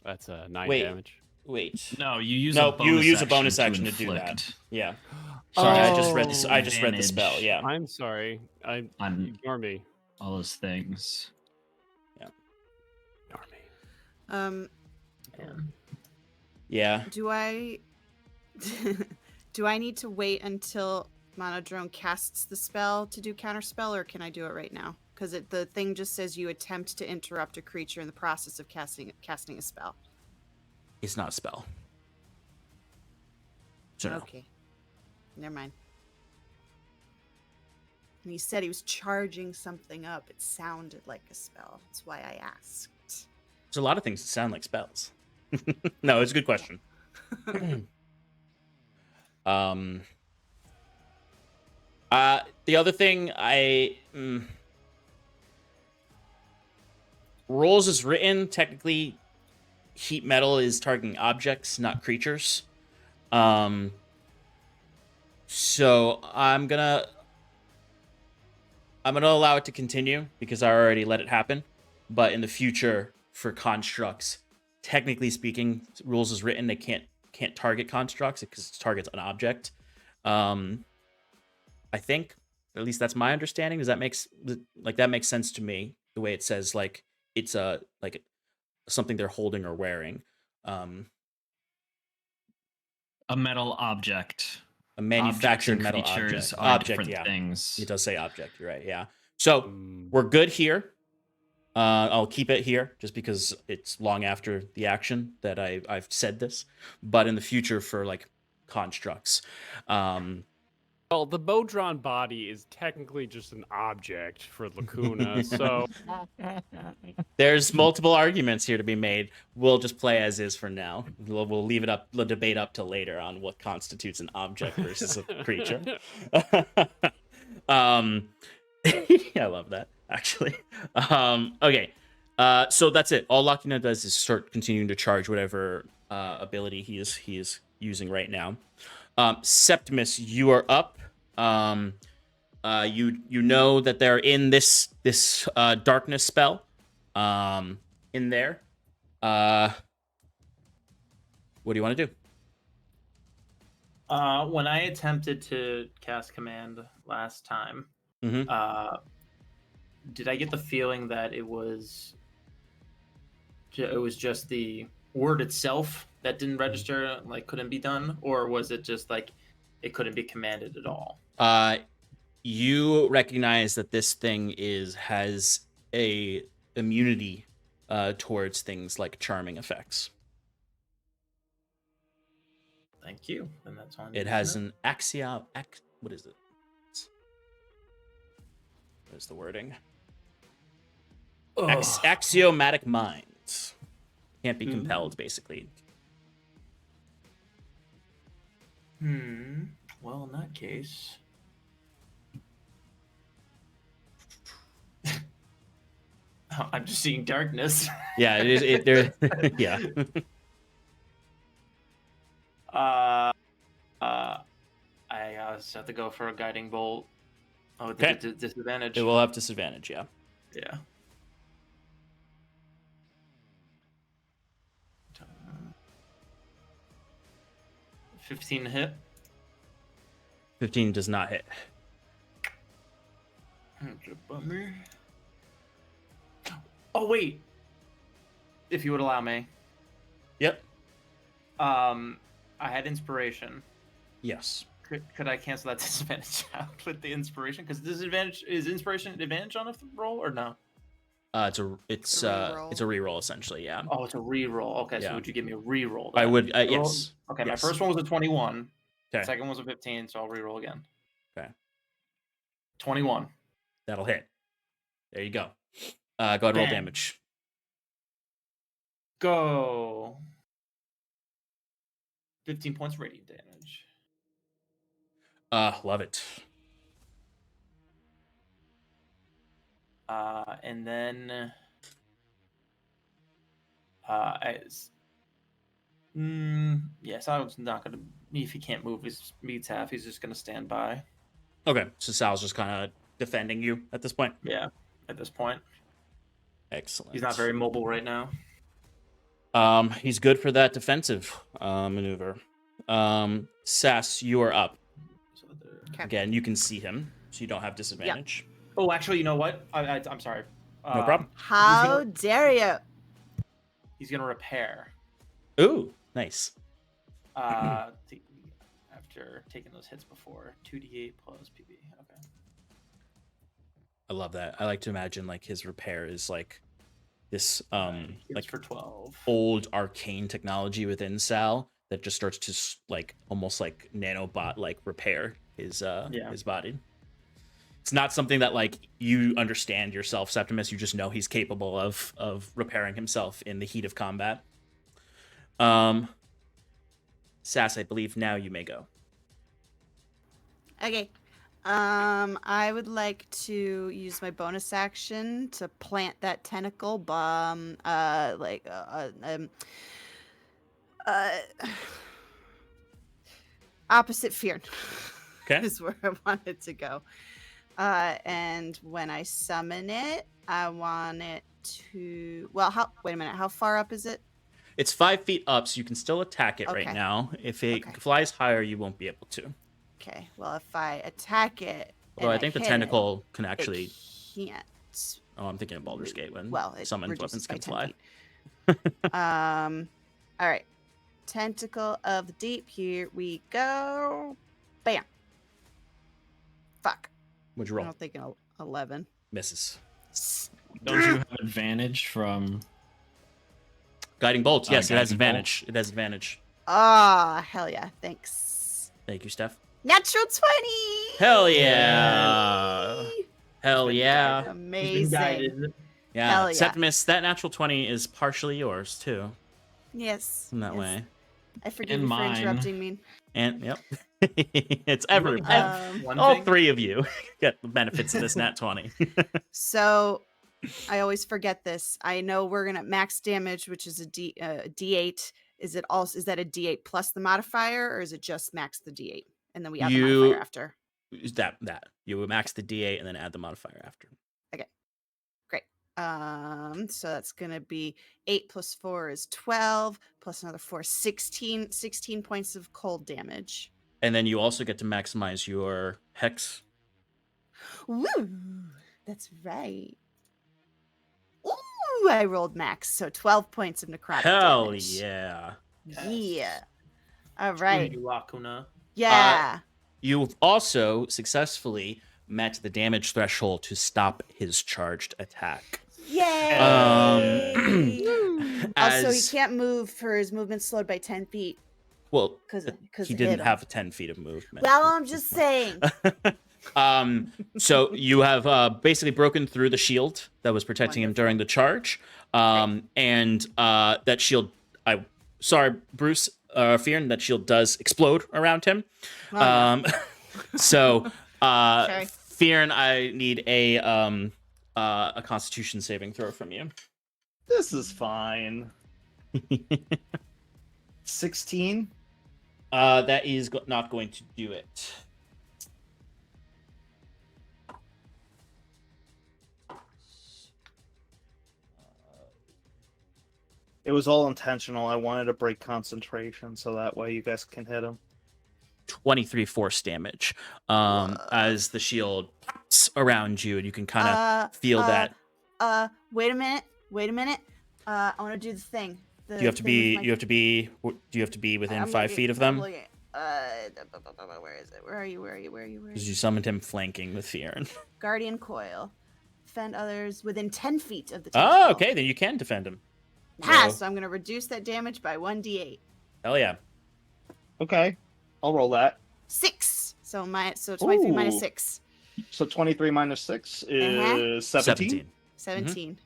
That's 9 Wait. damage. Wait. No, you use No, a bonus you use a action bonus to action to do that. inflict. Yeah. Sorry, I just read Oh. this. I just read the spell. Advantage. Yeah. I'm sorry. On Ignore me. all those things. Ignore me. Yeah. Do I do I need to wait until Monodrone casts the spell to do counterspell, or can I do it right now? Because the thing just says you attempt to interrupt a creature in the process of casting a spell. It's not a spell. So no. Okay. Never mind. And he said he was charging something up. It sounded like a spell. That's why I asked. There's a lot of things that sound like spells. No, it's a good question. The other thing rules is written, technically heat metal is targeting objects, not creatures. So I'm gonna allow it to continue because I already let it happen. But in the future, for constructs, technically speaking, rules is written, they can't target constructs because it targets an object. I think, or at least that's my understanding. Does that makes sense to me? The way it says like it's something they're holding or wearing. A metal object. A manufactured Objects and metal creatures object. are Object, different yeah. things. It does say object. You're right. Yeah. So we're good here. I'll keep it here just because it's long after the action that I've said this. But in the future, for like constructs, Well, the Modron body is technically just an object for Lacuna, so there's multiple arguments here to be made. We'll just play as is for now. We'll leave it up, the debate up to later on what constitutes an object versus a creature. I love that, actually. Okay. So that's it. All Lacuna does is start continuing to charge whatever ability he is using right now. Septimus, you are up. You know that they're in this darkness spell. In there. What do you want to do? When I attempted to cast command last time, Mhm. did I get the feeling that it was just the word itself that didn't register, like couldn't be done, or was it just like it couldn't be commanded at all? You recognize that this thing has a immunity towards things like charming effects. Thank you. And that's all I It needed has to know. an what is it? What is the wording? Ugh. Axiomatic minds. Can't be compelled, basically. Well, in that case, I'm just seeing darkness. Yeah, it is. Yeah. I just have to go for a guiding bolt. Oh, Okay. Disadvantage. It will have disadvantage. Yeah. Yeah. 15 to hit. 15 does not hit. That's a bummer. Oh wait, if you would allow me. Yep. I had inspiration. Yes. Could I cancel that disadvantage out with the inspiration? Because disadvantage is inspiration advantage on a roll or no? It's a reroll. reroll essentially. Yeah. Oh, it's a reroll. Okay, Yeah. so would you give me a reroll? I then? would. Reroll? Yes. Okay, Yes. my first one was a 21. Okay. Second one was a 15, so I'll reroll again. Okay. 21. That'll hit. There you go. Go ahead and roll Bang. damage. go 15 points radiant damage. Love it. And then Sal's not gonna. If he can't move his meats half, he's just gonna stand by. Okay, so Sal's just kind of defending you at this point. Yeah, at this point, Excellent. he's not very mobile right now. He's good for that defensive maneuver. Sass, you are up. So there- Okay. Again, you can see him, so you don't have disadvantage. Oh, actually, you know what? I'm sorry. No problem. How dare you? He's gonna repair. Ooh, nice. After taking those hits before, 2d8 plus PB. Okay. I love that. I like to imagine like his repair is like this Hits like for 12. old arcane technology within Sal that just starts to like almost like nanobot like repair his body. It's not something that like you understand yourself, Septimus. You just know he's capable of repairing himself in the heat of combat. Sass, I believe now you may go. Okay. I would like to use my bonus action to plant that tentacle bomb, opposite Fear. Okay. Is where I wanted to go. And when I summon it, I want it to. Well, wait a minute. How far up is it? It's 5 feet up, so you can still attack it right Okay. now. If it Okay. flies higher, you won't be able to. Okay. Well, if I attack it, Although and I think the hit tentacle can it actually. can't. Oh, I'm thinking of Baldur's Gate when Well, it summoned reduces weapons by can 10 fly. feet. All right. Tentacle of the Deep. Here we go. Bam. Fuck. Would you I roll? don't think 11. Misses. Don't you have advantage from? Guiding bolts. Yes, it has Guiding bolt. advantage. It has advantage. Ah, hell yeah. Thanks. Thank you, Steph. Natural 20. Hell yeah. Hell yeah. He's been Amazing. guided. Yeah. Hell yeah. Septimus, that natural 20 is partially yours too. Yes. In that yes. way. I forgive And you for mine. interrupting me. And yep. It's every One all thing? 3 of you get the benefits of this nat 20. So I always forget this. I know we're gonna max damage, which is a D8. Is that a D8 plus the modifier, or is it just max the D8 and then we add the modifier after? that. You would max the D8 and then add the modifier after. Great. So that's gonna be 8 plus 4 is 12 plus another 4, 16 points of cold damage. And then you also get to maximize your hex. Woo! That's right. Ooh, I rolled max, so 12 points of necrotic Hell damage. yeah. Yeah. All Screw right. you, Lacuna. Yeah. You've also successfully met the damage threshold to stop his charged attack. Yay! Also, he As can't move for his movement slowed by 10 feet well, because he didn't have 10 feet of movement. Well, I'm just saying. So you have basically broken through the shield that was protecting him during the charge. And that shield, sorry, Bruce, Fearn, that shield does explode around him. Oh, no. So, Sorry. Fearn, I need a Constitution saving throw from you. This is fine. 16. That is not going to do it. It was all intentional. I wanted to break concentration so that way you guys can hit him. 23 force damage as the shield pops around you, and you can kind of feel that. Wait a minute. I want to do the thing. Do you have to be within 5 feet of them? Where is it? Where are you? Because you summoned him flanking with Fearn. Guardian Coil. Defend others within 10 feet of the Oh, tentacle. okay, then you can defend him. So I'm going to reduce that damage by 1d8. Hell yeah. Okay, I'll roll that. 6. So 23 minus Ooh. 6. So 23 minus 6 is 17. 17.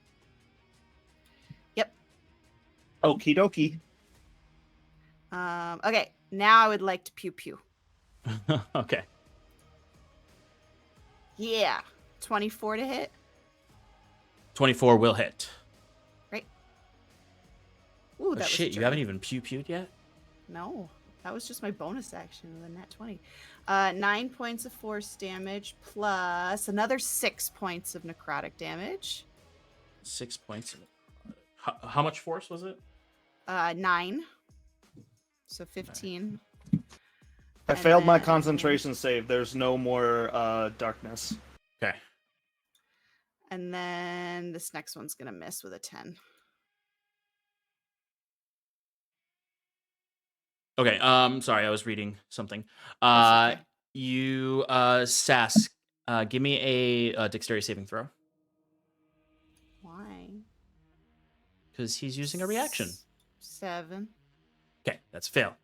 Okie dokie. Okay, now I would like to pew pew. Okay. Yeah, 24 to hit. 24 will hit. Ooh, Oh, that was shit, you dirty. haven't even pewed yet? No, that was just my bonus action with a nat 20. 9 points of force damage plus another 6 points of necrotic damage. 6 points. How much force was it? 9. So 15. I And failed my then- concentration save. There's no more darkness. Okay. And then this next one's going to miss with a 10. Okay, sorry, I was reading something. That's okay. You, Sass, give me a dexterity saving throw. Why? Because he's using a reaction. 7. Okay, that's a fail.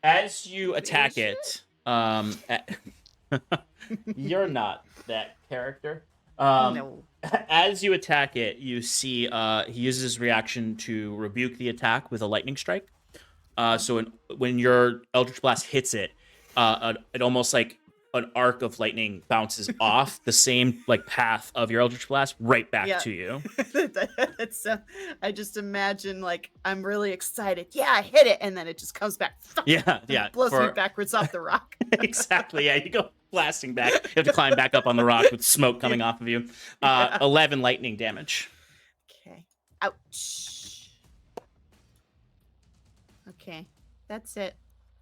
As you attack it, you're not that character. No. As you attack it, you see he uses his reaction to rebuke the attack with a lightning strike. So when your Eldritch Blast hits it, it almost like an arc of lightning bounces off the same like path of your Eldritch Blast right back to you. It's, I just imagine like I'm really excited. Yeah, I hit it, and then it just comes back. Yeah, and yeah. blows me backwards off the rock. Exactly. Yeah, you go blasting back. You have to climb back up on the rock with smoke coming off of you. 11 lightning damage. Okay. Ouch. Okay, that's it.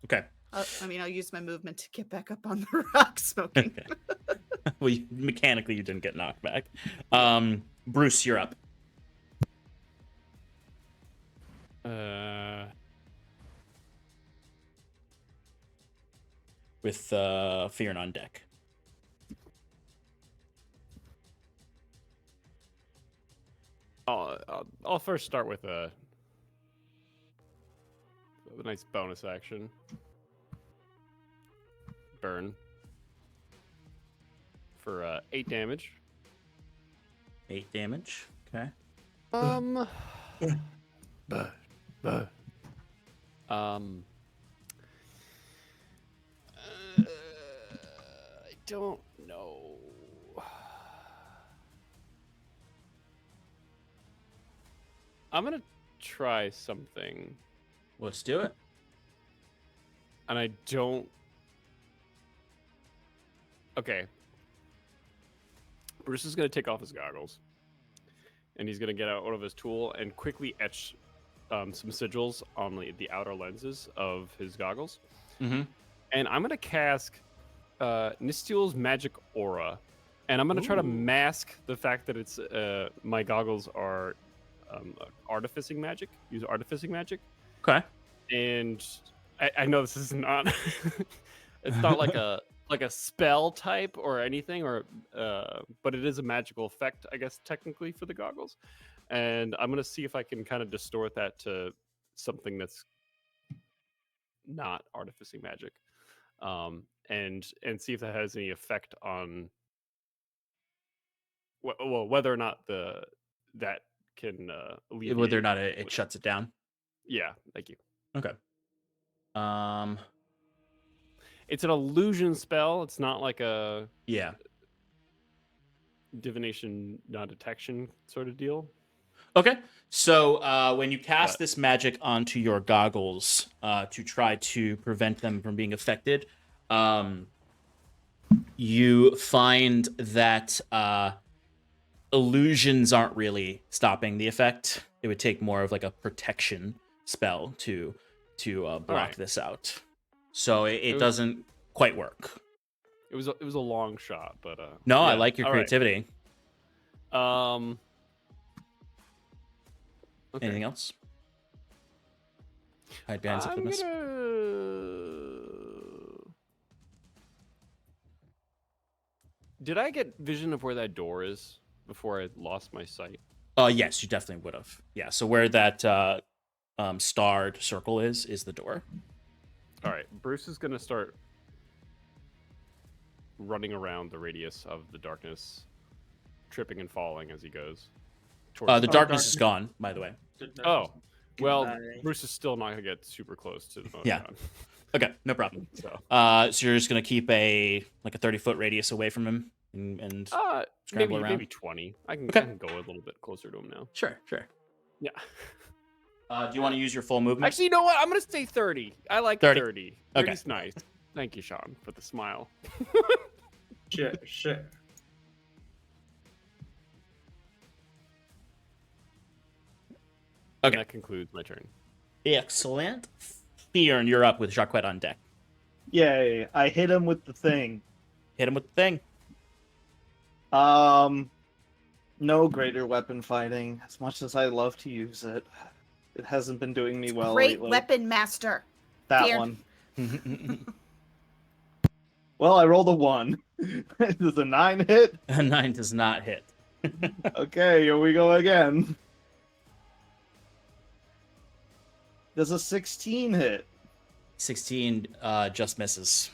Okay. I'll use my movement to get back up on the rock smoking. Okay. Well, mechanically, you didn't get knocked back. Bruce, you're up. With Fearin on deck. I'll first start with a nice bonus action. Burn. For 8 damage. 8 damage. Okay. I don't know. I'm gonna try something, Let's do it. and I don't. Okay. Bruce is gonna take off his goggles, and he's gonna get out of his tool and quickly etch some sigils on the outer lenses of his goggles. Mm-hmm. And I'm gonna cast Nistiul's magic aura, and I'm gonna try to mask the fact that it's my goggles are artificing magic. Use artificing magic. Okay. And I know this is not it's not like a spell type or anything, or but it is a magical effect, I guess, technically, for the goggles. And I'm gonna see if I can kind of distort that to something that's not artificing magic, and see if that has any effect on whether or not that can alleviate. Whether or not it shuts it down. Yeah, thank you. Okay. It's an illusion spell. It's not like a Yeah. divination non-detection sort of deal. Okay. So when you cast this magic onto your goggles to try to prevent them from being affected, you find that illusions aren't really stopping the effect. It would take more of like a protection spell to block this out. So it doesn't quite work. It was a long shot, but no, yeah. I like your creativity. Right. Okay. Anything else? Hide behind Septimus. Did I get vision of where that door is before I lost my sight? Yes, you definitely would have. Yeah, so where that starred circle is the door. All right, Bruce is gonna start running around the radius of the darkness, tripping and falling as he goes. towards The darkness is gone, by the way. Oh, well, Goodbye. Bruce is still not gonna get super close to the Modron. Yeah. Okay, no problem. So, So you're just gonna keep a 30-foot radius away from him and scramble around? maybe 20. I can go a little bit closer to him now. Sure. Yeah. Do you want to use your full movement? Actually, you know what? I'm gonna say 30. I like 30. 30. Okay. 30's nice. Thank you, Sean, for the smile. Sure. Okay. And that concludes my turn. Excellent. Fearn, you're up with Jacquet on deck. Yay! I hit him with the thing. Hit him with the thing. No greater weapon fighting. As much as I love to use it, it hasn't been doing me well Great lately. weapon master. That Fear. one. Well, I rolled a 1. Does a 9 hit? A 9 does not hit. Okay, here we go again. Does a 16 hit? 16 just misses.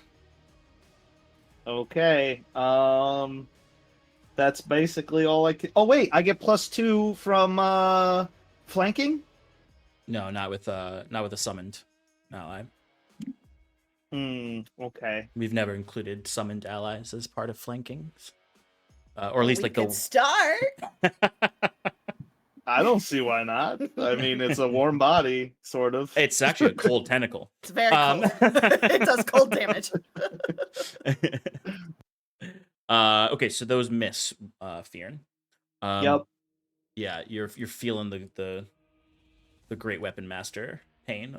Okay. That's basically all I can. Oh wait, I get +2 from flanking. No, not with a summoned ally. Okay. We've never included summoned allies as part of flanking, or at least We like could start. I don't see why not. I mean, it's a warm body, sort of. It's actually a cold tentacle. It's very cold. It does cold damage. Okay, so those miss, Fearn. Yep. Yeah, you're feeling the great weapon master pain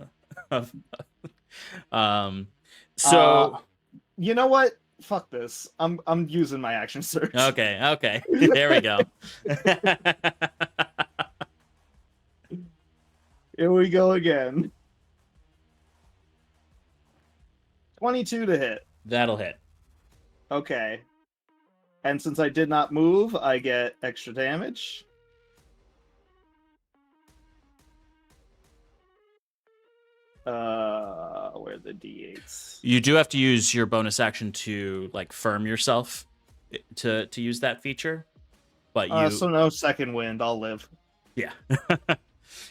of. So you know what? Fuck this. I'm using my action search. okay, there we go. Here we go again. 22 to hit. That'll hit. Okay. And since I did not move, I get extra damage. Where are the d8s? You do have to use your bonus action to firm yourself to use that feature, but So no second wind. I'll live. Yeah.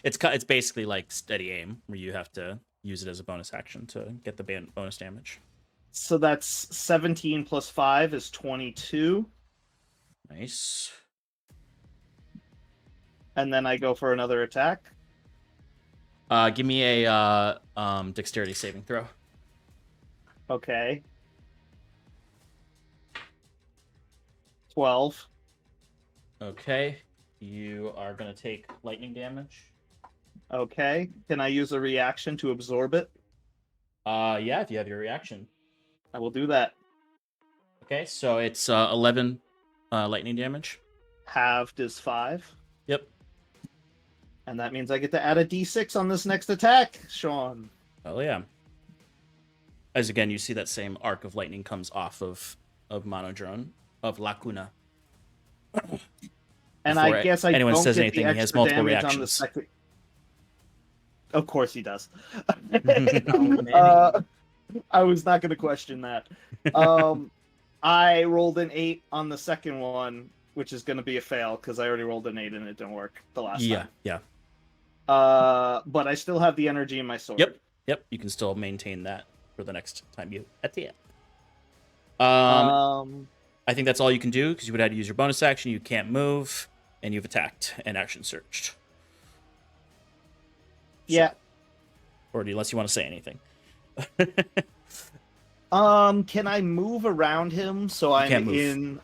It's basically like steady aim, where you have to use it as a bonus action to get the bonus damage. So that's 17 plus 5 is 22. Nice. And then I go for another attack. Give me a dexterity saving throw. Okay. 12. Okay. You are going to take lightning damage. Okay. Can I use a reaction to absorb it? Yeah, if you have your reaction. I will do that. Okay, so it's 11 lightning damage. Halved is 5. Yep. And that means I get to add a d6 on this next attack, Sean. Oh yeah. As again, you see that same arc of lightning comes off of Modron, of Lacuna. And Before I guess I anyone don't says get anything, the he has extra multiple damage on the reactions. second. Of course he does. man. I was not going to question that. I rolled an 8 on the second one, which is going to be a fail because I already rolled an 8 and it didn't work the last time. Yeah. But I still have the energy in my sword. Yep. You can still maintain that for the next time you at the end. I think that's all you can do because you would have to use your bonus action. You can't move, and you've attacked and action searched. Yeah. Or unless you want to say anything. Can I move around him so I'm can't move. in?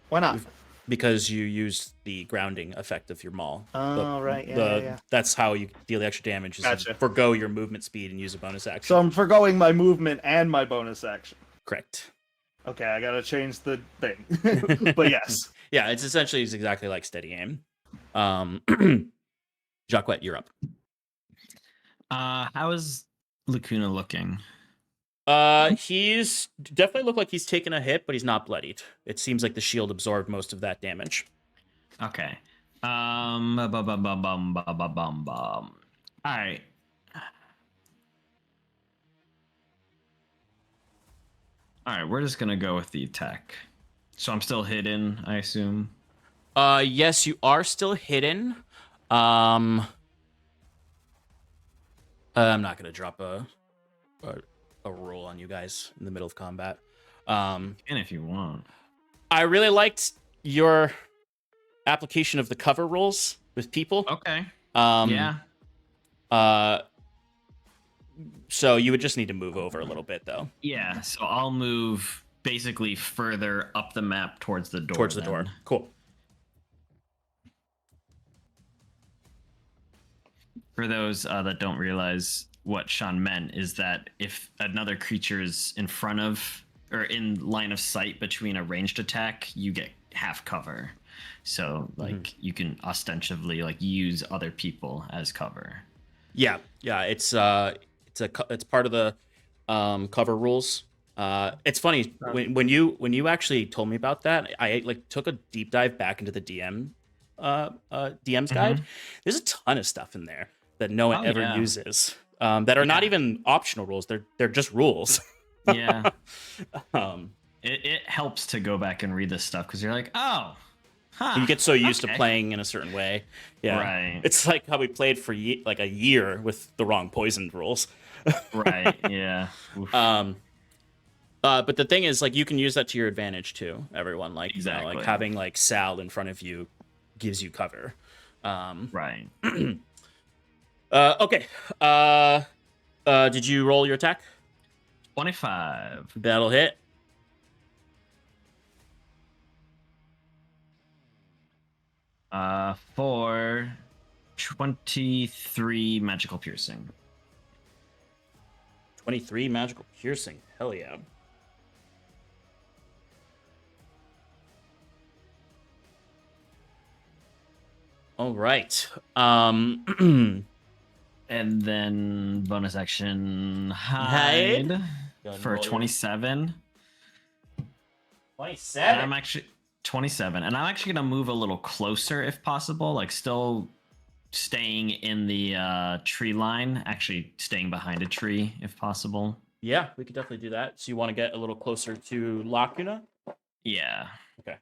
Why not? Because you use the grounding effect of your maul. Oh, right. Yeah. That's how you deal the extra damage. Is Gotcha. Forgo your movement speed and use a bonus action. So I'm forgoing my movement and my bonus action. Correct. Okay, I gotta change the thing. But yes. Yeah, it's exactly like steady aim. Jacquet, you're up. How is Lacuna looking? He's definitely looked like he's taken a hit, but he's not bloodied. It seems like the shield absorbed most of that damage. Okay. All right. All right, we're just gonna go with the attack. So I'm still hidden, I assume. Yes, you are still hidden. I'm not gonna drop a roll on you guys in the middle of combat. And if you want. I really liked your application of the cover rules with people. Okay. Yeah. Yeah. So you would just need to move over a little bit, though. Yeah. So I'll move basically further up the map towards the door. Towards the door. Cool. For those that don't realize what Sean meant is that if another creature is in front of or in line of sight between a ranged attack, you get half cover. So like you can ostensibly like use other people as cover. Yeah. It's part of the cover rules. It's funny when you actually told me about that, I like took a deep dive back into the DM's guide. There's a ton of stuff in there that no one ever uses. That are not even optional rules. They're just rules. Yeah. It helps to go back and read this stuff because you're like, oh, huh, you get so used to playing in a certain way. Yeah. Right. It's like how we played for like a year with the wrong poisoned rules. Right. Yeah. But the thing is, like, you can use that to your advantage too. Everyone, like, exactly. You know, like having like Sal in front of you gives you cover. Right. Okay. Did you roll your attack? 25. That'll hit. For 23 magical piercing. 23 magical piercing. Hell yeah. All right. And then bonus action hide for 27. 27. And I'm actually 27, and I'm actually gonna move a little closer if possible, like still staying in the tree line, actually staying behind a tree if possible. Yeah, we could definitely do that. So you want to get a little closer to Lacuna? Yeah. Okay.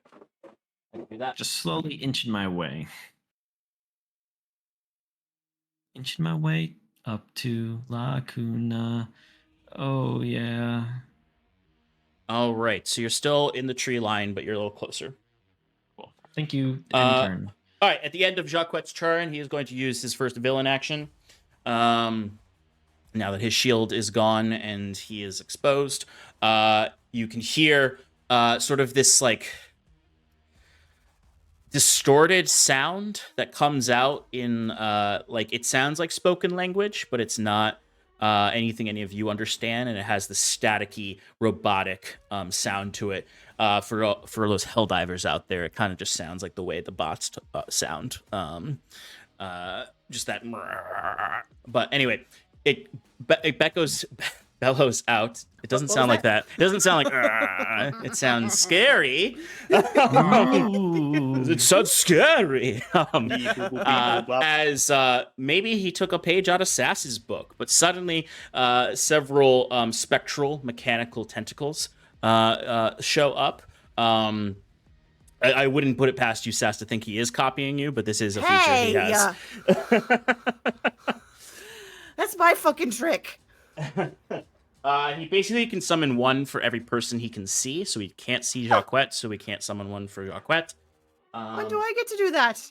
I can do that. Just slowly inching my way. Inching my way up to Lacuna. Oh, yeah. All right. So you're still in the tree line, but you're a little closer. Cool. Thank you. End turn. All right. At the end of Jacquette's turn, he is going to use his first villain action. Now that his shield is gone and he is exposed, you can hear sort of this like distorted sound that comes out in like it sounds like spoken language, but it's not anything any of you understand, and it has the staticky, robotic sound to it. For those helldivers out there, it kind of just sounds like the way the bots sound. Just that. But anyway, it bellows out. It doesn't sound like that. It doesn't sound like. It sounds scary. It sounds scary. As maybe he took a page out of Sass's book, but suddenly several spectral mechanical tentacles show up. I wouldn't put it past you, Sass, to think he is copying you, but this is a feature he has. That's my fucking trick. He basically can summon one for every person he can see, so he can't see Jacquette, so we can't summon one for Jacquette. When do I get to do that?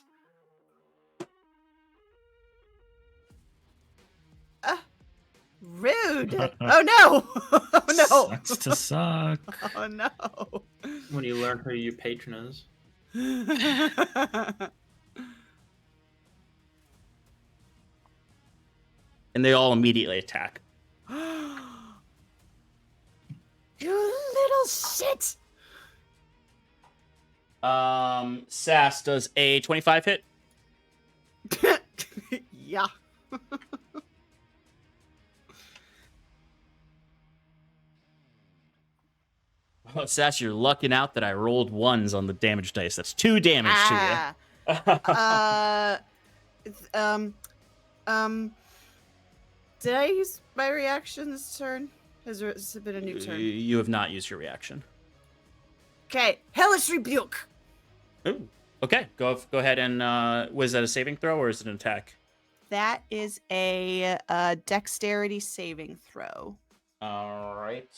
Rude. Oh no. Oh no. Sucks to suck. Oh no. When you learn who your patron is. And they all immediately attack. You little shit. Sass does a 25 hit. Yeah. Oh, Sass, you're lucking out that I rolled ones on the damage dice. That's 2 damage to you. Did I use my reaction this turn? Has it been a new turn? You have not used your reaction. Okay, Hellish Rebuke. Ooh. Okay, go ahead and was that a saving throw or is it an attack? That is a dexterity saving throw. All right.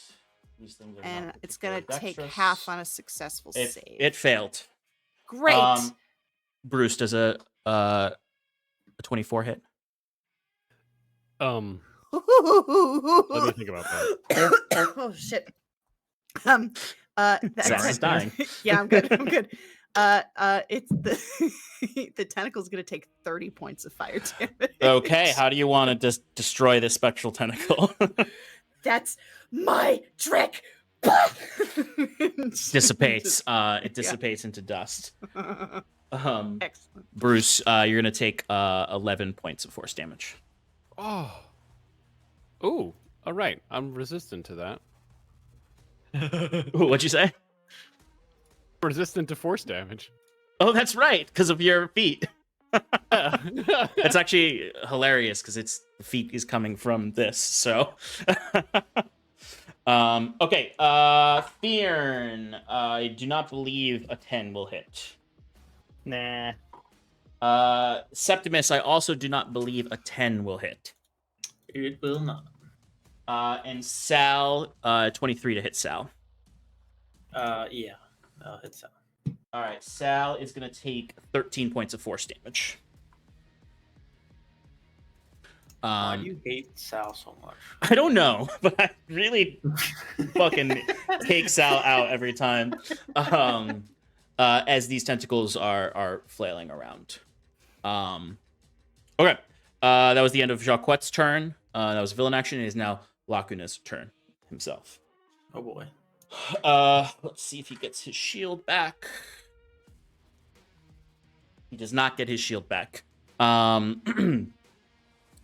These things are And not it's going to take dexterous. half on a successful It, save. it failed. Great. Bruce, does a 24 hit? Let me think about that. Oh, shit. Zach's dying. Yeah, I'm good. I'm good. It's the tentacle's gonna take 30 points of fire damage. Okay, how do you want to just destroy this spectral tentacle? That's my trick. Dissipates. It dissipates into dust. Excellent. Bruce, you're gonna take 11 points of force damage. Oh. Ooh. All right. I'm resistant to that. Ooh, what'd you say? Resistant to force damage. Oh, that's right, because of your feet. It's actually hilarious because the feet is coming from this. So, okay. Fearn, I do not believe a 10 will hit. Nah. Septimus, I also do not believe a 10 will hit. It will not. And Sal, 23 to hit Sal. Yeah. I'll hit Sal. All right, Sal is going to take 13 points of force damage. Why do you hate Sal so much? I don't know, but I really fucking take Sal out every time. As these tentacles are flailing around. Okay, that was the end of Jacquette's turn. That was villain action. It is now Lacuna's turn himself. Oh boy. Let's see if he gets his shield back. He does not get his shield back.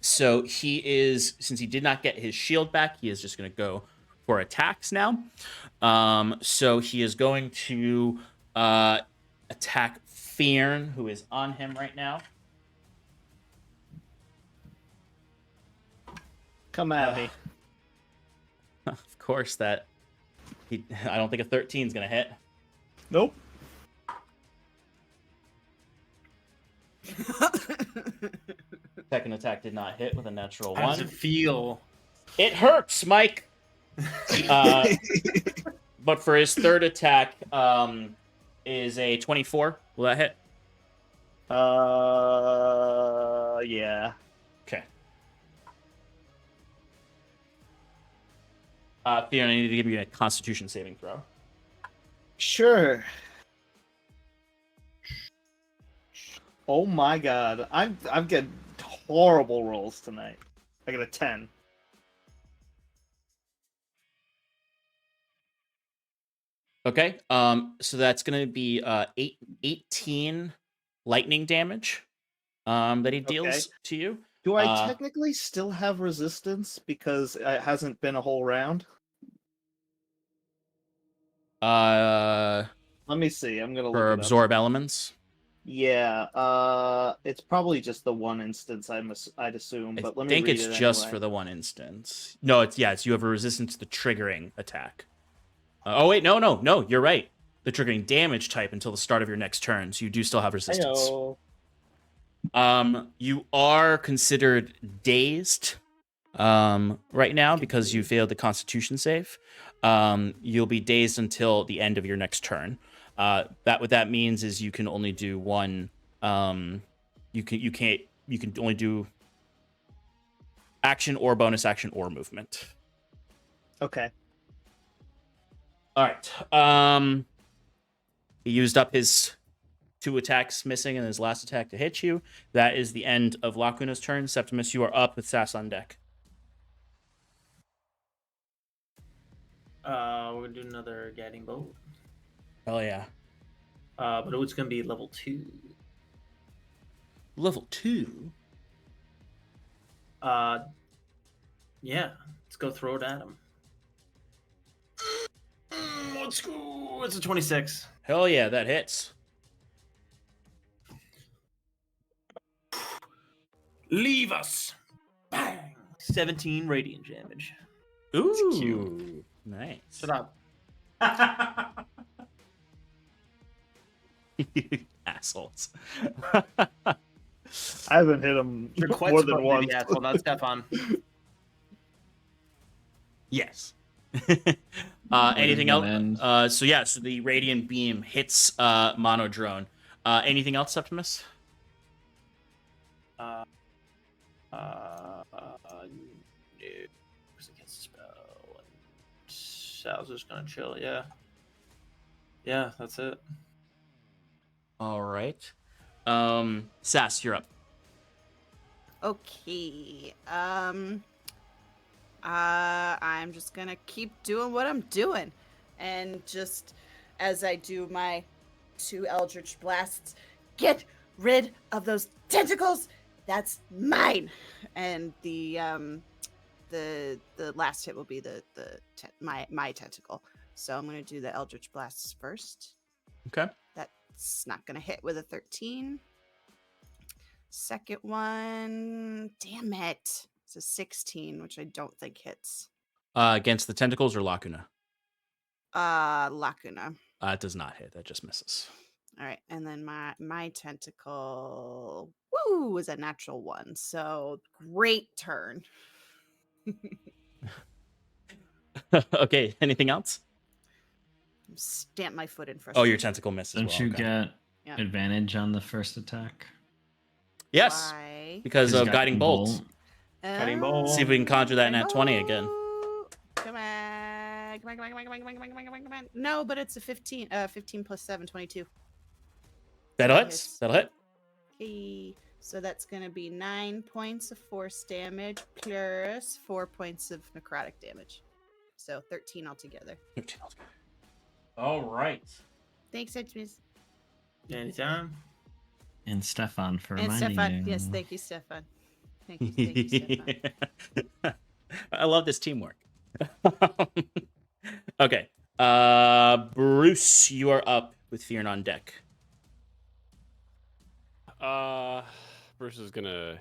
So he is, since he did not get his shield back, he is just going to go for attacks now. So he is going to attack Fearn, who is on him right now. Come at me. Of course, I don't think a 13 is going to hit. Nope. Second attack did not hit with a natural How does 1. it feel? It hurts, Mike. But for his third attack, is a 24. Will that hit? Yeah. Okay. Fear, I need to give you a Constitution saving throw. Sure. Oh my god, I'm getting horrible rolls tonight. I got a 10. Okay. So that's gonna be 18 lightning damage that he deals to you. Do I technically still have resistance because it hasn't been a whole round? Let me see. I'm gonna look For it up. absorb elements. Yeah. It's probably just the one instance. I'd assume, but let me think read it's it just anyway. for the one instance. No, it's you have a resistance to the triggering attack. Oh wait, no, you're right. The triggering damage type until the start of your next turn, so you do still have resistance. Heyo. You are considered dazed right now because you failed the Constitution save. You'll be dazed until the end of your next turn. What that means is you can only do one. You can only do action or bonus action or movement. Okay. All right. He used up his 2 attacks missing and his last attack to hit you. That is the end of Lacuna's turn. Septimus, you are up with Sass on deck. We're gonna do another guiding bolt. Oh yeah. But it's gonna be level 2. Level 2? Yeah. Let's go throw it at him. Let's go. It's a 26. Hell yeah, that hits. Leave us. Bang. 17 radiant damage. Ooh, cute. Shut up. Assholes. I haven't hit him You're quite more supposed than to be once. the asshole, not Stefan. Yes. Where Anything does that else? end? So the radiant beam hits Monodrone. Anything else, Septimus? No. Because against the spell. And Sal's just gonna chill. Yeah. Yeah, that's it. All right. Sass, you're up. Okay. I'm just gonna keep doing what I'm doing, and just as I do my 2 Eldritch Blasts, get rid of those tentacles. That's mine. And the last hit will be my tentacle. So I'm gonna do the Eldritch Blasts first. Okay. That's not gonna hit with a 13. Second one, damn it. It's a 16, which I don't think hits. Against the tentacles or Lacuna? Lacuna. It does not hit. That just misses. All right, and then my tentacle, woo, was a natural 1. So great turn. Okay. Anything else? Stamp my foot in Oh, frustration. your tentacle misses. Don't well, you okay. get Yeah. advantage on the first attack? Yes, Why? because of guiding bolt. Guiding bolt. See if we can conjure that Guiding nat 20 again. bolt. Come on. Come on, come on, come on, come on, come on, come on, come on, come on. No, but it's a 15. 15 plus 7, 22. That'll That hit. hits. That'll hit. Okay, so that's going to be 9 points of force damage plus 4 points of necrotic damage. So 13 altogether. 13 altogether. All right. Thanks, Septimus. Anytime. And Stefan for And reminding Stefan. you. Yes, thank you, Stefan. Thank you, Stefan. I love this teamwork. Okay. Bruce, you are up with Fear on deck. Bruce is gonna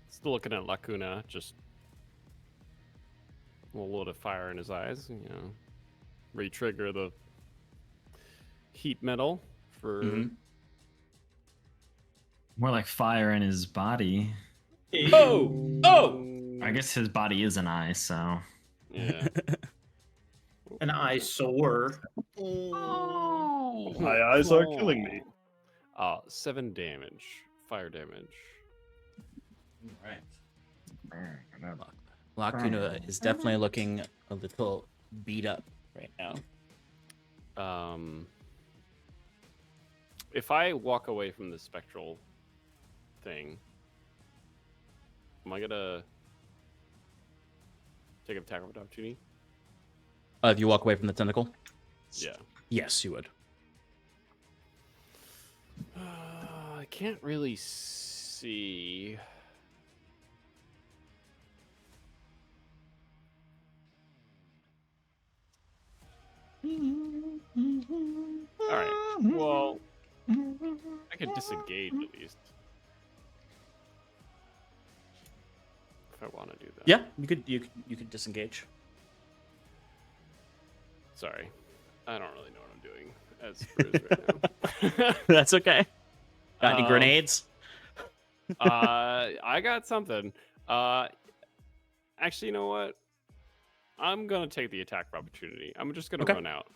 still looking at Lacuna, just a little load of fire in his eyes, you know, re-trigger the heat metal for Mhm. More like fire in his body. Oh! Oh! I guess his body is an eye, so. Yeah. An eyesore. My eyes are killing me. 7 damage, fire damage. All right. Lacuna is definitely looking a little beat up right now. If I walk away from the spectral thing, am I gonna take an attack of opportunity? If you walk away from the tentacle? Yeah. Yes, you would. I can't really see. All right. Well, I could disengage at least if I want to do that. Yeah, you could disengage. Sorry, I don't really know what I'm doing as Bruce right now. That's okay. Got any grenades? I got something. Actually, you know what? I'm gonna take the attack of opportunity. I'm just gonna run out.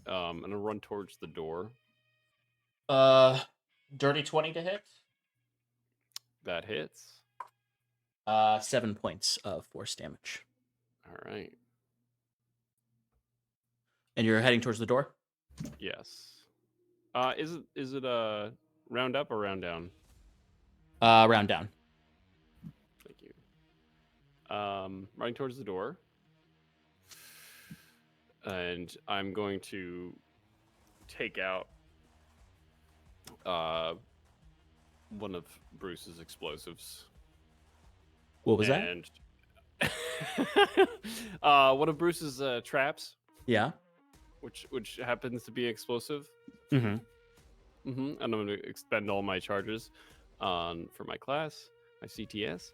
I'm gonna run towards the door. Dirty 20 to hit. That hits. 7 points of force damage. All right. And you're heading towards the door? Yes. Is it a round up or round down? Round down. Thank you. Running towards the door. And I'm going to take out one of Bruce's explosives. What was that? And one of Bruce's traps, Yeah. which happens to be explosive. Mm-hmm. And I'm going to expend all my charges for my class, my CTS,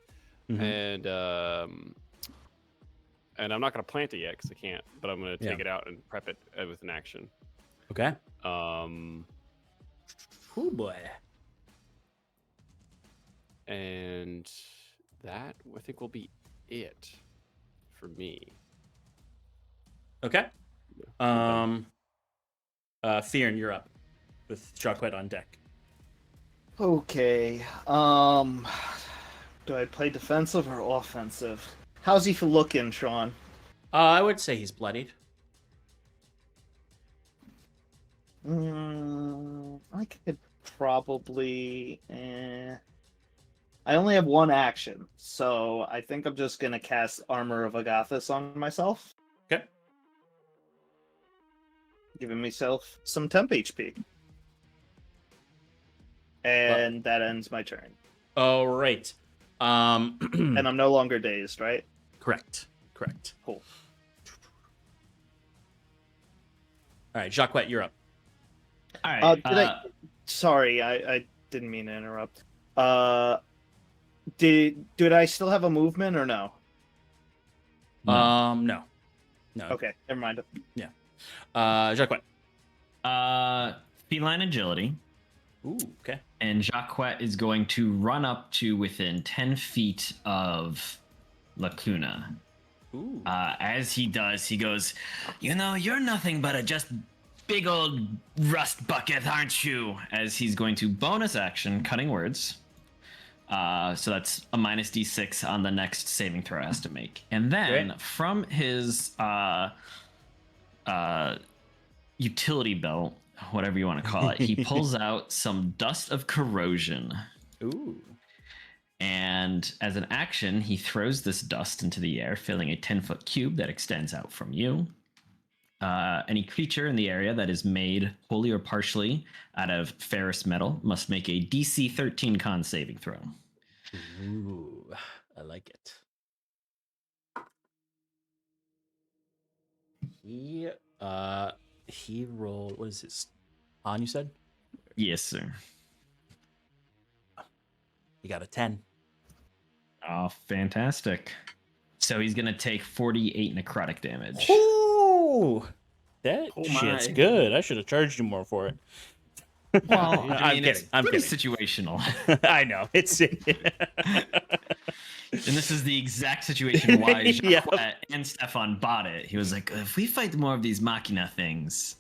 Mm-hmm. and I'm not going to plant it yet because I can't. But I'm going to take it out and prep it with an action. Okay. Oh boy. And that, I think, will be it for me. Okay. I'm done. Theron, you're up with Jacquet on deck. Okay. Do I play defensive or offensive? How's he looking, Sean? I would say he's bloodied. I could probably. I only have one action, so I think I'm just gonna cast Armor of Agathis on myself. Okay. Giving myself some temp HP. And that ends my turn. All right. And I'm no longer dazed, right? Correct. Cool. All right, Jacquet, you're up. All right. Sorry, I didn't mean to interrupt. Did I still have a movement or no? No. Okay, never mind. Jacquet. Feline agility. Ooh, okay. And Jacquet is going to run up to within 10 feet of Lacuna. Ooh. As he does, he goes, you're nothing but a just big old rust bucket, aren't you? As he's going to bonus action, cutting words. So that's a minus d6 on the next saving throw has to make. And then from his utility belt, whatever you want to call it, he pulls out some dust of corrosion. Ooh. And as an action, he throws this dust into the air, filling a 10-foot cube that extends out from you. Any creature in the area that is made wholly or partially out of ferrous metal must make a DC 13 con saving throw. Ooh, I like it. He rolled. What is this? On, you said? Yes, sir. He got a 10. Oh, fantastic. So he's going to take 48 necrotic damage. Ooh, that Oh shit's my. good. I should have charged you more for it. Well, I'm it's kidding. I'm pretty kidding. situational. I know. It's. And this is the exact situation why Yeah. Jacquet and Stefan bought it. He was like, if we fight more of these Machina things.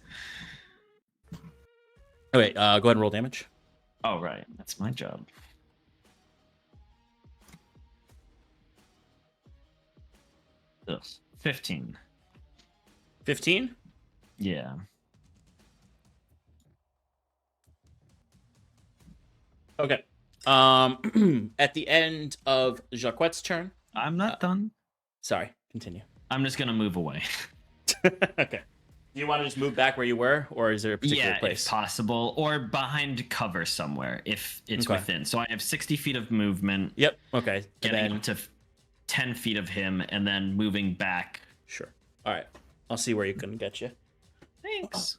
Okay, go ahead and roll damage. Oh, right. That's my job. Ugh. 15. 15? Yeah. Okay. At the end of Jacquet's turn. I'm not done. Sorry, continue. I'm just going to move away. Okay. Do you want to just move back where you were, or is there a particular Yeah, place? if possible, or behind cover somewhere if it's within. So I have 60 feet of movement. Yep. Okay. Getting up to 10 feet of him, and then moving back. Sure. All right. I'll see where you can get you. Thanks.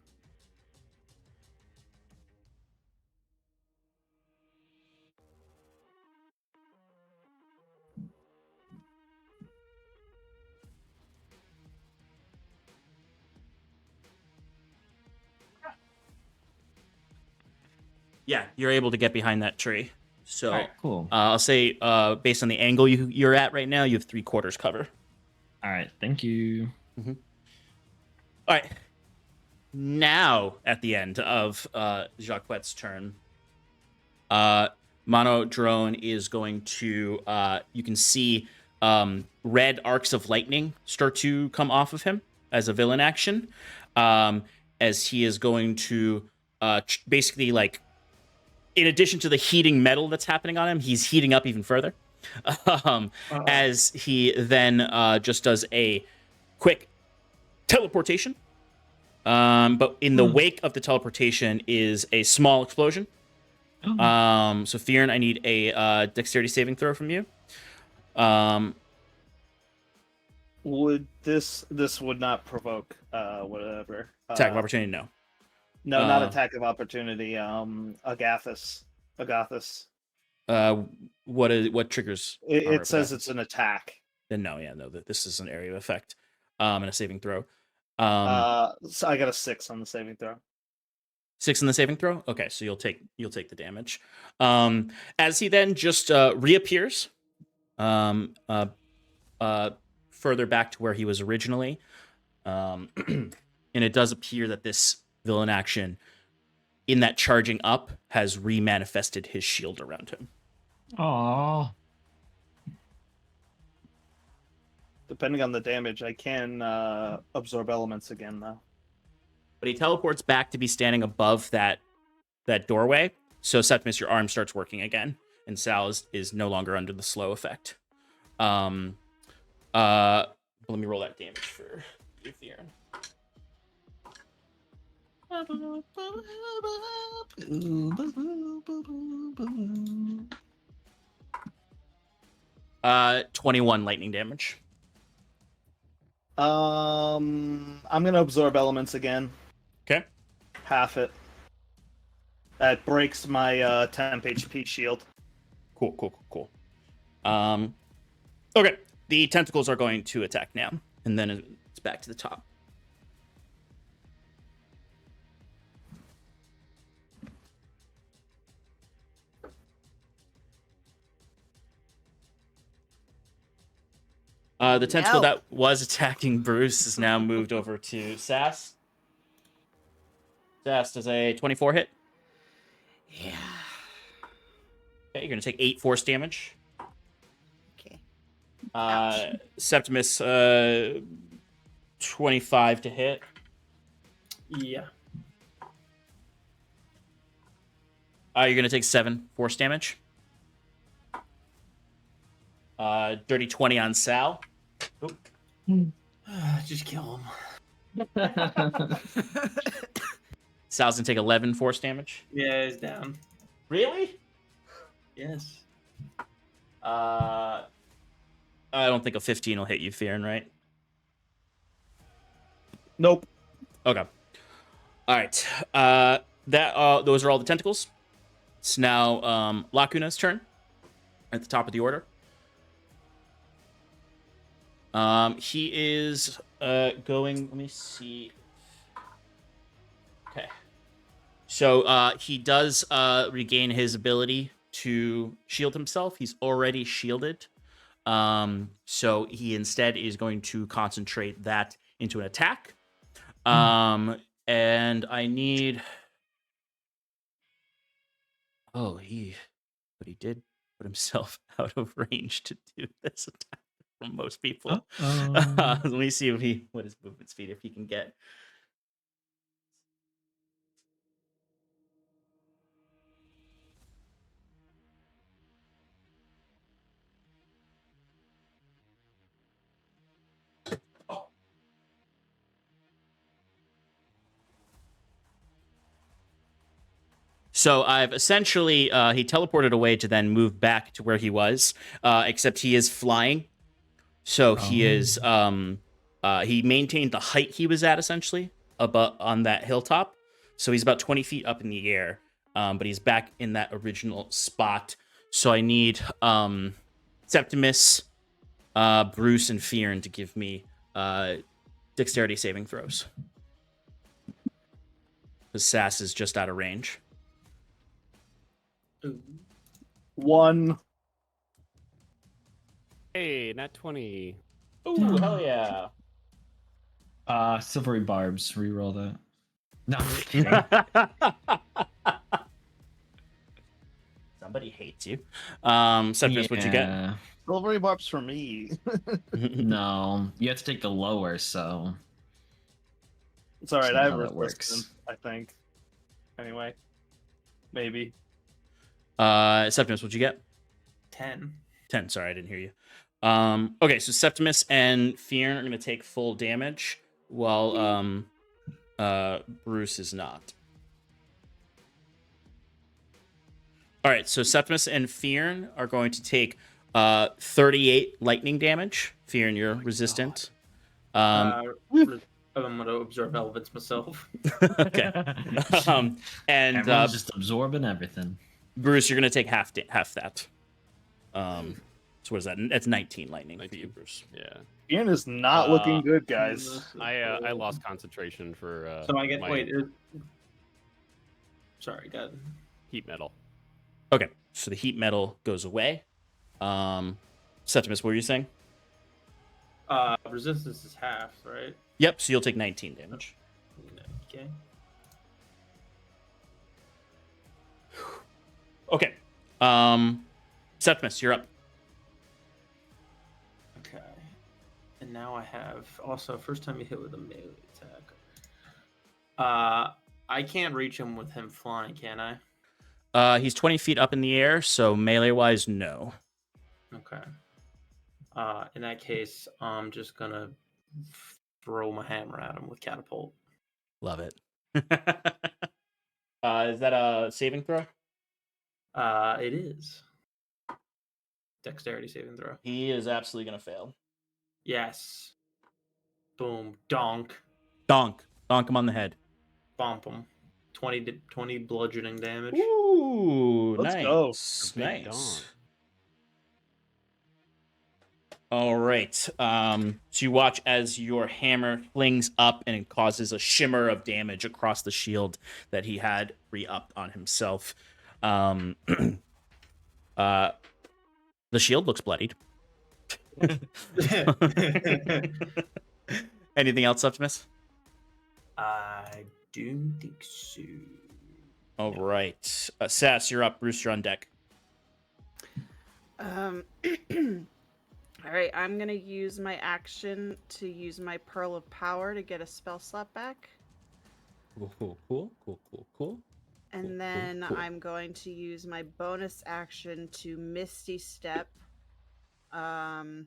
Yeah, you're able to get behind that tree. So All right, cool. I'll say, based on the angle you're at right now, you have 3/4 cover. All right, thank you. All right. Now, at the end of Jacquet's turn, Monodrone is going to. You can see red arcs of lightning start to come off of him as a villain action, as he is going to basically, like, in addition to the heating metal that's happening on him, he's heating up even further. As he then just does a quick teleportation. But in the wake of the teleportation is a small explosion. So Theron, I need a dexterity saving throw from you. Would this would not provoke whatever Attack of opportunity, no. No, not attack of opportunity. Agathis. What triggers? It says it's an attack. Then no, this is an area of effect. And a saving throw. So I got a 6 on the saving throw. 6 in the saving throw. Okay, so you'll take the damage. As he then just reappears, further back to where he was originally, and it does appear that this villain action, in that charging up, has remanifested his shield around him. Aww. Depending on the damage, I can absorb elements again now. But he teleports back to be standing above that doorway. So Septimus, your arm starts working again, and Sal is no longer under the slow effect. Let me roll that damage for you, Theron. Uh, 21 lightning damage. I'm gonna absorb elements again. Okay. Half it. That breaks my temp HP shield. Cool. Okay. The tentacles are going to attack now, and then it's back to the top. The tentacle that was attacking Bruce is now moved over to Sass. Sass does a 24 hit. Yeah. Okay, you're going to take 8 force damage. Okay. Septimus, 25 to hit. Yeah. You're going to take 7 force damage. Dirty 20 on Sal. Oop. Just kill him. Sal's going to take 11 force damage. Yeah, he's down. Really? Yes. I don't think a 15 will hit you, Theron, right? Nope. Okay. All right. Those are all the tentacles. It's now Lacuna's turn at the top of the order. He is going. Let me see. Okay. So he does regain his ability to shield himself. He's already shielded. So he instead is going to concentrate that into an attack. And I need. But he did put himself out of range to do this attack from most people. Let me see what his movement speed, if he can get. So I've essentially, he teleported away to then move back to where he was, except he is flying. So he is, he maintained the height he was at essentially above on that hilltop. So he's about 20 feet up in the air, but he's back in that original spot. So I need Septimus, Bruce, and Fearn to give me dexterity saving throws. Because Sass is just out of range. Ooh. 1. Hey, not 20. Ooh, hell yeah. Silvery barbs. Reroll that. No, I'm kidding. Somebody hates you. Septimus, what'd you get? Yeah. Silvery barbs for me. No, you have to take the lower, so It's alright, That's I not have how that works. resistance, I think. Anyway. Maybe. Septimus, what'd you get? 10. 10. Sorry, I didn't hear you. Okay, so Septimus and Fearn are going to take full damage, while Bruce is not. All right, so Septimus and Fearn are going to take 38 lightning damage. Fearn, you're resistant. I'm going to absorb elements myself. Okay. And everyone's just absorbing everything. Bruce, you're going to take half that. So what is that? That's 19 lightning for you, Bruce. Yeah. Ian is not looking good, guys. I lost concentration for. So I get my- wait. Sorry, go ahead. Heat metal. Okay, so the heat metal goes away. Septimus, what were you saying? Resistance is half, right? Yep, so you'll take 19 damage. Okay. Okay. Septimus, you're up. Okay. And now I have also first time you hit with a melee attack. I can't reach him with him flying, can I? He's 20 feet up in the air, so melee-wise, no. Okay. In that case, I'm just gonna throw my hammer at him with catapult. Love it. Is that a saving throw? It is. Dexterity saving throw. He is absolutely going to fail. Yes. Boom. Donk. Donk. Donk him on the head. Bump him. 20 bludgeoning damage. Ooh, Let's nice. go. Big Nice. donk. All right. So you watch as your hammer flings up and it causes a shimmer of damage across the shield that he had re-upped on himself. The shield looks bloodied. Anything else, Septimus? I don't think so. All right. Sass, you're up. Bruce, you're on deck. All right, I'm going to use my action to use my Pearl of Power to get a spell slot back. Cool. And then I'm going to use my bonus action to Misty Step. Over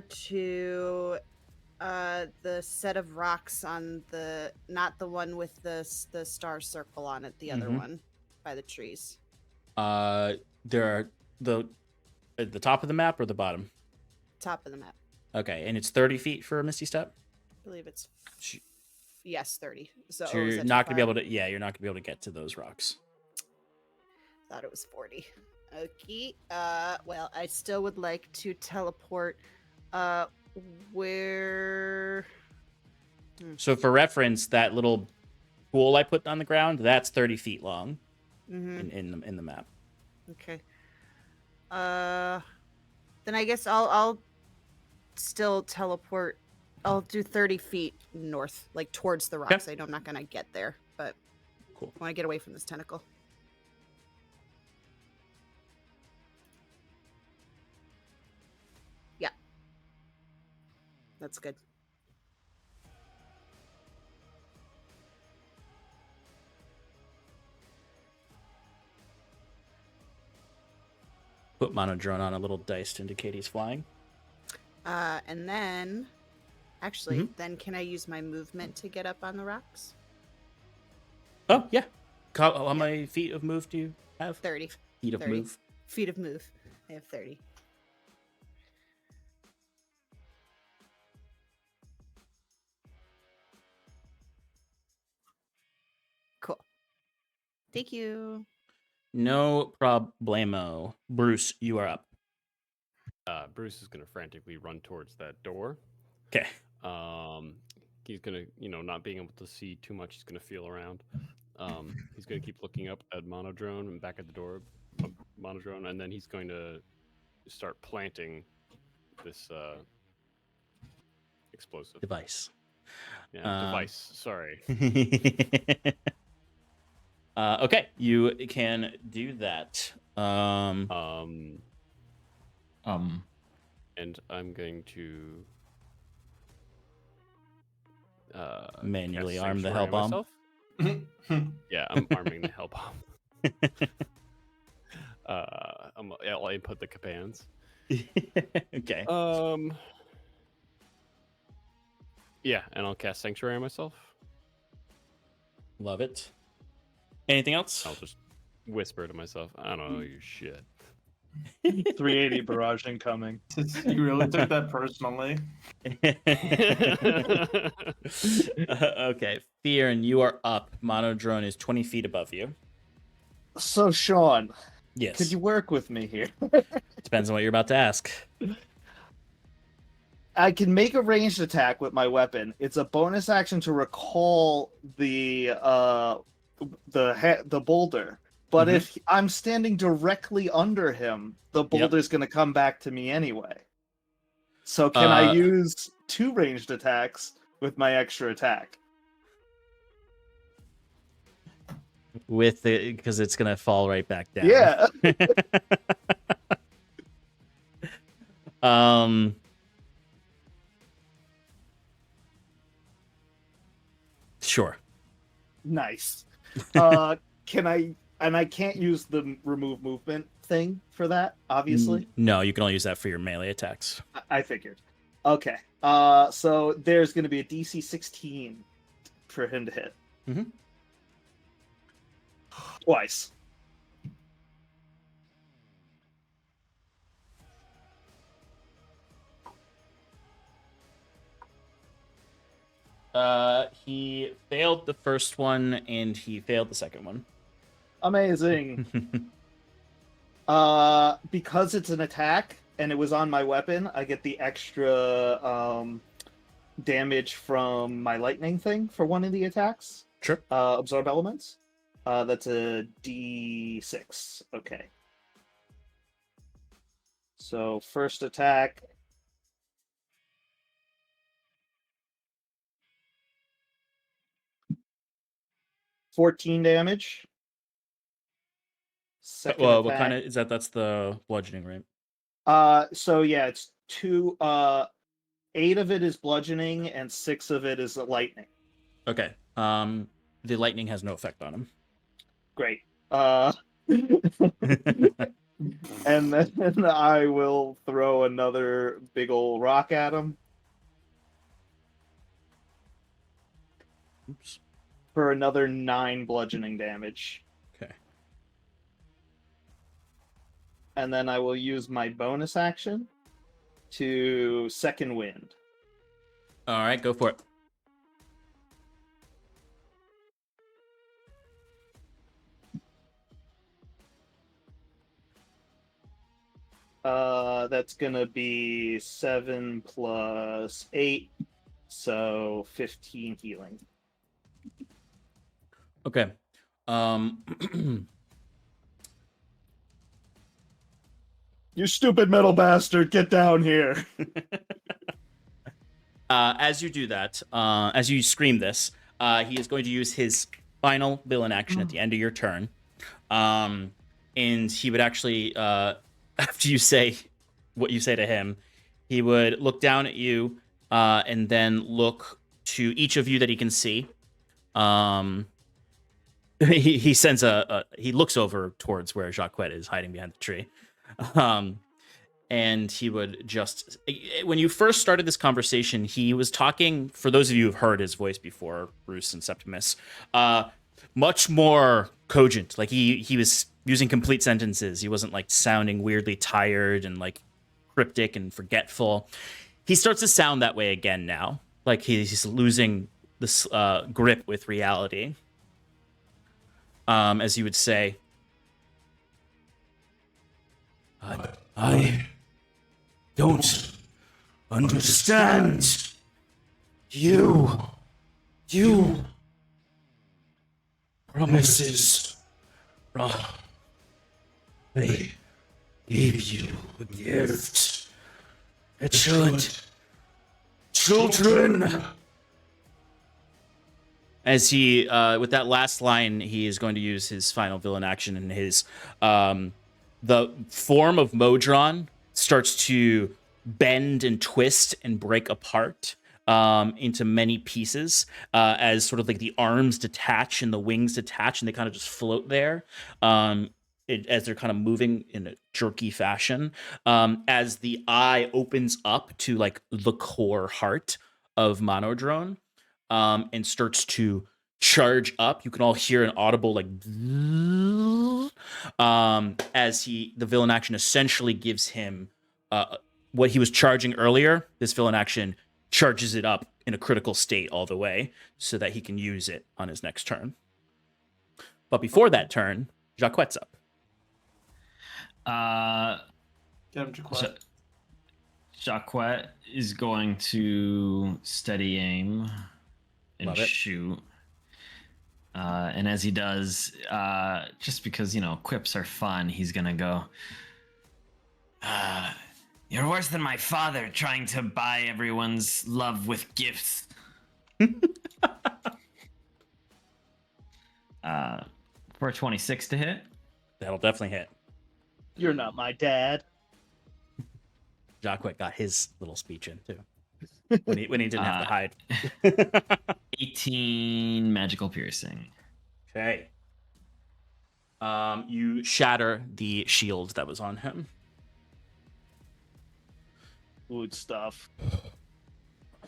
to the set of rocks on the, not the one with the star circle on it, the other one by the trees. There are at the top of the map or the bottom? Top of the map. Okay, and it's 30 feet for a Misty Step. I believe it's Sh- yes, 30. So, So you're not gonna be able to. Yeah, you're not gonna be able to get to those rocks. Thought it was 40. Okay. Well, I still would like to teleport. Where? So for reference, that little pool I put on the ground, that's 30 feet long in the map. Okay. Then I guess I'll still teleport. I'll do 30 feet north, like towards the rocks. I know I'm not gonna get there, but Cool. I want to get away from this tentacle. Yeah. That's good. Put Monodrone on a little dice to indicate he's flying. And then, actually, then can I use my movement to get up on the rocks? Oh yeah. How many feet of move do you have? 30. Feet of 30. move. Feet of move. I have 30. Cool. Thank you. No problemo. Bruce, you are up. Bruce is going to frantically run towards that door. Okay. He's going to, not being able to see too much, he's going to feel around. He's going to keep looking up at Monodrone and back at the door of Monodrone, and then he's going to start planting this explosive Device. Yeah, device. Sorry. Okay, you can do that. And I'm going to manually cast arm the Sanctuary hell on bomb. myself. Yeah, I'm arming the hell bomb. I'll input the commands. Okay. Yeah, and I'll cast Sanctuary on myself. Love it. Anything else? I'll just whisper to myself, I don't know your shit. 380 barrage incoming. You really took that personally? Okay, Fear, and you are up. Monodrone is 20 feet above you. So, Sean, Yes. could you work with me here? Depends on what you're about to ask. I can make a ranged attack with my weapon. It's a bonus action to recall the boulder. But Mhm. if I'm standing directly under him, the boulder's going to come back to me anyway. So can I use 2 ranged attacks with my extra attack? With it, because it's gonna fall right back down. Yeah. Sure. Nice. Can I? And I can't use the remove movement thing for that, obviously. No, you can only use that for your melee attacks. I figured. Okay. So there's going to be a DC 16 for him to hit. Mhm. Twice. He failed the first one and he failed the second one. Amazing. Because it's an attack and it was on my weapon, I get the extra damage from my lightning thing for one of the attacks. Sure. Absorb elements. That's a D6. Okay. So first attack. $14 damage. Second Well, attack. what kind of is that? That's the bludgeoning, right? So yeah, it's 2. 8 of it is bludgeoning and 6 of it is lightning. Okay. The lightning has no effect on him. Great. And then I will throw another big old rock at him. Oops. For another 9 bludgeoning damage. Okay. And then I will use my bonus action to second wind. All right, go for it. That's gonna be 7 plus 8, so 15 healing. Okay. You stupid metal bastard, get down here. As you do that, as you scream this, he is going to use his final villain action at the end of your turn. And he would actually, after you say what you say to him, he would look down at you and then look to each of you that he can see. He sends he looks over towards where Jacques is hiding behind the tree. And he would just, when you first started this conversation, he was talking, for those of you who've heard his voice before, Bruce and Septimus, much more cogent. Like he was using complete sentences. He wasn't like sounding weirdly tired and like cryptic and forgetful. He starts to sound that way again now. Like he's losing this grip with reality. As you would say, I don't understand. You promises. They gave you a gift. Excellent children. As he, with that last line, he is going to use his final villain action, and his, the form of Modron starts to bend and twist and break apart into many pieces as sort of like the arms detach and the wings detach, and they kind of just float there as they're kind of moving in a jerky fashion. As the eye opens up to like the core heart of Monodrone. And starts to charge up. You can all hear an audible like as the villain action essentially gives him what he was charging earlier. This villain action charges it up in a critical state all the way so that he can use it on his next turn. But before that turn, Jacquette's up. Get him, Jaquette. Jacquet is going to steady aim and Love it. shoot. And as he does, just because, quips are fun, he's going to go, you're worse than my father trying to buy everyone's love with gifts. 426 to hit. That'll definitely hit. You're not my dad. Jacquet got his little speech in too. When he didn't have to hide. 18 magical piercing. Okay. You shatter the shield that was on him. Good stuff.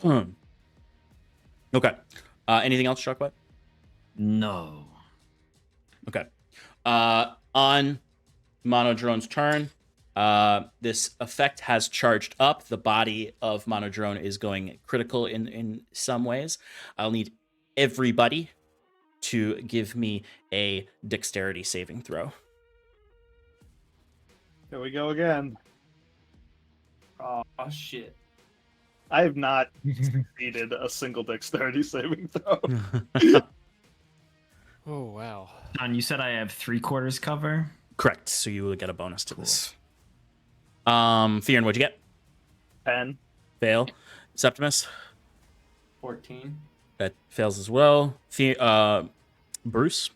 Okay. Anything else, Jacquet? No. Okay. On Monodrone's turn, this effect has charged up. The body of Monodrone is going critical in some ways. I'll need everybody to give me a dexterity saving throw. Here we go again. Oh shit. I have not succeeded a single dexterity saving throw. Oh wow. Don, you said I have 3/4 cover. Correct. So you will get a bonus to this. Fionn, what'd you get? 10. Fail. Septimus? 14. That fails as well. Bruce?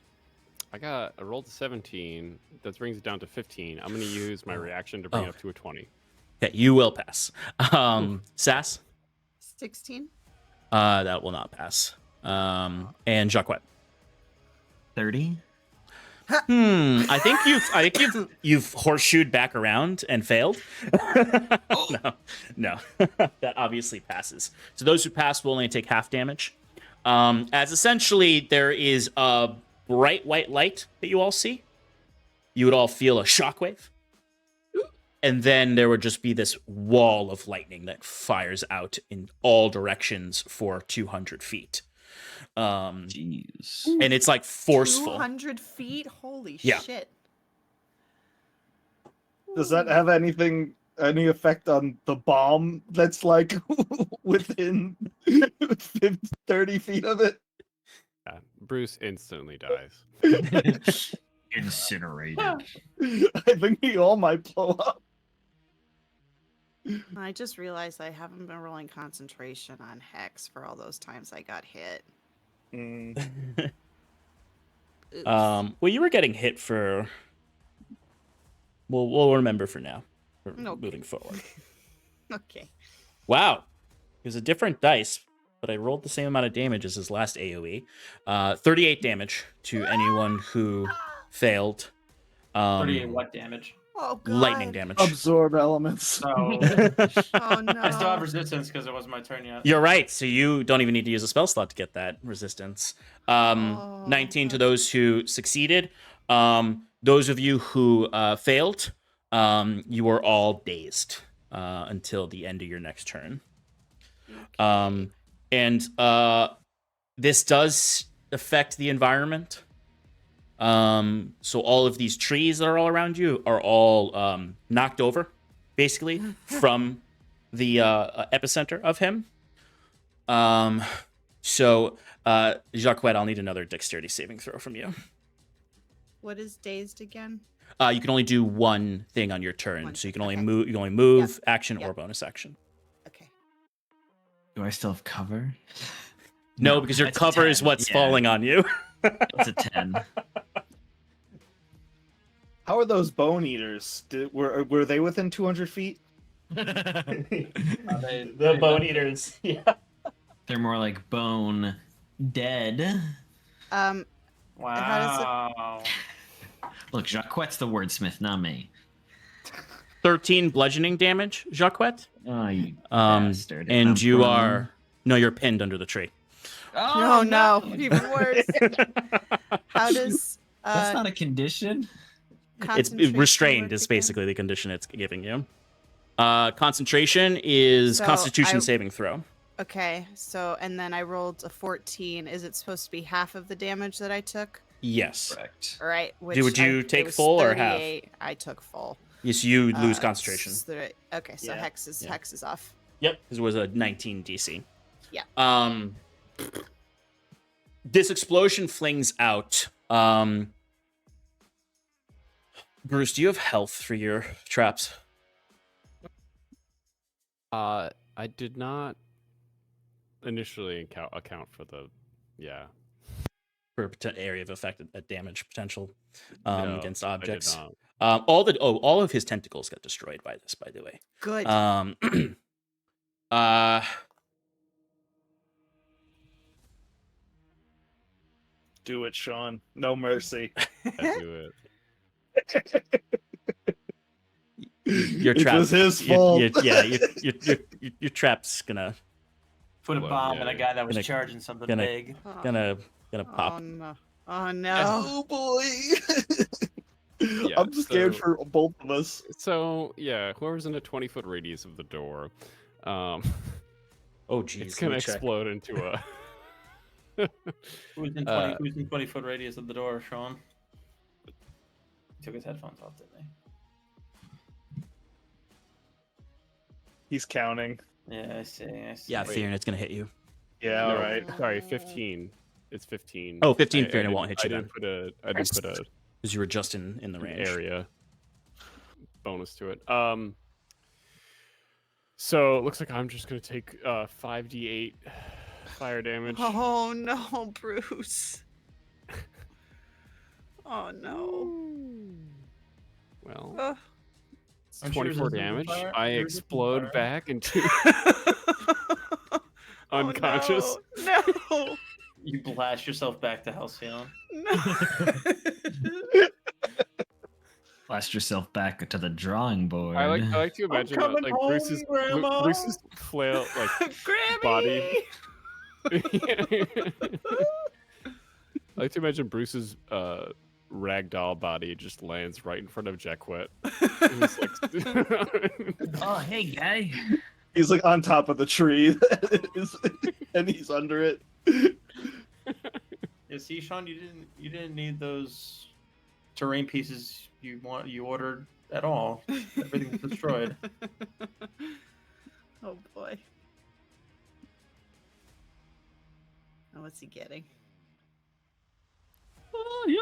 I rolled a 17. That brings it down to 15. I'm going to use my reaction to bring it up to a 20. Okay, you will pass. Sass? 16. That will not pass. And Jacquet? 30. I think you've horseshoed back around and failed. No. That obviously passes. So those who pass will only take half damage. As essentially there is a bright white light that you all see. You would all feel a shockwave. And then there would just be this wall of lightning that fires out in all directions for 200 feet. Jeez. And it's like forceful. 200 feet? Holy Yeah. shit. Does that have any effect on the bomb that's like within 30 feet of it? Bruce instantly dies. Incinerated. I think we all might blow up. I just realized I haven't been rolling concentration on Hex for all those times I got hit. Oops. Well, you were getting hit for. We'll remember for now. For Okay. moving forward. Okay. Wow, it was a different dice, but I rolled the same amount of damage as his last AOE. 38 damage to anyone who failed. 38 what damage? Oh, God. Lightning damage. Absorb elements. So Oh, no. I still have resistance because it wasn't my turn yet. You're right. So you don't even need to use a spell slot to get that resistance. 19 to those who succeeded. Those of you who failed, you are all dazed until the end of your next turn. And this does affect the environment. So all of these trees that are all around you are all knocked over, basically, from the epicenter of him. So Jacquet, I'll need another dexterity saving throw from you. What is dazed again? You can only do one thing on your turn, One. so you can only Okay. move. You can only move, Yep. action, or Yep. bonus action. Okay. Do I still have cover? No, because your it's a cover is 10. what's Yeah, falling on you. It's a 10. How are those bone eaters? Were they within 200 feet? The bone eaters. Yeah. They're more like bone dead. Wow. Look, Jacquet's the wordsmith, not me. 13 bludgeoning damage, Jacquet. Oh, you bastard. And I'm you prone. are you're pinned under the tree. Oh, no. Even worse. How does That's not a condition. It's concentration restrained work is again? basically the condition it's giving you. Concentration is So Constitution saving throw. Okay, so, and then I rolled a 14. Is it supposed to be half of the damage that I took? Yes. Correct. All right. Would you take it was full or half? 38. I took full. Yes, you lose concentration. Okay, so Yeah. Hex is off. Yep, because it was a 19 DC. Yeah. This explosion flings out. Bruce, do you have health for your traps? I did not initially account for the For area of affected damage potential No, against I did objects. not. All of his tentacles got destroyed by this, by the way. Good. Do it, Sean. No mercy. I do it. Your It trap was his fault. your trap's gonna Put a Well, bomb yeah, on a guy that was gonna- charging something gonna- big. gonna pop. Oh no. Oh no. Oh boy. Yeah, I'm scared so- for both of us. So yeah, whoever's in a 20-foot radius of the door, Oh geez, it's gonna let me check. explode into a. Who's in 20 foot radius of the door, Sean? He took his headphones off, didn't He's counting. he? Yeah, I see. Yeah, Wait. Theron, it's gonna hit you. Yeah, No, all right. Sorry, 15. It's 15. Oh, 15 I Theron, it didn't- won't hit you I didn't put a Because you were just in the an range. area bonus to it. So it looks like I'm just gonna take 5d8 fire damage. Oh no, Bruce. Oh no. Well, Ugh. it's Aren't you 24 resistant to damage. fire? I You're resistant to explode fire? back into Oh, unconscious. No. You blast yourself back to Halcyon. No. Blast yourself back to the drawing board. I like to imagine that, coming like home, Grandma. Bruce's flail like Grammy. body. I like to imagine Bruce's ragdoll body just lands right in front of Jackwet. Oh, hey, guy. He's like on top of the tree, and he's under it. Yeah, see, Sean, you didn't need those terrain pieces you ordered at all. Everything's destroyed. Oh boy. Now what's he getting? He's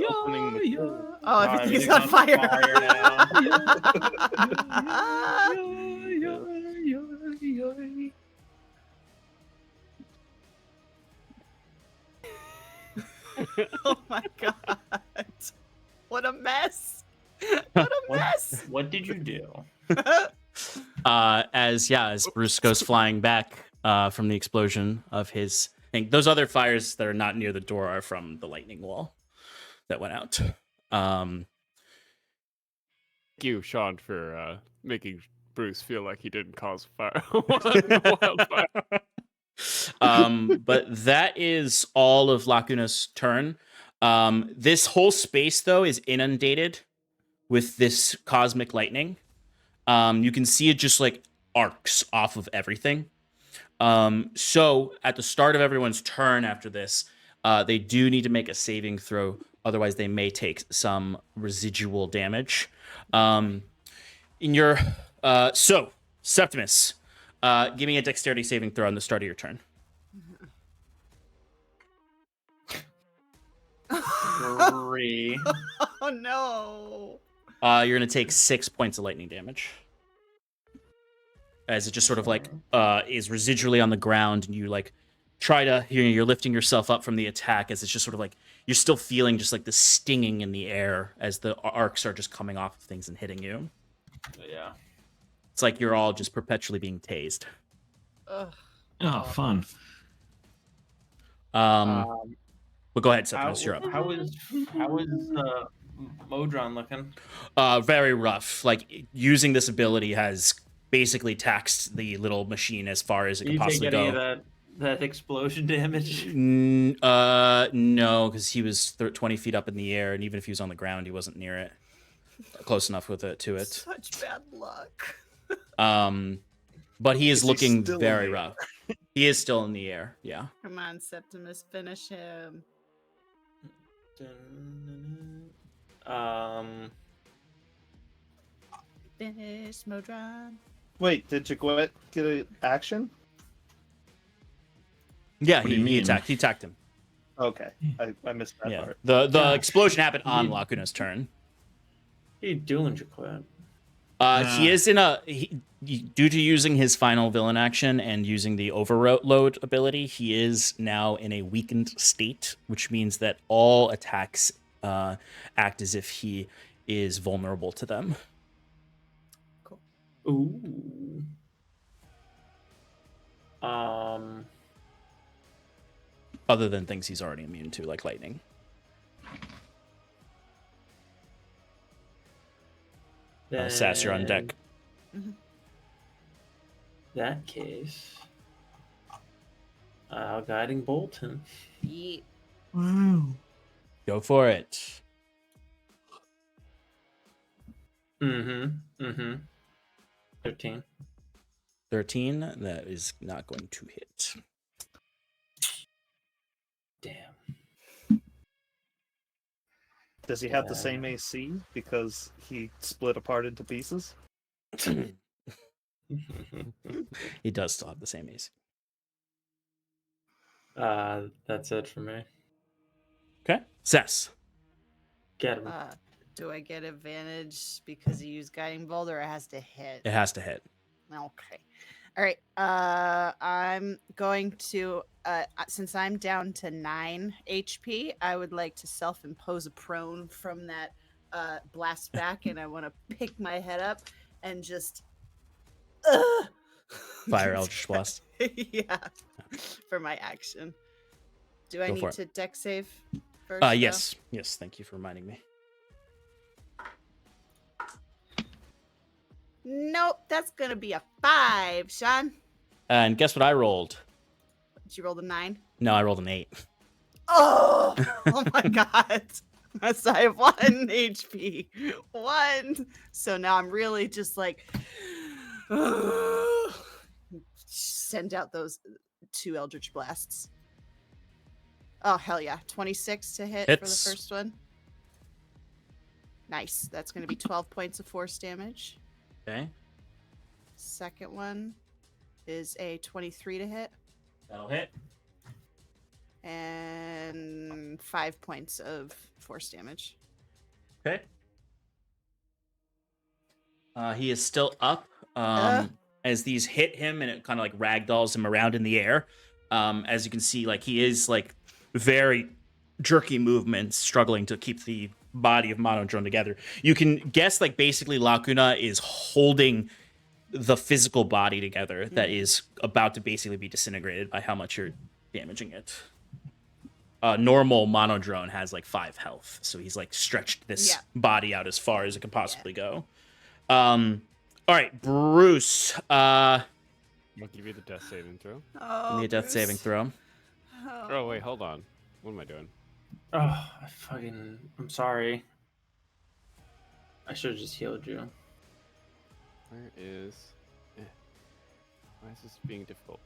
opening the door. Oh, everything's Everything's on fire. Oh my god. What a mess. What a mess. What did you do? As Bruce goes flying back from the explosion of his thing. Those other fires that are not near the door are from the lightning wall that went out. Thank you, Sean, for making Bruce feel like he didn't cause fire. Wildfire. But that is all of Lacuna's turn. This whole space, though, is inundated with this cosmic lightning. You can see it just like arcs off of everything. So at the start of everyone's turn after this, they do need to make a saving throw. Otherwise, they may take some residual damage. Septimus, give me a dexterity saving throw on the start of your turn. Three. Oh no. You're gonna take 6 points of lightning damage. As it just sort of like is residually on the ground, and you like try to you're lifting yourself up from the attack as it's just sort of like you're still feeling just like the stinging in the air as the arcs are just coming off of things and hitting you. Yeah. It's like you're all just perpetually being tased. Ugh. Oh, fun. But go ahead, Septimus, you're up. How is Modron looking? Very rough. Like using this ability has basically taxed the little machine as far as it Did can you take possibly any go. of that explosion damage? No, because he was 20 feet up in the air, and even if he was on the ground, he wasn't near it, close enough with it to it. Such bad luck. But he is Is he looking still in very the air? rough. He is still in the air. Yeah. Come on, Septimus, finish him. Finish Modron. Wait, did Jaguet get an action? Yeah, What do you he mean? attacked. He attacked him. Okay, I missed that Yeah, part. the God. explosion happened on He- Lacuna's turn. What are you doing, Jaquette? He is in due to using his final villain action and using the overload ability, he is now in a weakened state, which means that all attacks act as if he is vulnerable to them. Ooh. Other than things he's already immune to, like lightning. Sass, you're on deck. That case, guiding bolt him. Yeet. Go for it. Mm-hmm. 13. 13. That is not going to hit. Damn. Does he have the Yeah. same AC because he split apart into pieces? He does still have the same AC. That's it for me. Okay. Sass. Get him. Do I get advantage because he used guiding bolt, or it has to hit? It has to hit. Okay. All right. I'm going to since I'm down to 9 HP, I would like to self-impose a prone from that blast back, and I want to pick my head up and just Fire Eldritch Blast. yeah, for my action. Do I Go for need it. to deck save first? though? Yes. Yes, thank you for reminding me. Nope, that's gonna be a 5, Sean. And guess what I rolled? Did you roll the 9? No, I rolled an 8. Oh, oh my god. So I have 1 HP. 1. So now I'm really just like send out those 2 Eldritch Blasts. Oh hell yeah. 26 to hit for the Hits. first one. Nice. That's gonna be 12 points of force damage. Okay. Second one is a 23 to hit. That'll hit. And 5 points of force damage. Okay. He is still up. As these hit him, and it kind of like ragdolls him around in the air. As you can see, like he is like very jerky movements, struggling to keep the body of Modron together. You can guess like basically Lacuna is holding the physical body together that is about to basically be disintegrated by how much you're damaging it. Normal Monodrone has like 5 health, so he's like stretched this body out as far as it can possibly go. All right, Bruce. I'll give you the death saving throw. Give me a death saving throw. Oh wait, hold on. What am I doing? Oh, I'm sorry. I should have just healed you. Where is? Why is this being difficult?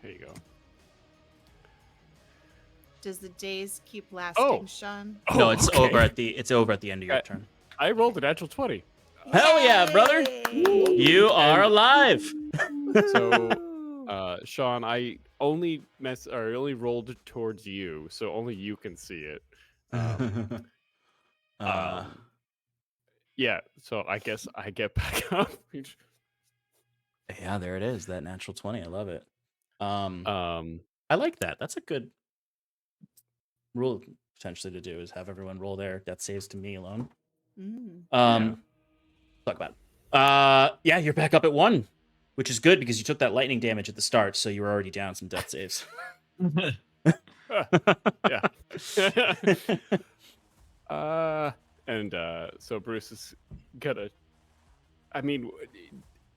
Here you go. Does the days keep lasting, Sean? No, it's okay. over at the end of your Okay. turn. I rolled a natural 20. Hell yeah, brother! You are alive. So, Sean, I only rolled towards you, so only you can see it. Yeah, so I guess I get back up. Yeah, there it is. That natural 20. I love it. Um, I like that. That's a good rule potentially to do, is have everyone roll their death saves to me alone. Talk about it. Yeah, you're back up at 1, which is good because you took that lightning damage at the start, so you were already down some death saves. yeah. So Bruce is gonna. I mean,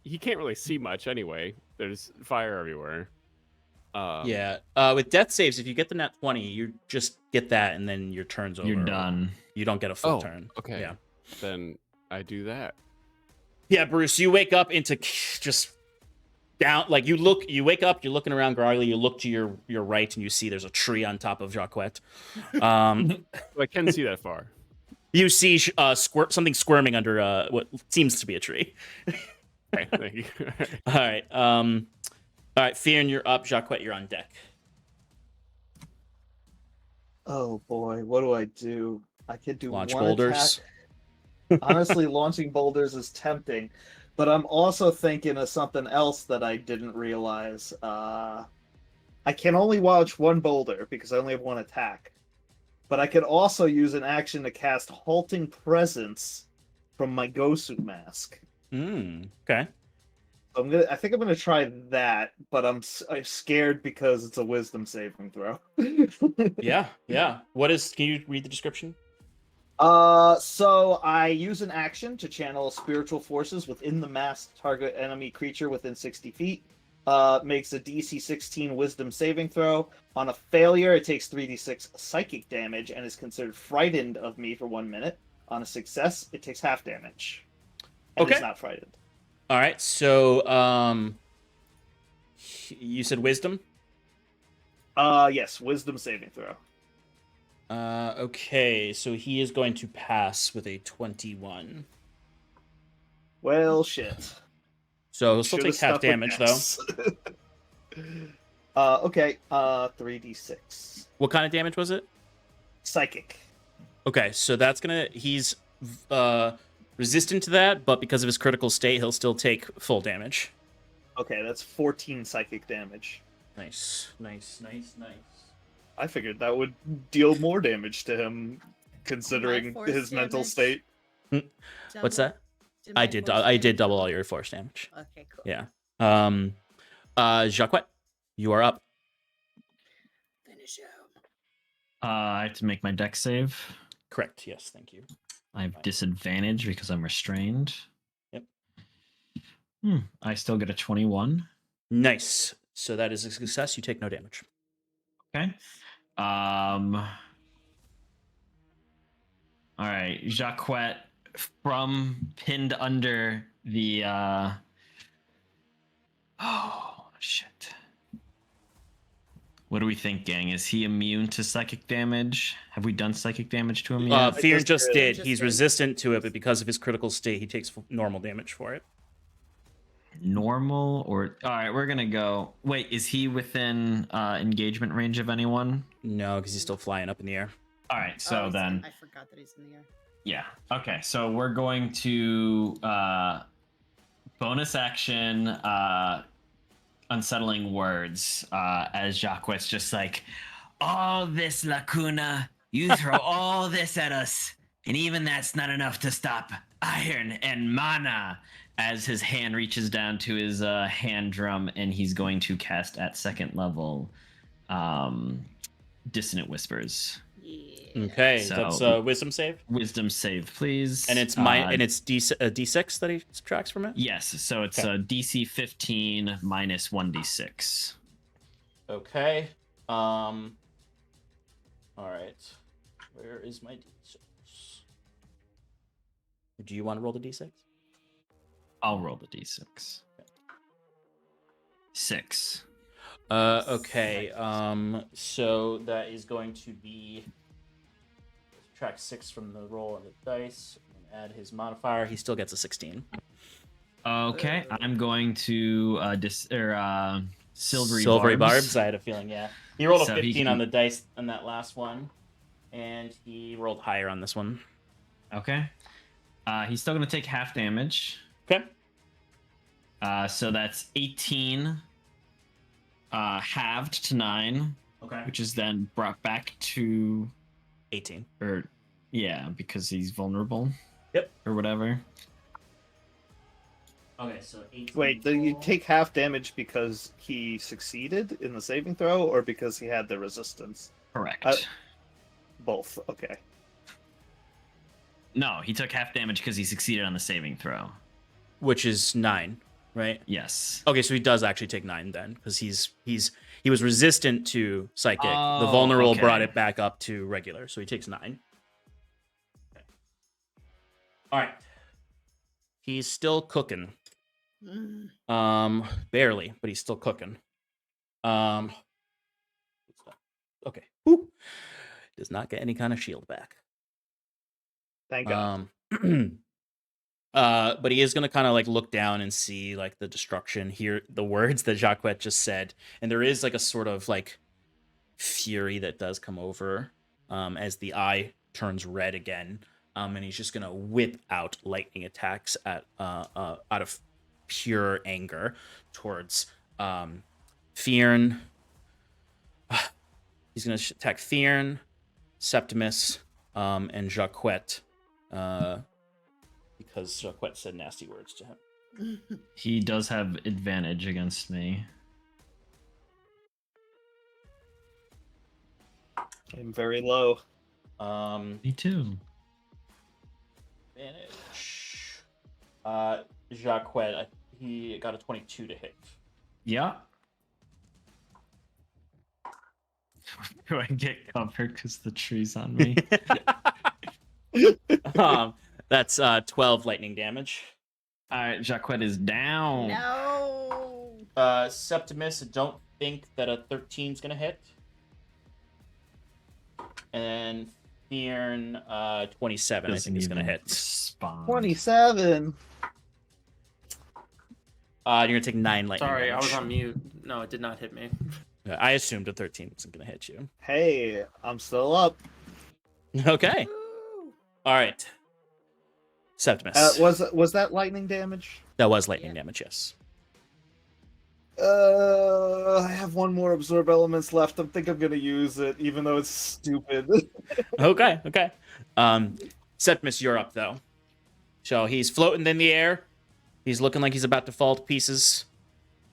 he can't really see much anyway. There's fire everywhere. Yeah. With death saves, if you get the nat 20, you just get that, and then your turn's over. You're done. You don't get a full turn. Okay. Yeah. Then I do that. Yeah, Bruce, you wake up into just down, like you wake up, you're looking around groggily, you look to your right, and you see there's a tree on top of Jacques. I can see that far. You see something squirming under what seems to be a tree. Okay, thank you. All right. All right, Fear, you're up. Jacques, you're on deck. Oh boy, what do I do? I could do Launch one boulders. attack. Honestly, launching boulders is tempting, but I'm also thinking of something else that I didn't realize. I can only launch one boulder because I only have one attack, but I could also use an action to cast Halting Presence from my Gosu mask. Okay. I think I'm gonna try that, but I'm scared because it's a Wisdom saving throw. Yeah. Can you read the description? So I use an action to channel spiritual forces within the masked target enemy creature within 60 feet. Makes a DC 16 Wisdom saving throw. On a failure, it takes 3d6 psychic damage and is considered frightened of me for 1 minute. On a success, it takes half damage. And Okay. is not frightened. All right. So, you said wisdom? Yes, Wisdom saving throw. Okay. So he is going to pass with a 21. Well, shit. So he'll still Should've take half stuck with damage, though. Dex. Okay. 3d6. What kind of damage was it? Psychic. Okay. So he's resistant to that, but because of his critical state, he'll still take full damage. Okay, that's 14 psychic damage. Nice. I figured that would deal more damage to him, considering force his mental damage. state. What's that? my I did force damage double all your force damage. Okay, cool. Yeah. Jacques, you are up. Finish him. I have to make my deck save. Correct. Yes. Thank you. I have disadvantage because I'm restrained. Yep. I still get a 21. Nice. So that is a success. You take no damage. Okay. All right, Jacques, from pinned under the oh shit. What do we think, gang? Is he immune to psychic damage? Have we done psychic damage to him yet? Fear just did. Just He's did. resistant to it, but because of his critical state, he takes normal damage for it. Normal or all right, we're gonna go. Wait, is he within engagement range of anyone? No, because he's still flying up in the air. All right, so Oh, then I forgot that he's in the air. yeah. Okay, so we're going to bonus action unsettling words as Jacques just like, all this Lacuna, you throw all this at us, and even that's not enough to stop iron and mana, as his hand reaches down to his hand drum, and he's going to cast at second level Dissonant Whispers. Yeah. Okay, So- that's a wisdom save, Wisdom save, please. and it's D6 that he subtracts from it. Yes, so it's Okay. a DC 15 minus 1d6. Okay. All right. Where is my D6? Do you want to roll the D6? I'll roll the d6. 6. Okay. So that is going to be subtract 6 from the roll on the dice and add his modifier. He still gets a 16. Okay, I'm going to Silvery barbs. I had a feeling, yeah. He rolled So a he 15 can- on the dice on that last one, and he rolled higher on this one. Okay. He's still going to take half damage. Okay. So that's 18 halved to 9, Okay. which is then brought back to 18. or yeah, because he's vulnerable. Yep. Or whatever. Okay, so 18. Wait, do you take half damage because he succeeded in the saving throw, or because he had the resistance? Correct. Both. Okay. No, he took half damage because he succeeded on the saving throw. Which is 9, right? Yes. Okay, so he does actually take 9 then, because he was resistant to psychic. The Oh, vulnerable okay. brought it back up to regular, so he takes 9. Okay. All right. He's still cooking. Barely, but he's still cooking. Okay. Whew. Does not get any kind of shield back. Thank God. But he is gonna kind of like look down and see like the destruction, hear the words that Jacquet just said, and there is like a sort of like fury that does come over as the eye turns red again, and he's just gonna whip out lightning attacks at out of pure anger towards Fearn. He's gonna attack Fearn, Septimus, and Jacquet. Because Jacquet said nasty words to him. He does have advantage against me. I'm very low. Me too. Advantage. Jacquet, he got a 22 to hit. Yeah. Do I get covered because the tree's on me? That's 12 lightning damage. All right, Jacquet is down. No. Septimus, I don't think that a 13 is gonna hit. And Fearn, 27, I think is gonna hit. Respond. 27. You're gonna take 9 lightning Sorry, I damage. was on mute. No, it did not hit me. I assumed a 13 wasn't gonna hit you. Hey, I'm still up. Okay. Woo. All right. Septimus. Was that lightning damage? That was lightning Yeah. damage, yes. I have one more absorb elements left. I think I'm gonna use it, even though it's stupid. Okay. Septimus, you're up though. So he's floating in the air. He's looking like he's about to fall to pieces.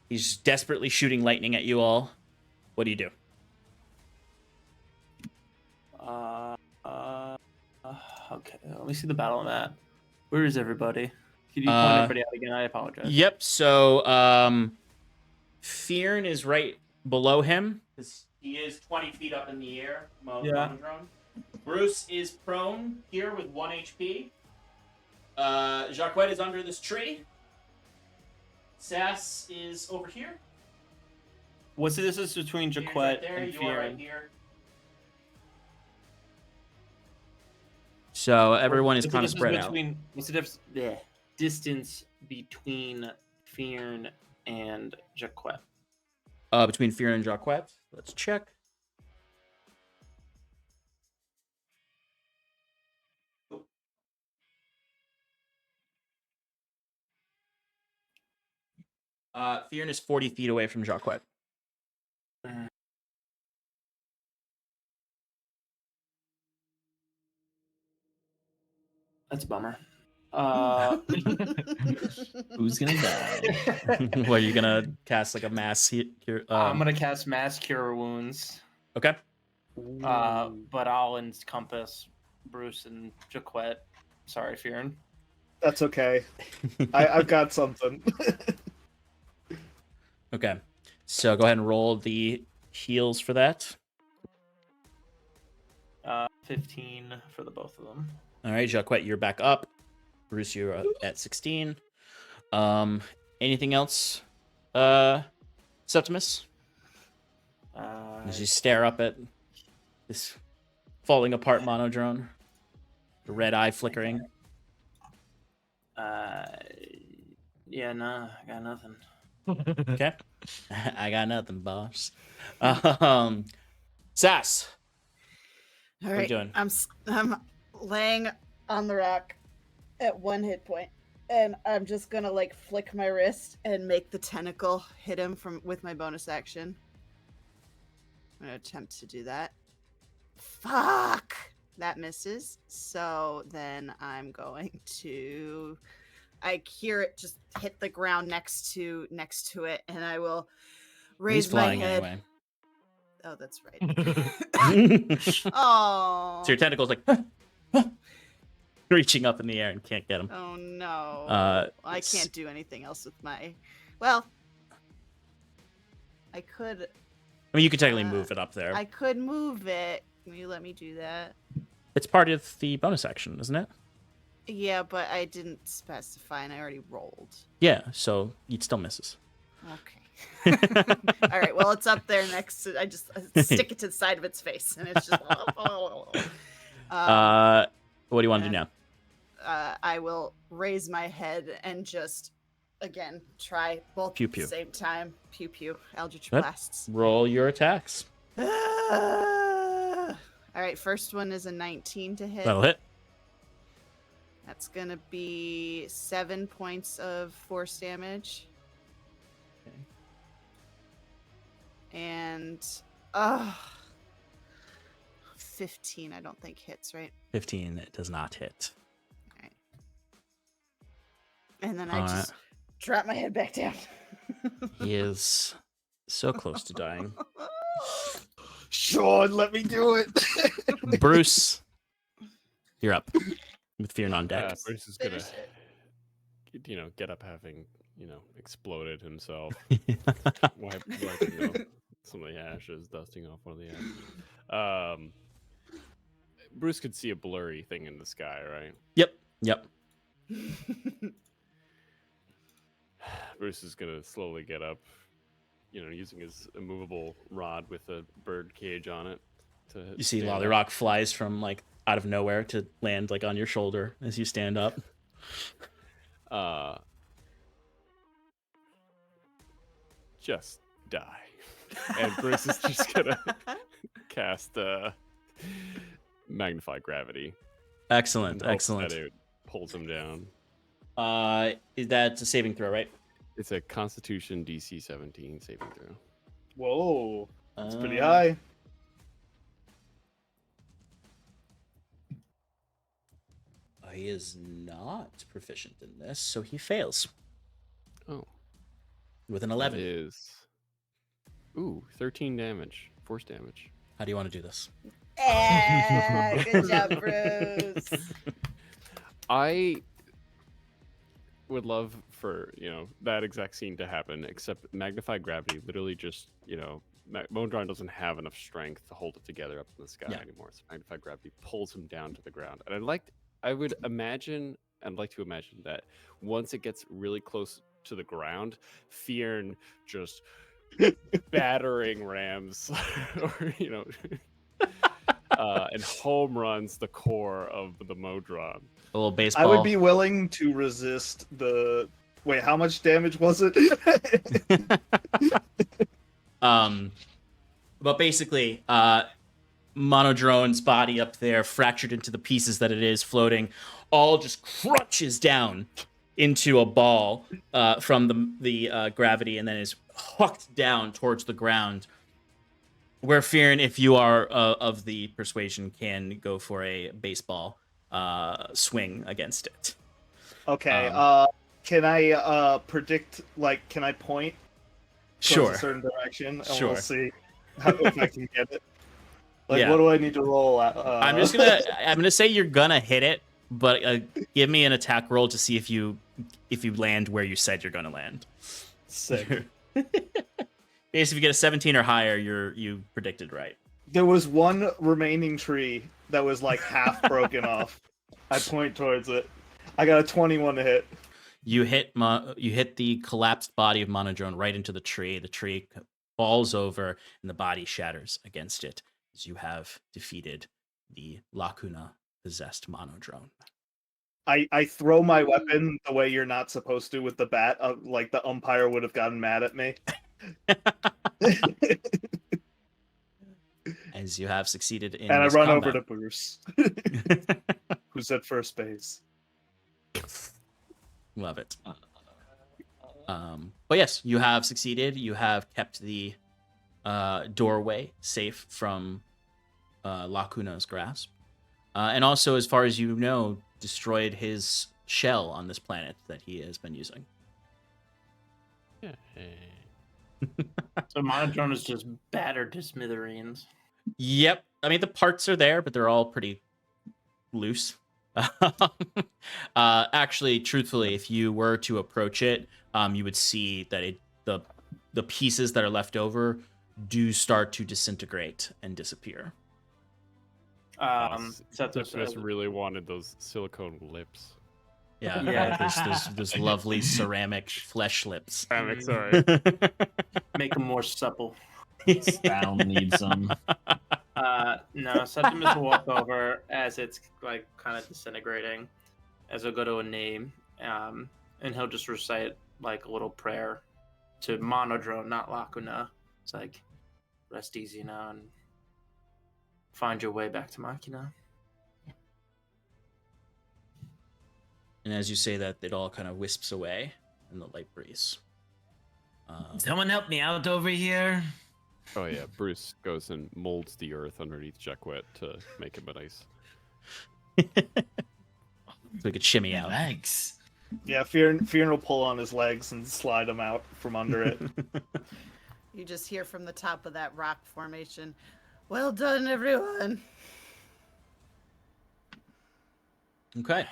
He's desperately shooting lightning at you all. What do you do? Okay, let me see the battle map. Where is everybody? Could you point everybody out again? I apologize. Yep. So Fearn is right below him because he is 20 feet up in the air. Yeah. Bruce is prone here with 1 HP. Jacquet is under this tree. Sass is over here. What's the distance between Fearn's Jacquet right there. and You are right Fearn? here. So everyone is What's the kind of distance spread out. What's the distance between Fearn and Jacquet? Between Fearn and Jacquet. Let's check. Fearn is 40 feet away from Jacquet. That's a bummer. Who's gonna die? What, are you gonna cast like a mass cure? I'm gonna cast Mass Cure Wounds, Okay. but I'll encompass Bruce and Jacquet. Sorry, Fearn. That's okay. I've got something. Okay. So go ahead and roll the heals for that. 15 for the both of them. All right, Jacquet, you're back up. Bruce, you're at 16. Anything else, Septimus? As you stare up at this falling apart monodrone, the red eye flickering. Yeah, nah, I got nothing. Okay. I got nothing, boss. Sass. All What are you right, doing? I'm laying on the rock at 1 hit point, and I'm just gonna like flick my wrist and make the tentacle hit him with my bonus action. I'm gonna attempt to do that. Fuck! That misses. So then I'm going to. I hear it just hit the ground next to it, and I will raise He's my flying head. anyway. Oh, that's right. Oh. So your tentacle's like reaching up in the air and can't get him. Oh no. I it's- can't do anything else with my. Well, I could. I mean, you could technically move it up there. I could move it. Can you let me do that? It's part of the bonus action, isn't it? Yeah, but I didn't specify, and I already rolled. Yeah, so it still misses. Okay. All right. Well, it's up there next to. I just stick it to the side of its face, and it's just. What do you want to do now? I will raise my head and just, again, try both Pew at the pew. same time. Pew pew. Eldritch Yep. blasts. Roll your attacks. All right. First one is a 19 to hit. That'll hit. That's gonna be 7 points of force damage. Okay. And 15 I don't think hits, right? 15 does not hit. Right. And then All I right. just drop my head back down. He is so close to dying. Sean, let me do it. Bruce, you're up with Fear on deck. Bruce is gonna, Finish it. get up having, exploded himself, wiping some of the ashes, dusting off one of the ashes. Bruce could see a blurry thing in the sky, right? Yep. Bruce is gonna slowly get up, using his immovable rod with a bird cage on it. You see stand up. Lollyrock flies from like out of nowhere to land like on your shoulder as you stand up. Just die. And Bruce is just gonna cast magnify gravity. Excellent, and hope excellent. that it pulls him down. That's a saving throw, right? It's a Constitution DC 17 saving throw. Whoa, that's pretty Uh, high. He is not proficient in this, so he fails Oh, with an that 11. is 13 damage, force damage. How do you want to do this? Good job, Bruce. I would love for that exact scene to happen, except magnified gravity literally just Modron doesn't have enough strength to hold it together up in the sky anymore. So magnified gravity pulls him down to the ground, and I'd like to imagine that once it gets really close to the ground, Fearn just battering rams or and home runs the core of the Modron. A little baseball. I would be willing to resist the. Wait, how much damage was it? But basically, Monodrone's body up there, fractured into the pieces that it is floating, all just crunches down into a ball from the gravity, and then is hucked down towards the ground. Where Fearn, if you are of the persuasion, can go for a baseball swing against it. Okay. Can I predict? Like, can I point towards Sure. a certain direction, and Sure. we'll see if I can get it. Like, Yeah. what do I need to roll at? I'm gonna say you're gonna hit it, but give me an attack roll to see if you land where you said you're gonna land. Sick. If you get a 17 or higher, you predicted right. There was one remaining tree that was like half broken off. I point towards it. I got a 21 to hit. You hit the collapsed body of Monodrone right into the tree. The tree falls over and the body shatters against it as you have defeated the Lacuna possessed Monodrone. I throw my weapon the way you're not supposed to with the bat. Like the umpire would have gotten mad at me. As you have succeeded in And I this run combat. over to Bruce, who's at first base. Love it. But yes, you have succeeded. You have kept the doorway safe from Lacuna's grasp. And also, as far as you know, destroyed his shell on this planet that he has been using. Yeah. So Monodrone is just battered to smithereens. Yep. I mean, the parts are there, but they're all pretty loose. Actually, truthfully, if you were to approach it, you would see that the pieces that are left over do start to disintegrate and disappear. Septimus really wanted those silicone lips. Yeah, Yeah. those lovely ceramic flesh lips. Ceramic, sorry. Make them more supple. I'll need some. No, Septimus will walk over as it's like kind of disintegrating, as he'll go to a name, and he'll just recite like a little prayer to Monodrone, not Lacuna. It's like, rest easy now and find your way back to Machina. And as you say that, it all kind of wisps away in the light breeze. Someone help me out over here. Oh yeah, Bruce goes and molds the earth underneath Jackwet to make him a nice. So we could shimmy Yeah, out. thanks. Yeah, Fearn will pull on his legs and slide him out from under it. You just hear from the top of that rock formation, "Well done, everyone." Okay.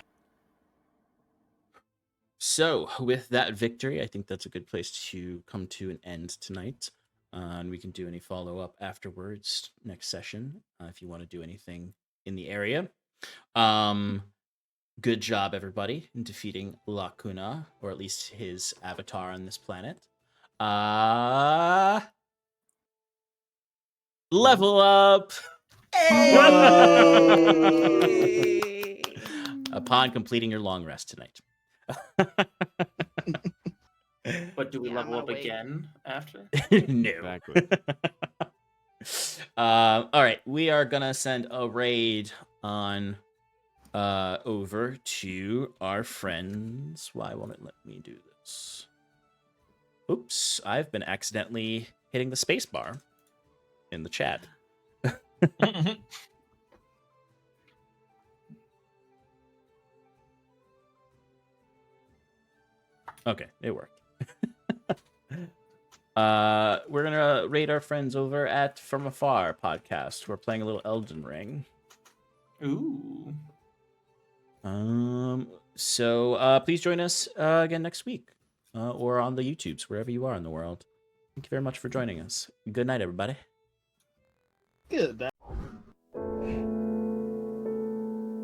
So, with that victory, I think that's a good place to come to an end tonight. And we can do any follow-up afterwards next session if you want to do anything in the area. Good job, everybody, in defeating Lacuna, or at least his avatar on this planet. Level up! Hey! Upon completing your long rest tonight. But do we Yeah, I'm level gonna up wait. again after? No. Exactly. All right, we are gonna send a raid on over to our friends. Why won't it let me do this? Oops, I've been accidentally hitting the space bar in the chat. Okay, it worked. We're gonna raid our friends over at From Afar podcast. We're playing a little Elden Ring. Ooh. So please join us again next week, or on the YouTubes, wherever you are in the world. Thank you very much for joining us. Good night, everybody. Good.